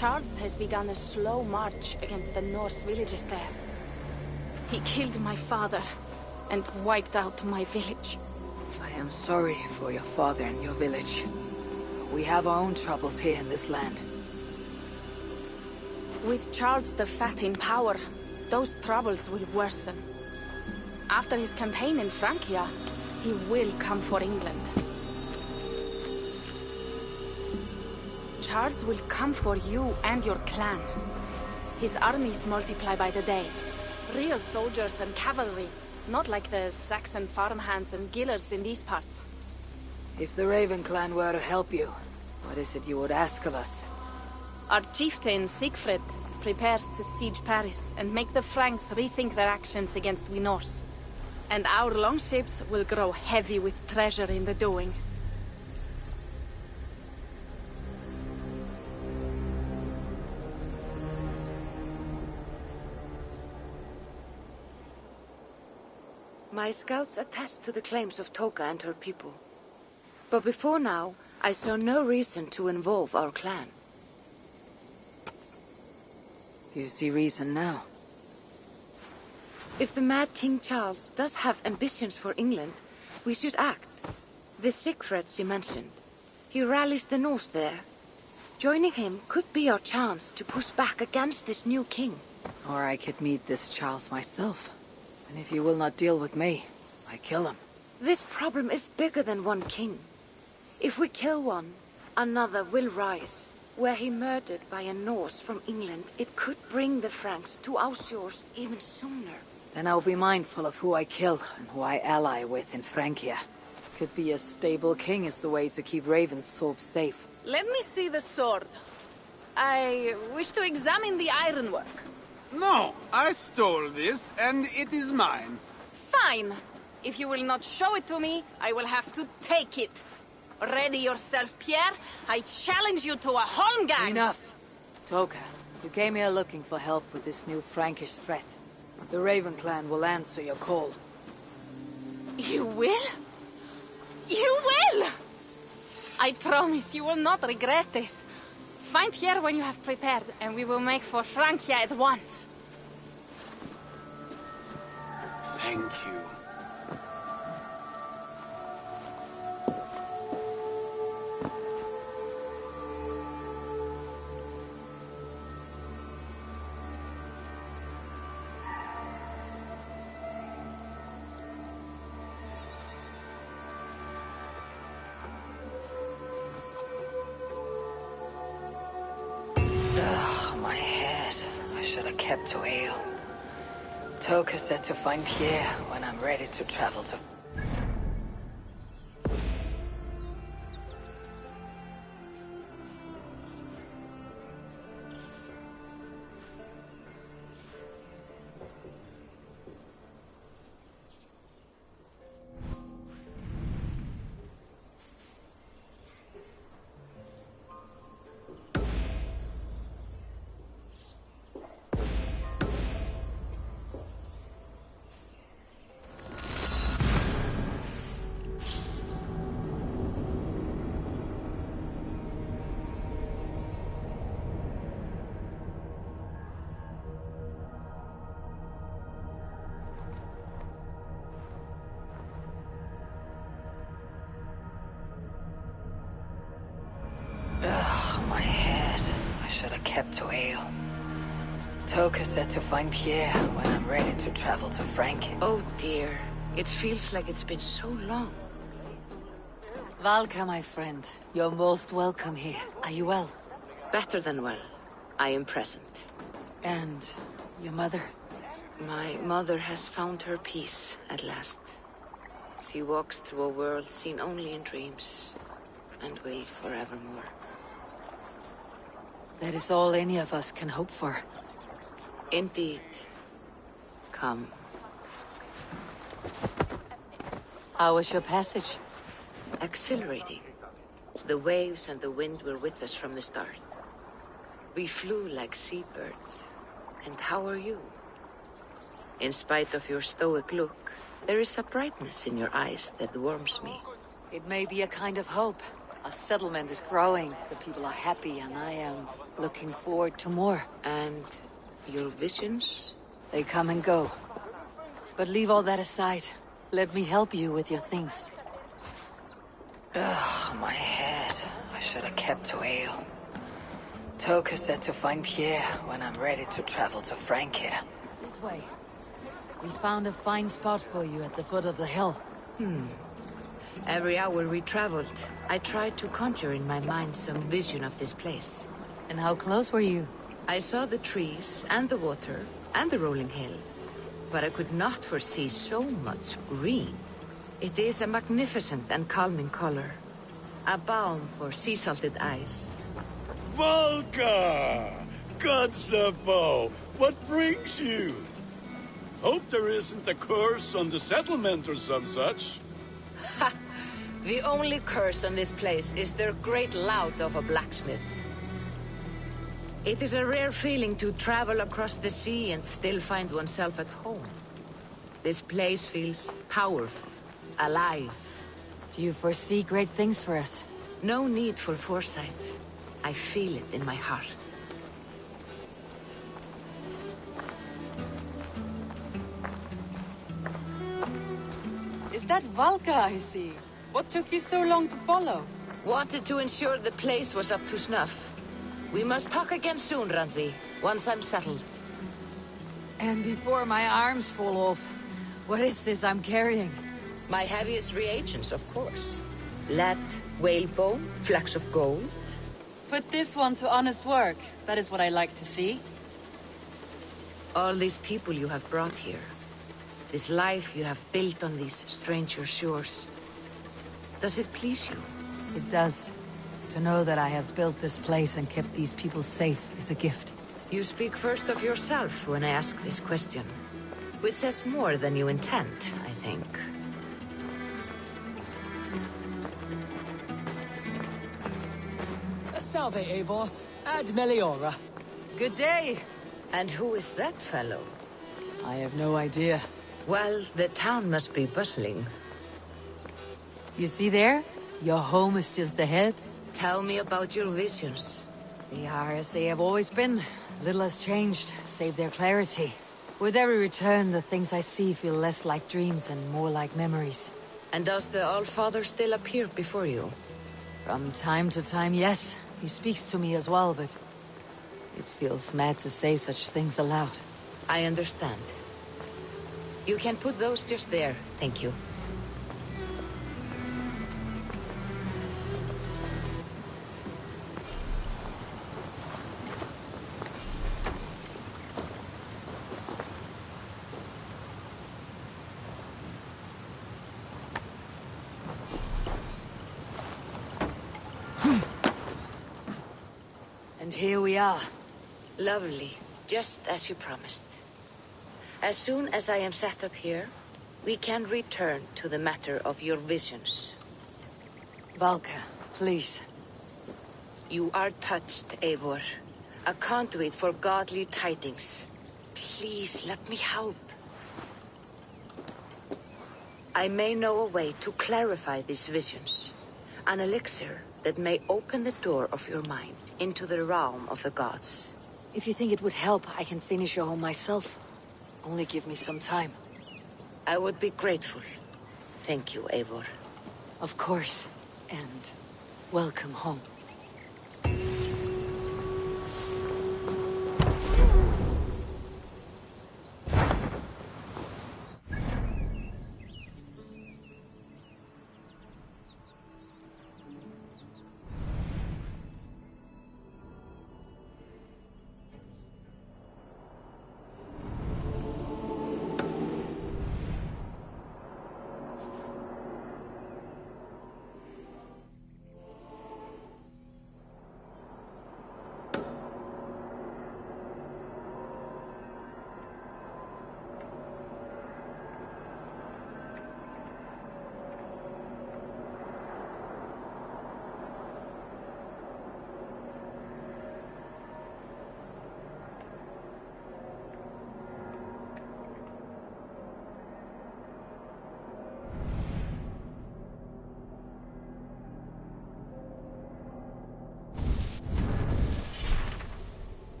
Charles has begun a slow march against the Norse villages there. He killed my father and wiped out my village. I am sorry for your father and your village. We have our own troubles here in this land. With Charles the Fat in power, those troubles will worsen. After his campaign in Francia, he will come for England. Charles will come for you and your clan. His armies multiply by the day. Real soldiers and cavalry, not like the Saxon farmhands and gillers in these parts. If the Raven clan were to help you, what is it you would ask of us? Our chieftain, Siegfried, prepares to siege Paris and make the Franks rethink their actions against we Norse. And our longships will grow heavy with treasure in the doing. My scouts attest to the claims of Toka and her people. But before now, I saw no reason to involve our clan. You see reason now? If the mad King Charles does have ambitions for England, we should act. The Siegfrieds you mentioned, he rallies the Norse there. Joining him could be our chance to push back against this new king. Or I could meet this Charles myself. And if he will not deal with me, I kill him. This problem is bigger than one king. If we kill one, another will rise. Were he murdered by a Norse from England, it could bring the Franks to our shores even sooner. Then I'll be mindful of who I kill and who I ally with in Francia. Could be a stable king is the way to keep Ravensthorpe safe. Let me see the sword. I wish to examine the ironwork. No, I stole this, and it is mine. Fine. If you will not show it to me, I will have to take it. Ready yourself, Pierre. I challenge you to a holmgang. Enough. Toka, you came here looking for help with this new Frankish threat. The Raven clan will answer your call. You will? You will! I promise you will not regret this. Find Pierre when you have prepared, and we will make for Francia at once. Thank you. My head. I should have kept to ale. Toka said to find Pierre when I'm ready to travel to... Ugh, my head. I should have kept to ale. Toka said to find Pierre when I'm ready to travel to Frank. Oh dear. It feels like it's been so long. Valka, my friend. You're most welcome here. Are you well? Better than well. I am present. And your mother? My mother has found her peace at last. She walks through a world seen only in dreams, and will forevermore. That is all any of us can hope for. Indeed. Come. How was your passage? Exhilarating. The waves and the wind were with us from the start. We flew like seabirds. And how are you? In spite of your stoic look, there is a brightness in your eyes that warms me. It may be a kind of hope. Our settlement is growing, the people are happy, and I am looking forward to more. And your visions? They come and go. But leave all that aside. Let me help you with your things. Ugh, my head. I should have kept to ale. Toka said to find Pierre when I'm ready to travel to Frank here. This way. We found a fine spot for you at the foot of the hill. Every hour we traveled, I tried to conjure in my mind some vision of this place. And how close were you? I saw the trees, and the water, and the rolling hill. But I could not foresee so much green. It is a magnificent and calming color. A balm for sea-salted eyes. Valka! Kotzabo! What brings you? Hope there isn't a curse on the settlement or some such. Ha! The only curse on this place is their great lout of a blacksmith. It is a rare feeling to travel across the sea and still find oneself at home. This place feels powerful, alive. Do you foresee great things for us? No need for foresight. I feel it in my heart. Is that Valka I see? What took you so long to follow? Wanted to ensure the place was up to snuff. We must talk again soon, Randvi, once I'm settled. And before my arms fall off, what is this I'm carrying? My heaviest reagents, of course. Lead, whalebone, flecks of gold. Put this one to honest work. That is what I like to see. All these people you have brought here. This life you have built on these stranger shores. Does it please you? It does. To know that I have built this place and kept these people safe is a gift. You speak first of yourself when I ask this question. Which says more than you intend, I think. Salve, Eivor. Ad Meliora. Good day. And who is that fellow? I have no idea. Well, the town must be bustling. You see there? Your home is just ahead. Tell me about your visions. They are as they have always been. Little has changed, save their clarity. With every return, the things I see feel less like dreams and more like memories. And does the Allfather still appear before you? From time to time, yes. He speaks to me as well, but... it feels mad to say such things aloud. I understand. You can put those just there, thank you. here we are. Lovely. Just as you promised. As soon as I am set up here, we can return to the matter of your visions. Valka, please. You are touched, Eivor. A conduit for godly tidings. Please, let me help. I may know a way to clarify these visions. An elixir that may open the door of your mind into the realm of the gods. If you think it would help, I can finish your home myself. Only give me some time. I would be grateful. Thank you, Eivor. Of course. And welcome home.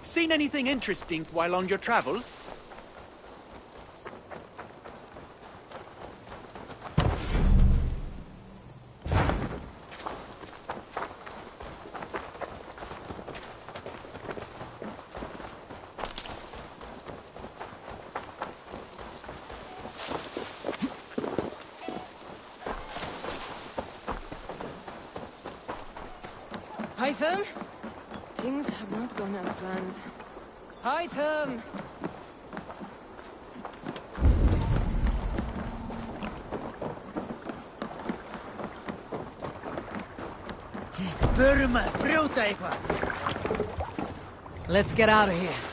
Seen anything interesting while on your travels? Hytham? Things have not gone as planned. Hytham! Burma, brute eitthvað. Let's get out of here.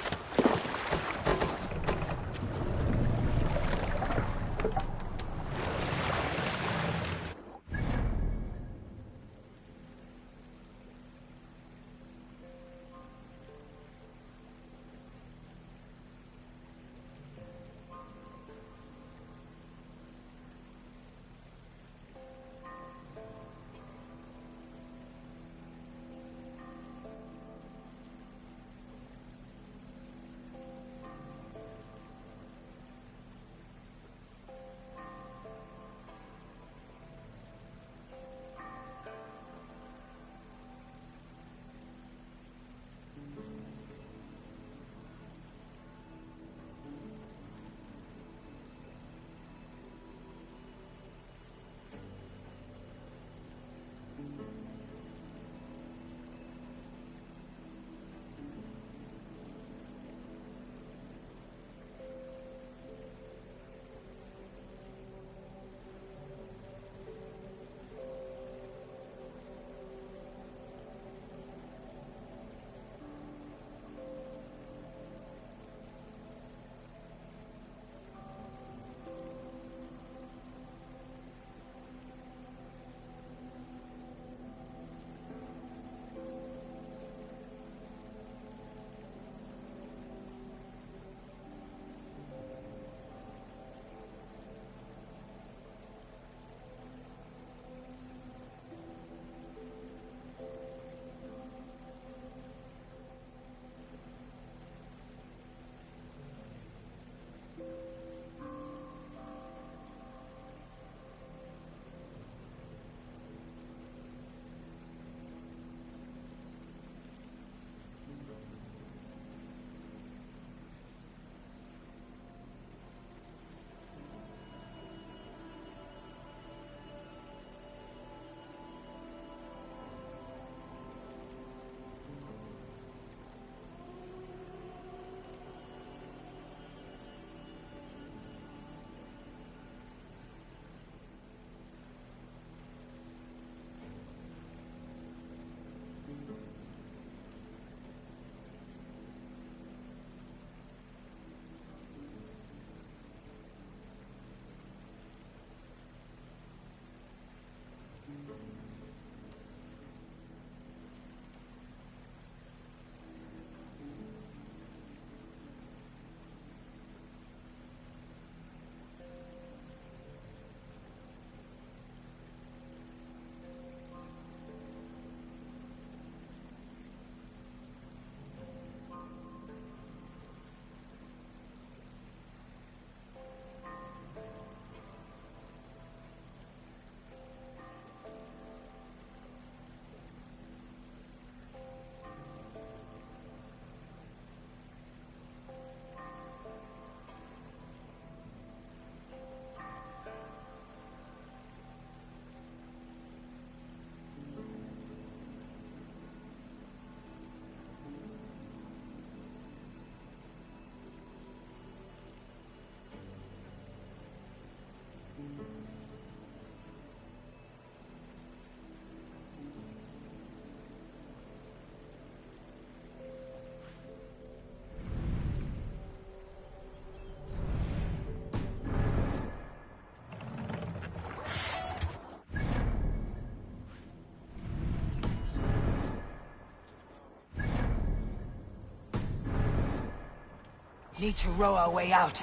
Need to row our way out.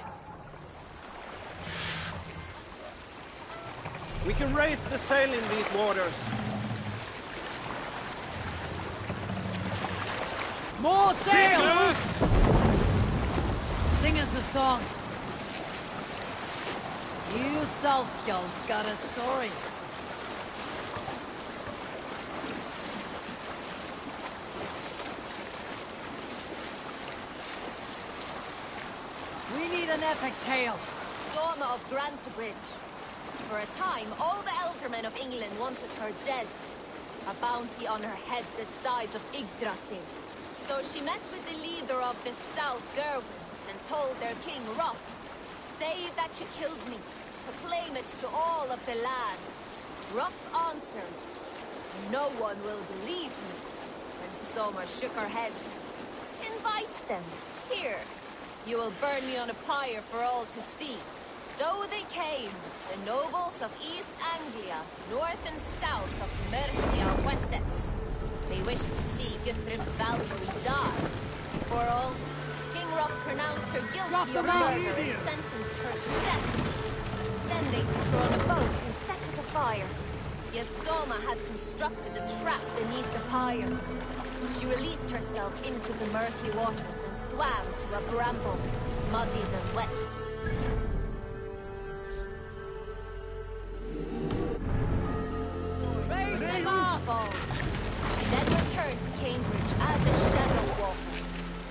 We can raise the sail in these waters. More sail! Sing us a song. You Salskulls got a story. We need an epic tale. Soma of Grantebridge. For a time, all the eldermen of England wanted her dead. A bounty on her head the size of Yggdrasil. So she met with the leader of the South Gerwins and told their king Roth, "Say that you killed me. Proclaim it to all of the lands." Roth answered, "No one will believe me." And Soma shook her head. "Invite them. Here. You will burn me on a pyre for all to see." So they came, the nobles of East Anglia, north and south of Mercia, Wessex. They wished to see Guthrum's Valkyrie die. For all, King Roth pronounced her guilty of murder and sentenced her to death. Then they put her on a boat and set it afire. Yet Soma had constructed a trap beneath the pyre. She released herself into the murky waters and swam to a bramble, muddy than wet. She then returned to Cambridge as a shadow walker.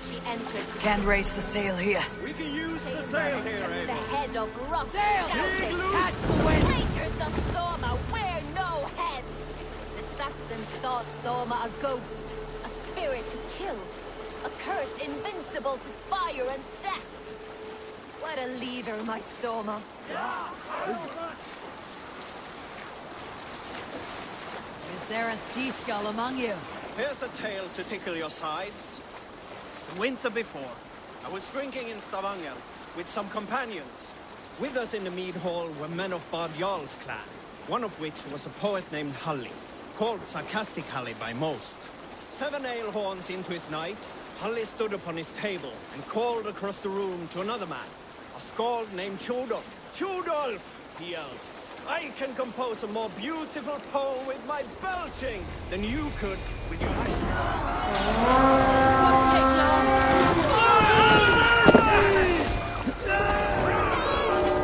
She entered. Can't raise the sail here. We can use the chamber sail and here, took Eivor. the head of Roth, Sail! shouting, Catch the wind! "Traitors of Soma wear no heads!" The Saxons thought Soma a ghost, a spirit who kills, a curse invincible to fire and death. What a leader, my Soma. Is there a sea skull among you? Here's a tale to tickle your sides. The winter before, I was drinking in Stavanger with some companions. With us in the mead hall were men of Bard Jarl's clan, one of which was a poet named Halli, called Sarcastic Halli by most. 7 ale horns into his night, Halli stood upon his table and called across the room to another man, a skald named Tjodolf. "Tjodolf!" he yelled. "I can compose a more beautiful poem with my belching than you could with your..." Won't take long.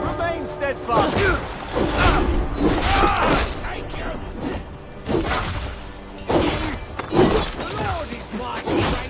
Remain steadfast! The Lord is marching right.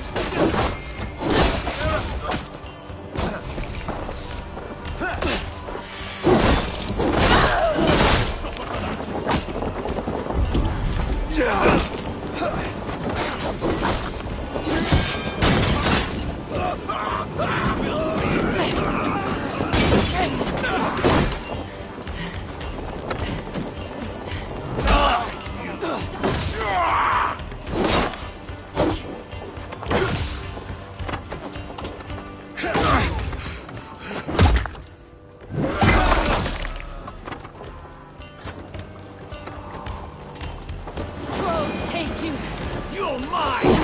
Trolls take you! You're mine!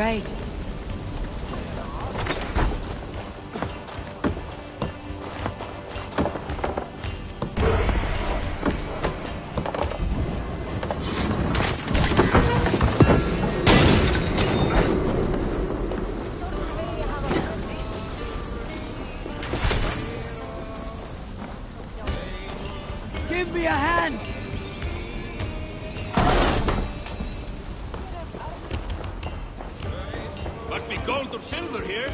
Great. Give me a hand! Must be gold or silver here.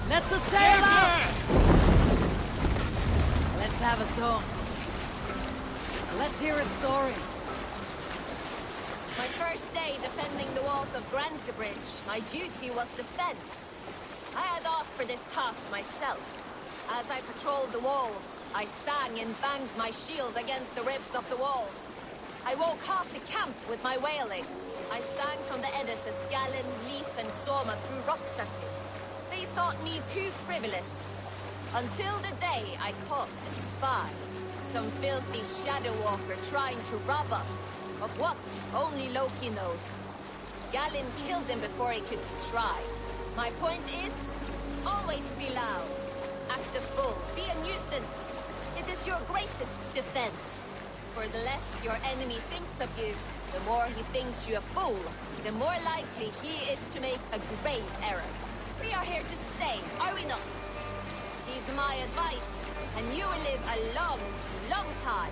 Let the sail out! Let's have a song. Let's hear a story. My first day defending the walls of Grantebridge, my duty was defense. I had asked for this task myself. As I patrolled the walls, I sang and banged my shield against the ribs of the walls. I woke half the camp with my wailing. I sang from the eddies as Gallon, Leaf and Soma threw rocks at me. They thought me too frivolous. Until the day I caught a spy. Some filthy shadow walker trying to rob us. Of what? Only Loki knows. Gallon killed him before he could try. My point is, always be loud. Act a fool. Be a nuisance. It is your greatest defense. For the less your enemy thinks of you, the more he thinks you a fool, the more likely he is to make a grave error. We are here to stay, are we not? Heed my advice, and you will live a long, long time.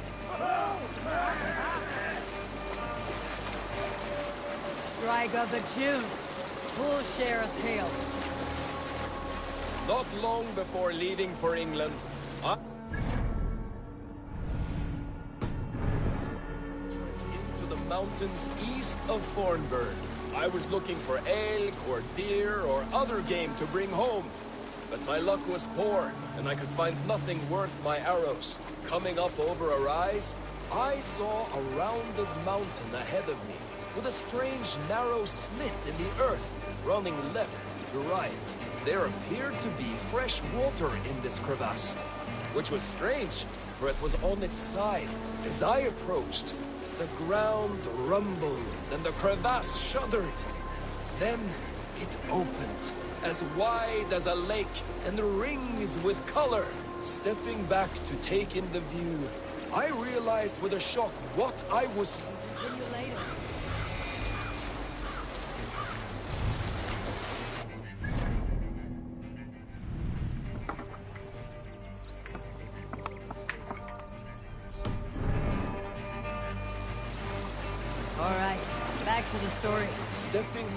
Strike up a tune. We'll share a tale. Not long before leaving for England, I trekked into the mountains east of Thornburn. I was looking for elk or deer or other game to bring home. But my luck was poor, and I could find nothing worth my arrows. Coming up over a rise, I saw a rounded mountain ahead of me, with a strange narrow slit in the earth, running left to right. There appeared to be fresh water in this crevasse, which was strange, for it was on its side. As I approached, the ground rumbled and the crevasse shuddered. Then it opened, as wide as a lake and ringed with color. Stepping back to take in the view, I realized with a shock what I was... All right, back to the story. Stepping...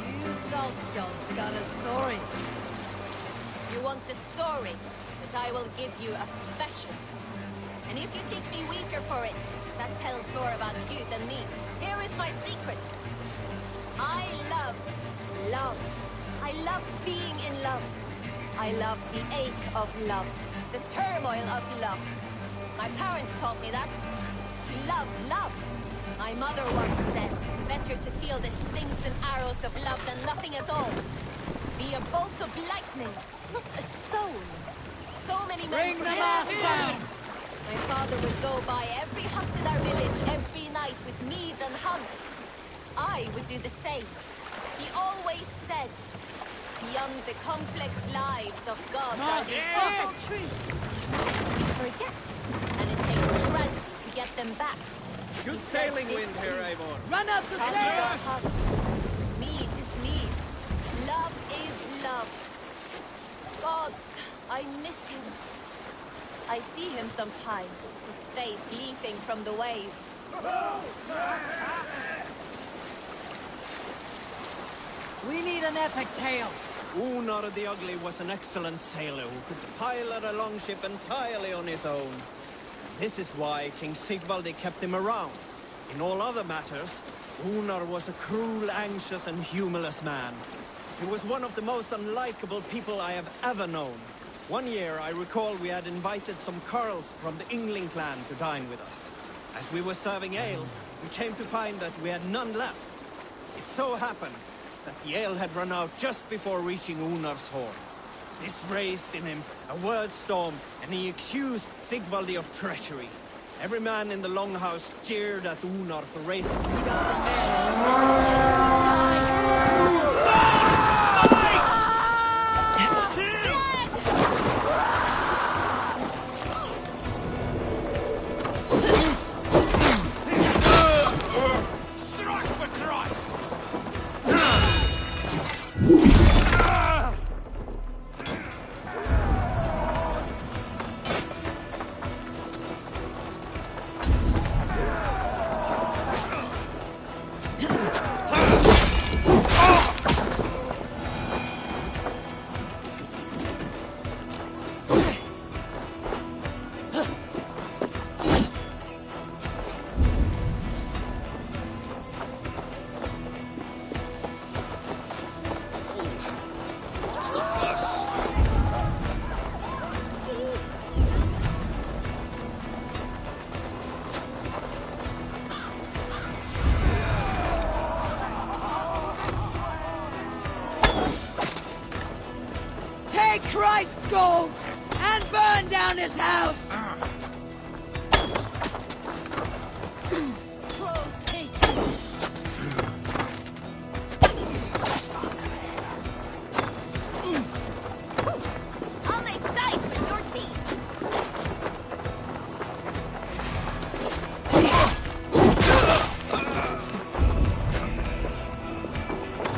You saw Oscar's got a story. You want a story, but I will give you a confession. And if you think me weaker for it, that tells more about you than me. Here is my secret. I love love. I love being in love. I love the ache of love, the turmoil of love. My parents taught me that. To love, love. My mother once said, better to feel the stings and arrows of love than nothing at all. Be a bolt of lightning, not a stone. So many men Bring the mask down! My father would go by every hut in our village every night with mead and hunts. I would do the same. He always said, beyond the complex lives of gods are these simple truths. We forget, and it takes tragedy to get them back. Good sailing wind here, Eivor. Run up the Huts stairs! are huts. Mead is mead. Love is love. Gods, I miss him. I see him sometimes, his face leaping from the waves. We need an epic tale. Unar the Ugly was an excellent sailor who could pilot a longship entirely on his own. This is why King Sigvaldi kept him around. In all other matters, Unar was a cruel, anxious and humorless man. He was one of the most unlikable people I have ever known. One year, I recall we had invited some Carls from the Yngling clan to dine with us. As we were serving ale, we came to find that we had none left. It so happened that the ale had run out just before reaching Unar's horn. This raised in him a word storm, and he accused Sigvaldi of treachery. Every man in the longhouse jeered at Unar for raising. Take Christ's gold and burn down his house! I'll make dice with your teeth!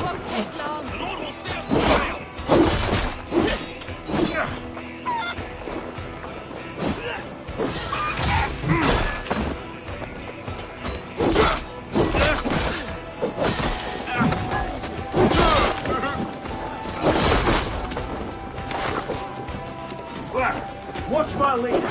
Won't take long! The Lord will see us prevail! Watch my lead!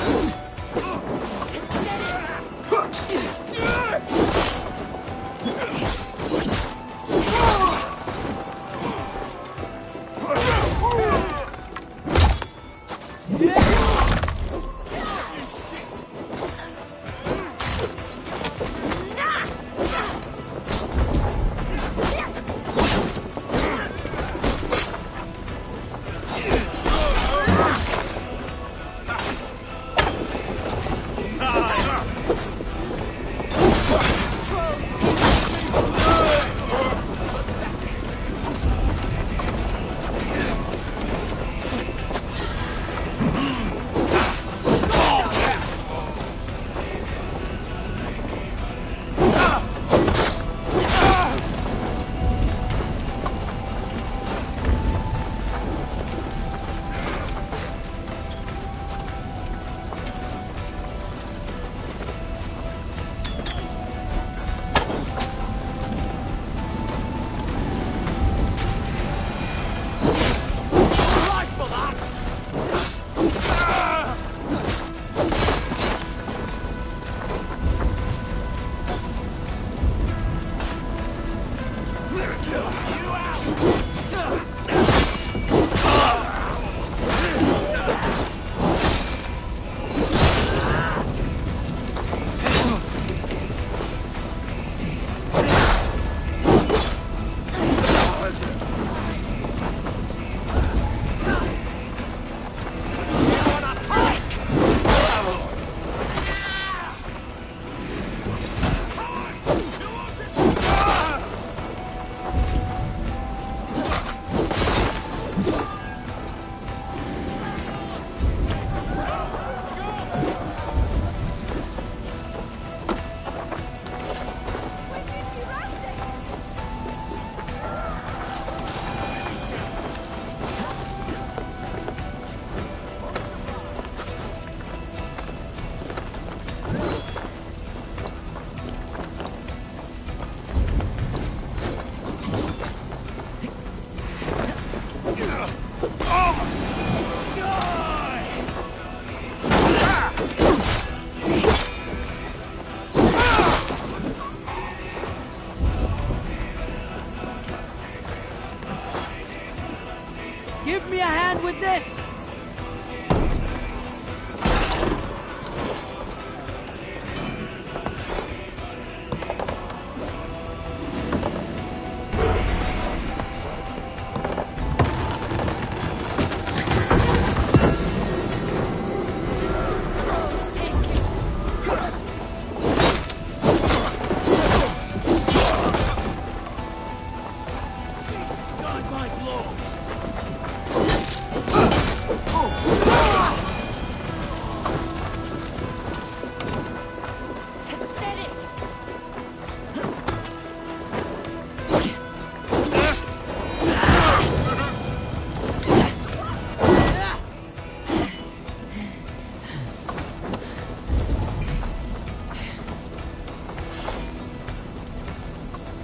this!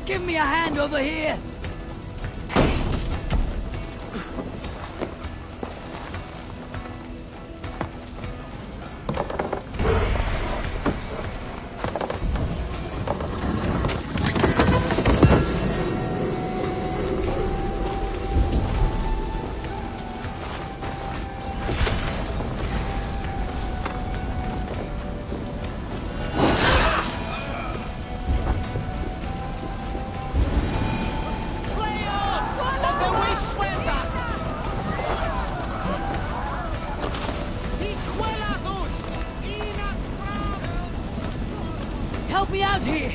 Give me a hand over here! Help me out here!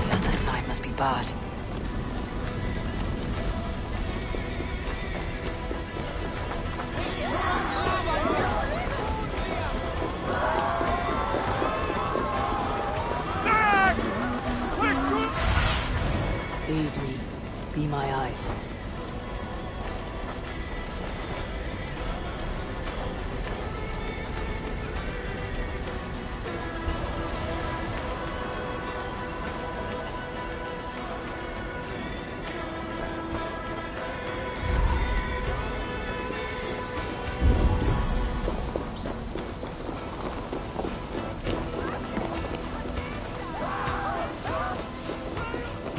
The other side must be barred. Lead me. Be my eyes.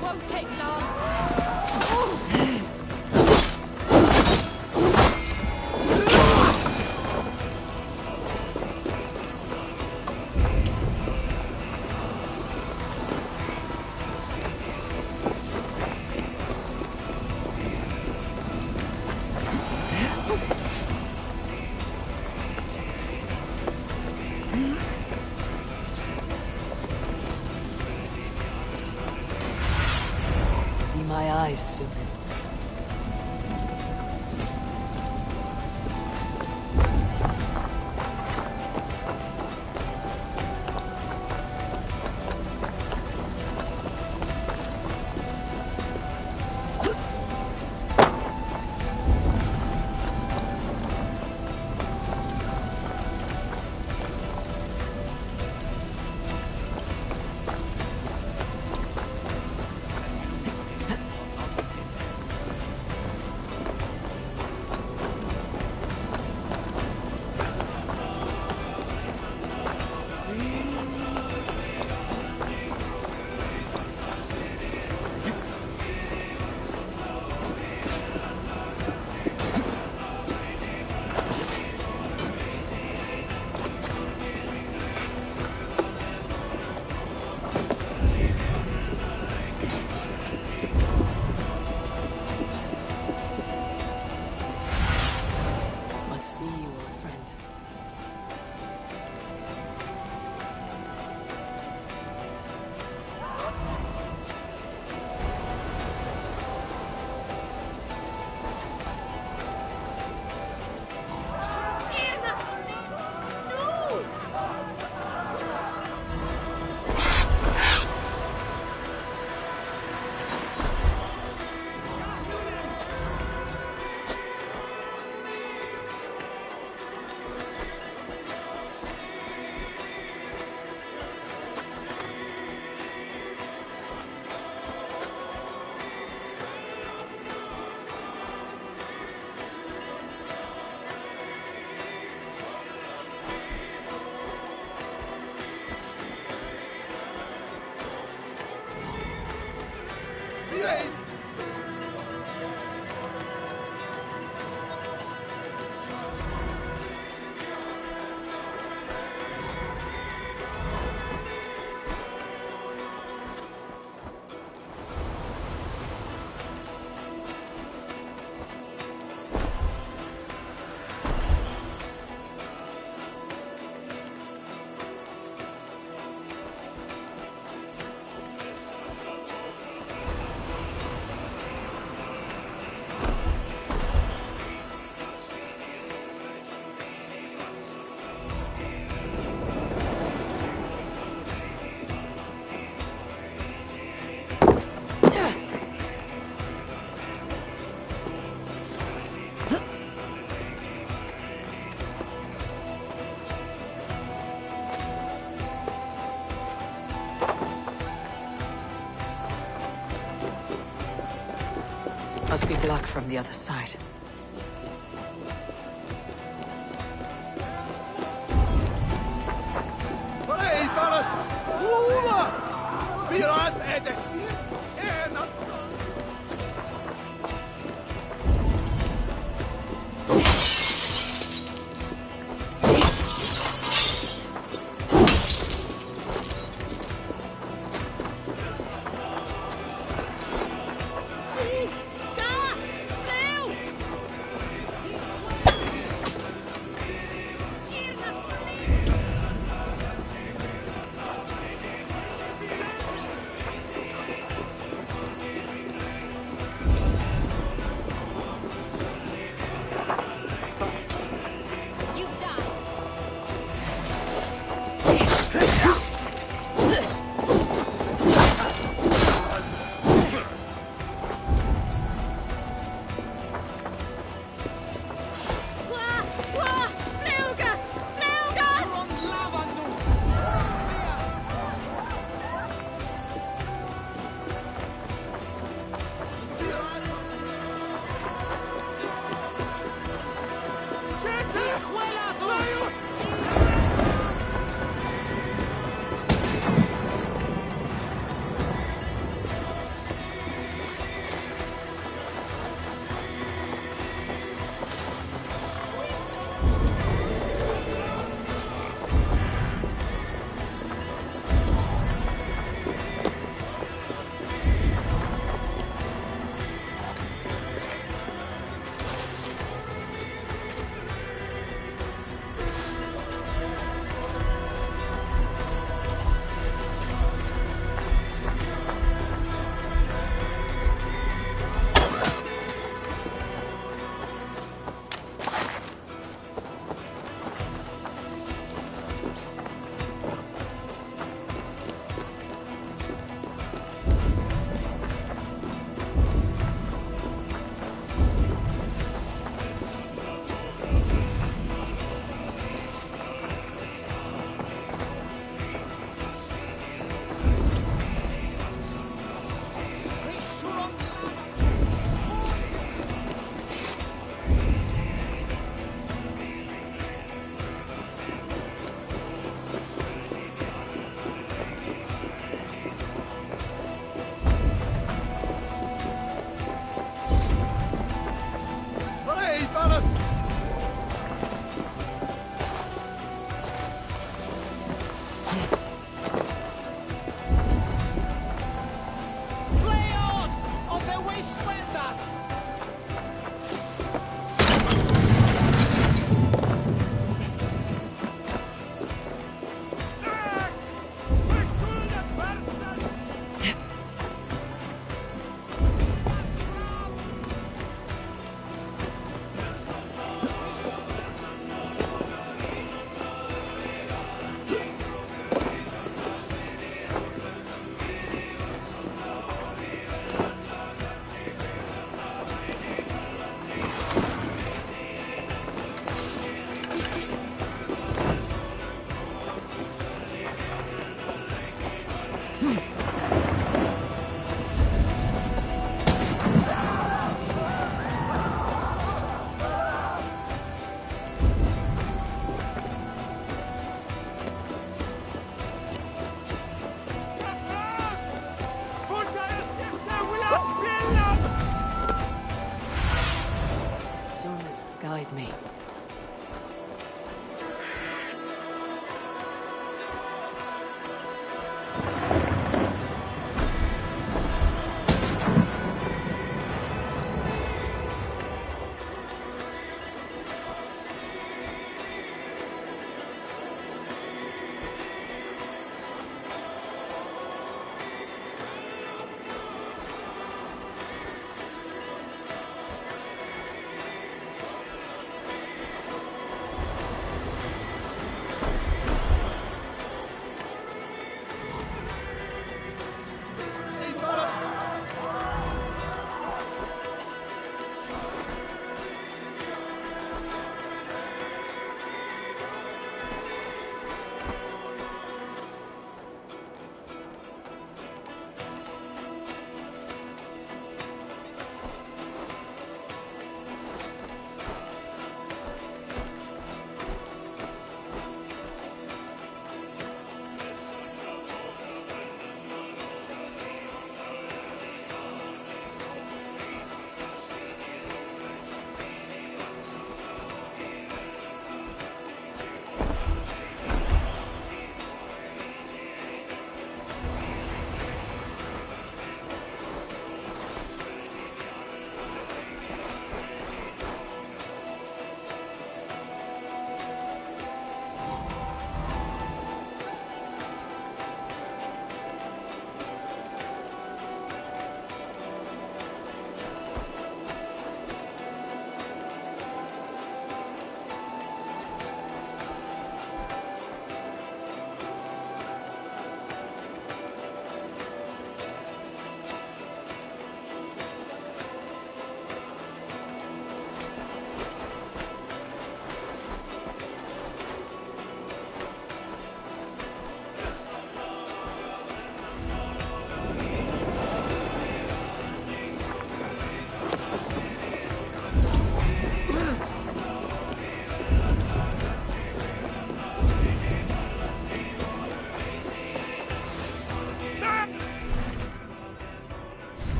Won't take long. Be my eyes, Subin. must be black from the other side.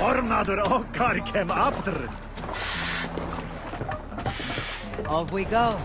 Ormader Okkar kem after. Off we go.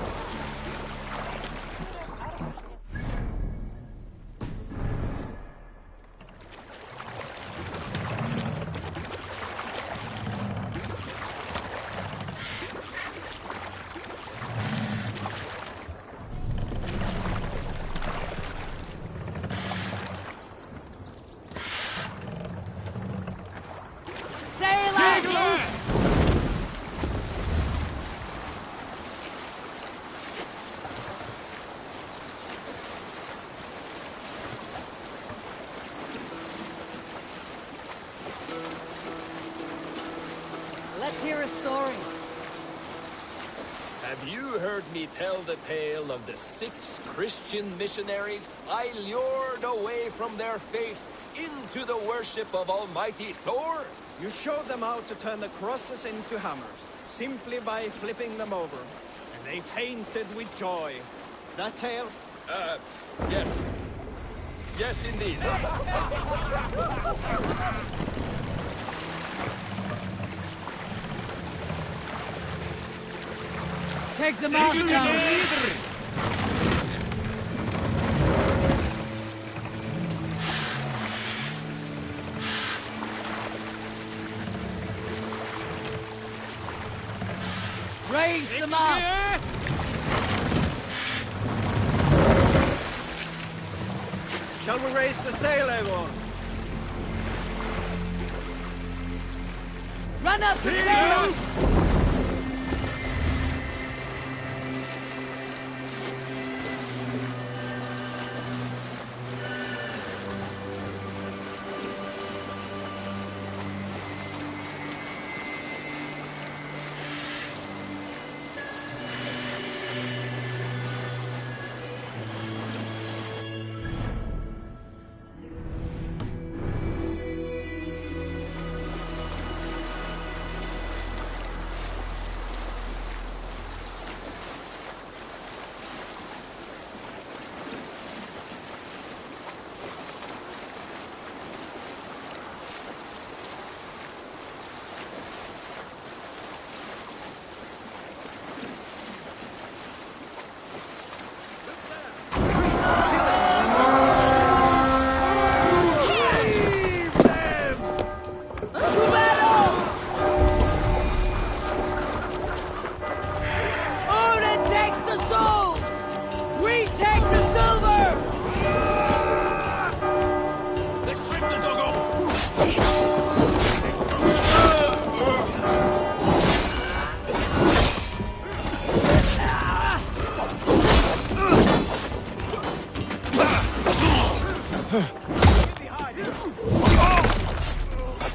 Let's hear a story. Have you heard me tell the tale of the 6 Christian missionaries I lured away from their faith into the worship of Almighty Thor? You showed them how to turn the crosses into hammers, simply by flipping them over. And they fainted with joy. That tale? Yes. Yes, indeed. Take the mouse down. Raise the mast! Shall we raise the sail, Eivor? Run up the sail!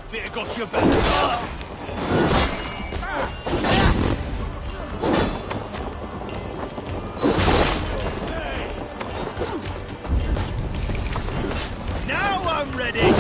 Fear got your back. Now I'm ready.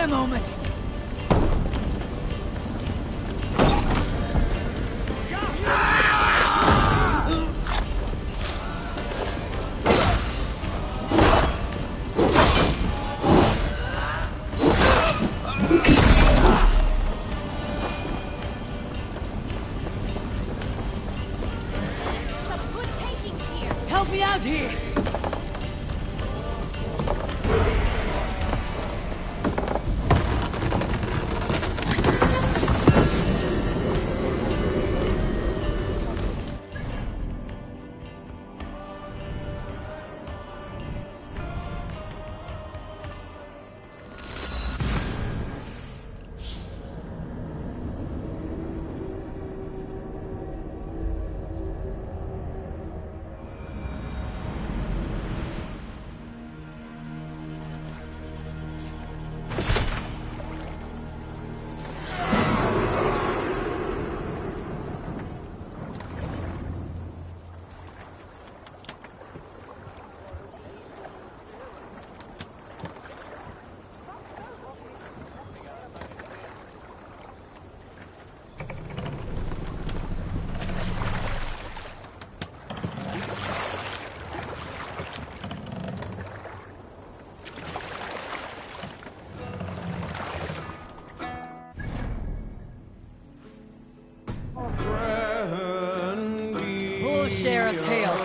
a moment. Help me out here! We'll share a tale.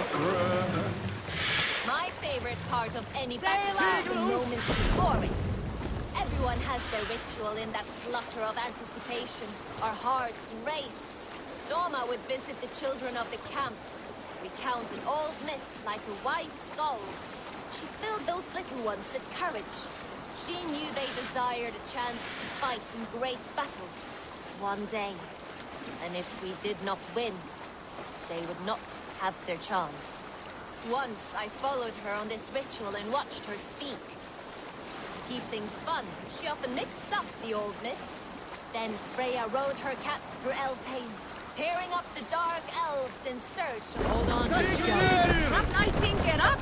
My favorite part of any battle is the moment before it. Everyone has their ritual in that flutter of anticipation. Our hearts race. Soma would visit the children of the camp, recount an old myth like a wise skald. She filled those little ones with courage. She knew they desired a chance to fight in great battles one day. And if we did not win, they would not have their chance. Once I followed her on this ritual and watched her speak. To keep things fun, she often mixed up the old myths. Then Freya rode her cats through Elfheim, tearing up the dark elves in search of... Hold on, Trap Nightingale up!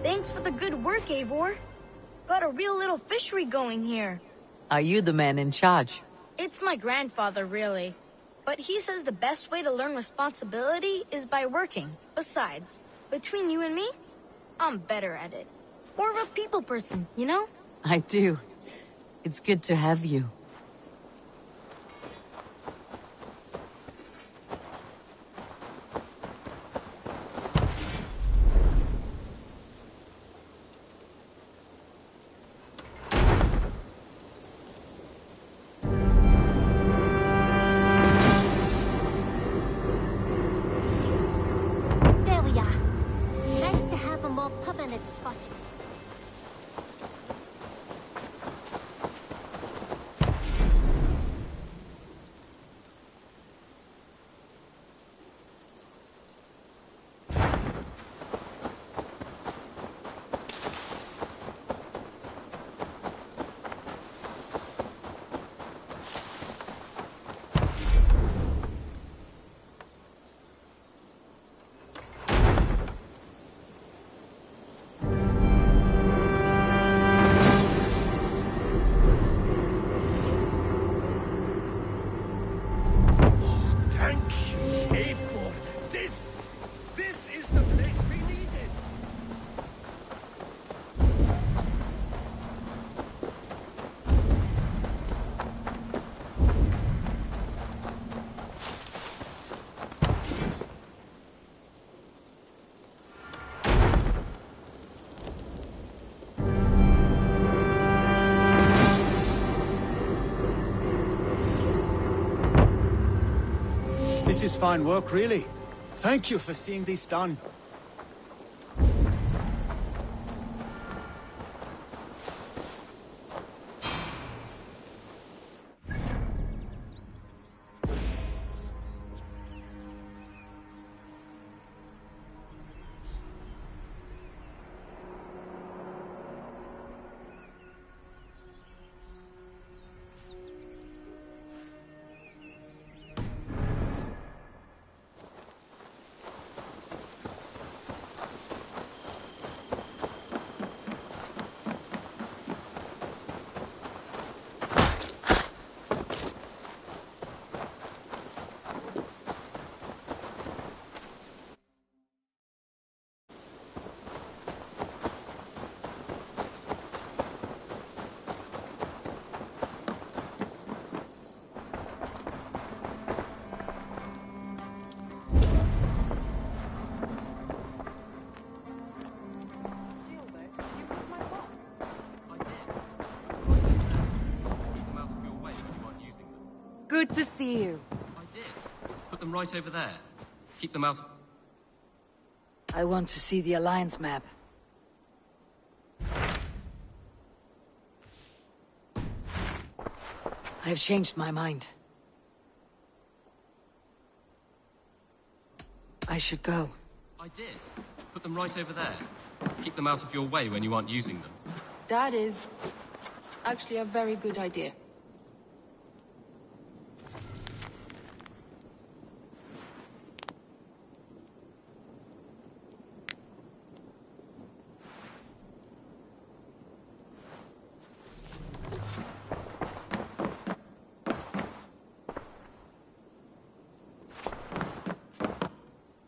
Thanks for the good work, Eivor. Got a real little fishery going here. Are you the man in charge? It's my grandfather, really. But he says the best way to learn responsibility is by working. Besides, between you and me, I'm better at it. More of a people person, you know? I do. It's good to have you. There we are. Nice to have a more permanent spot. Thank you, Eivor. This is the place we needed. This is fine work, really. Thank you for seeing this done. Good to see you. I did. Put them right over there. Keep them out of... I want to see the Alliance map. I have changed my mind. I should go. I did. Put them right over there. Keep them out of your way when you aren't using them. That is actually a very good idea.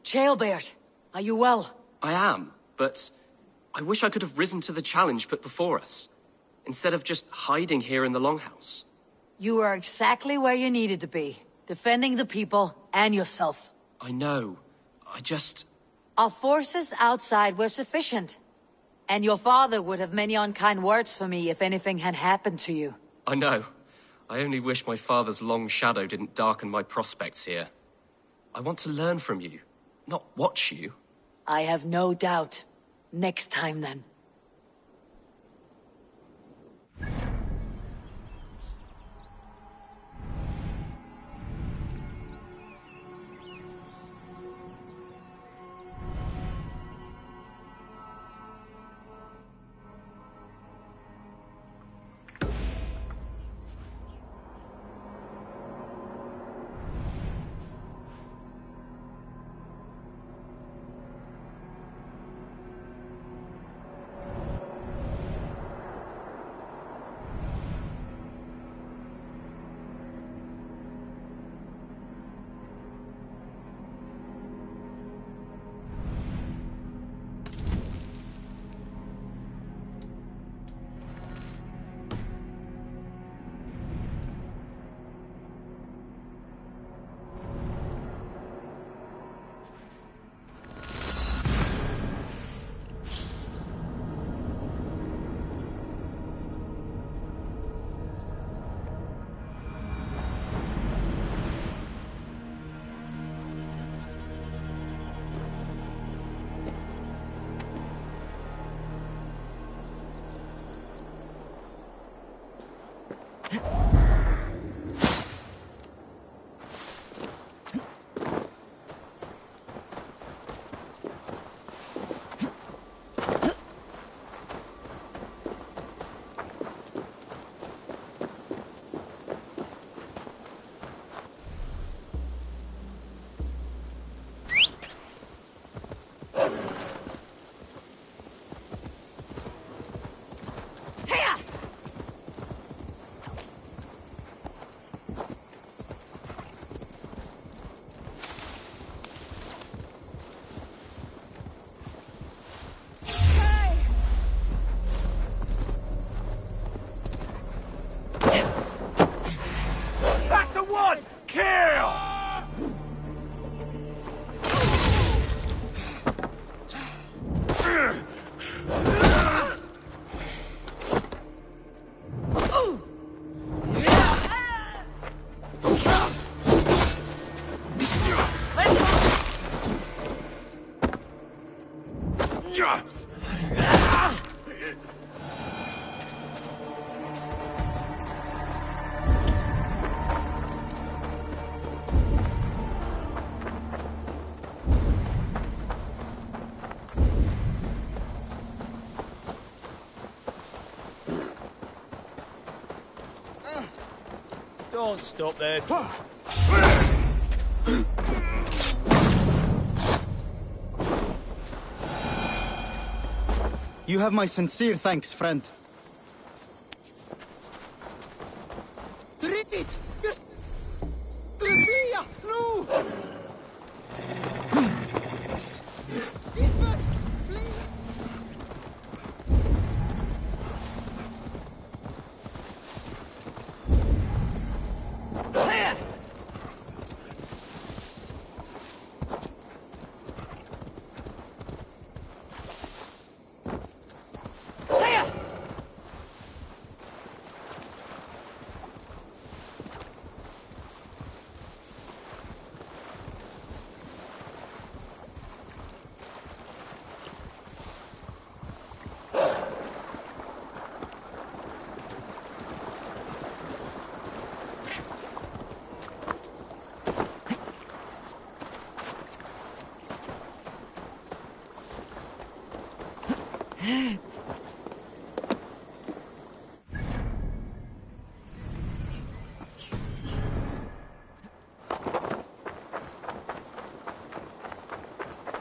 Ceolbert, are you well? I am, but I wish I could have risen to the challenge put before us, instead of just hiding here in the Longhouse. You are exactly where you needed to be, defending the people and yourself. I know. Our forces outside were sufficient. And your father would have many unkind words for me if anything had happened to you. I know. I only wish my father's long shadow didn't darken my prospects here. I want to learn from you, not watch you. I have no doubt. Next time, then. Don't stop there. You have my sincere thanks, friend. Treat! Yes! No!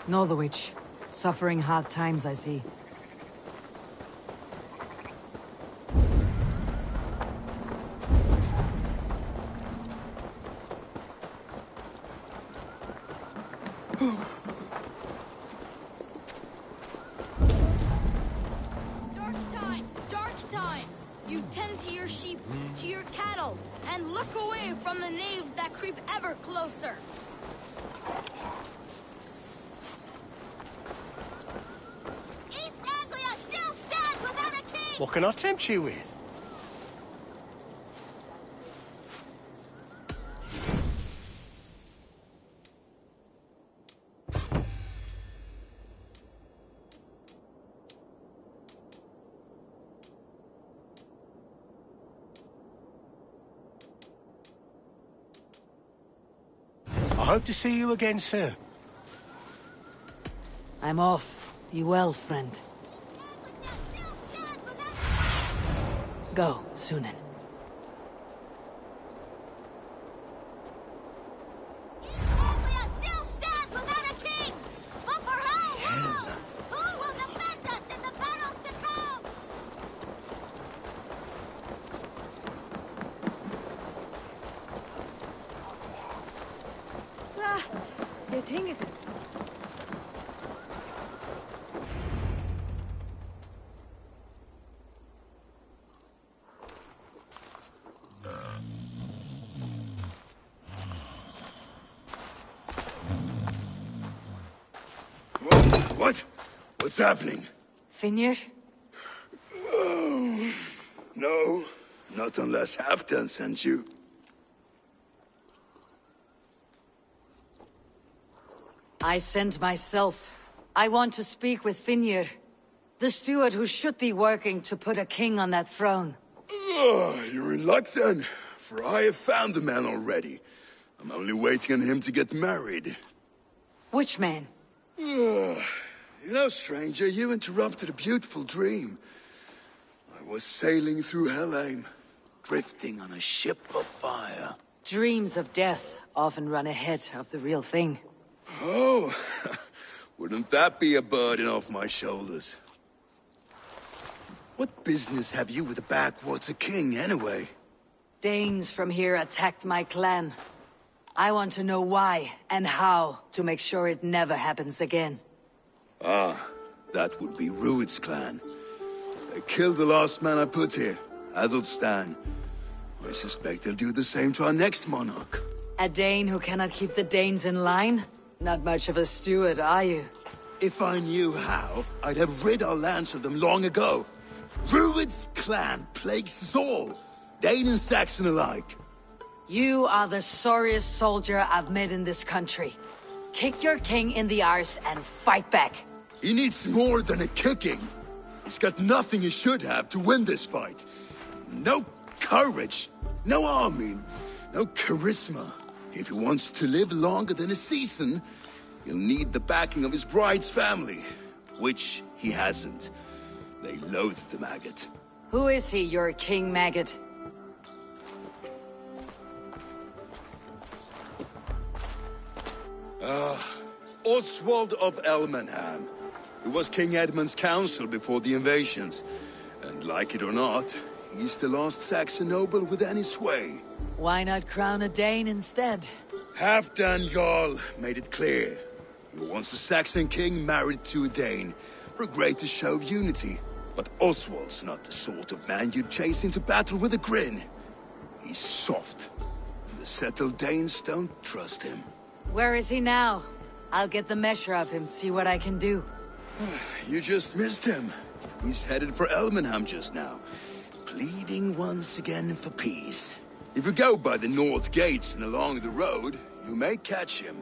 Northwich. Suffering hard times, I see. Dark times! You tend to your sheep, to your cattle, and look away from the knaves that creep ever closer. What can I tempt you with? I hope to see you again soon. I'm off. Be well, friend. Go, Sunan. The thing is... What? What's happening? Finir? Oh, no, not unless Halfdan sent you. I sent myself. I want to speak with Finir, the steward who should be working to put a king on that throne. You're in luck then, for I have found the man already. I'm only waiting on him to get married. Which man? You know, stranger, you interrupted a beautiful dream. I was sailing through Helheim, drifting on a ship of fire. Dreams of death often run ahead of the real thing. Oh, wouldn't that be a burden off my shoulders? What business have you with the backwater king, anyway? Danes from here attacked my clan. I want to know why and how to make sure it never happens again. Ah, that would be Rued's clan. They killed the last man I put here, Adelstan. I suspect they'll do the same to our next monarch. A Dane who cannot keep the Danes in line? Not much of a steward, are you? If I knew how, I'd have rid our lands of them long ago. Rued's clan plagues us all, Dane and Saxon alike. You are the sorriest soldier I've met in this country. Kick your king in the arse and fight back. He needs more than a kicking. He's got nothing he should have to win this fight. No courage, no army, no charisma. If he wants to live longer than a season, he'll need the backing of his bride's family, which he hasn't. They loathe the maggot. Who is he, your King Maggot? Oswald of Elmenham. He was King Edmund's counsel before the invasions. And like it or not, he's the last Saxon noble with any sway. Why not crown a Dane instead? Halfdan Jarl made it clear. He wants a Saxon king married to a Dane, for a greater show of unity. But Oswald's not the sort of man you'd chase into battle with a grin. He's soft. And the settled Danes don't trust him. Where is he now? I'll get the measure of him, see what I can do. You just missed him. He's headed for Elmenham just now, pleading once again for peace. If you go by the north gates and along the road, you may catch him.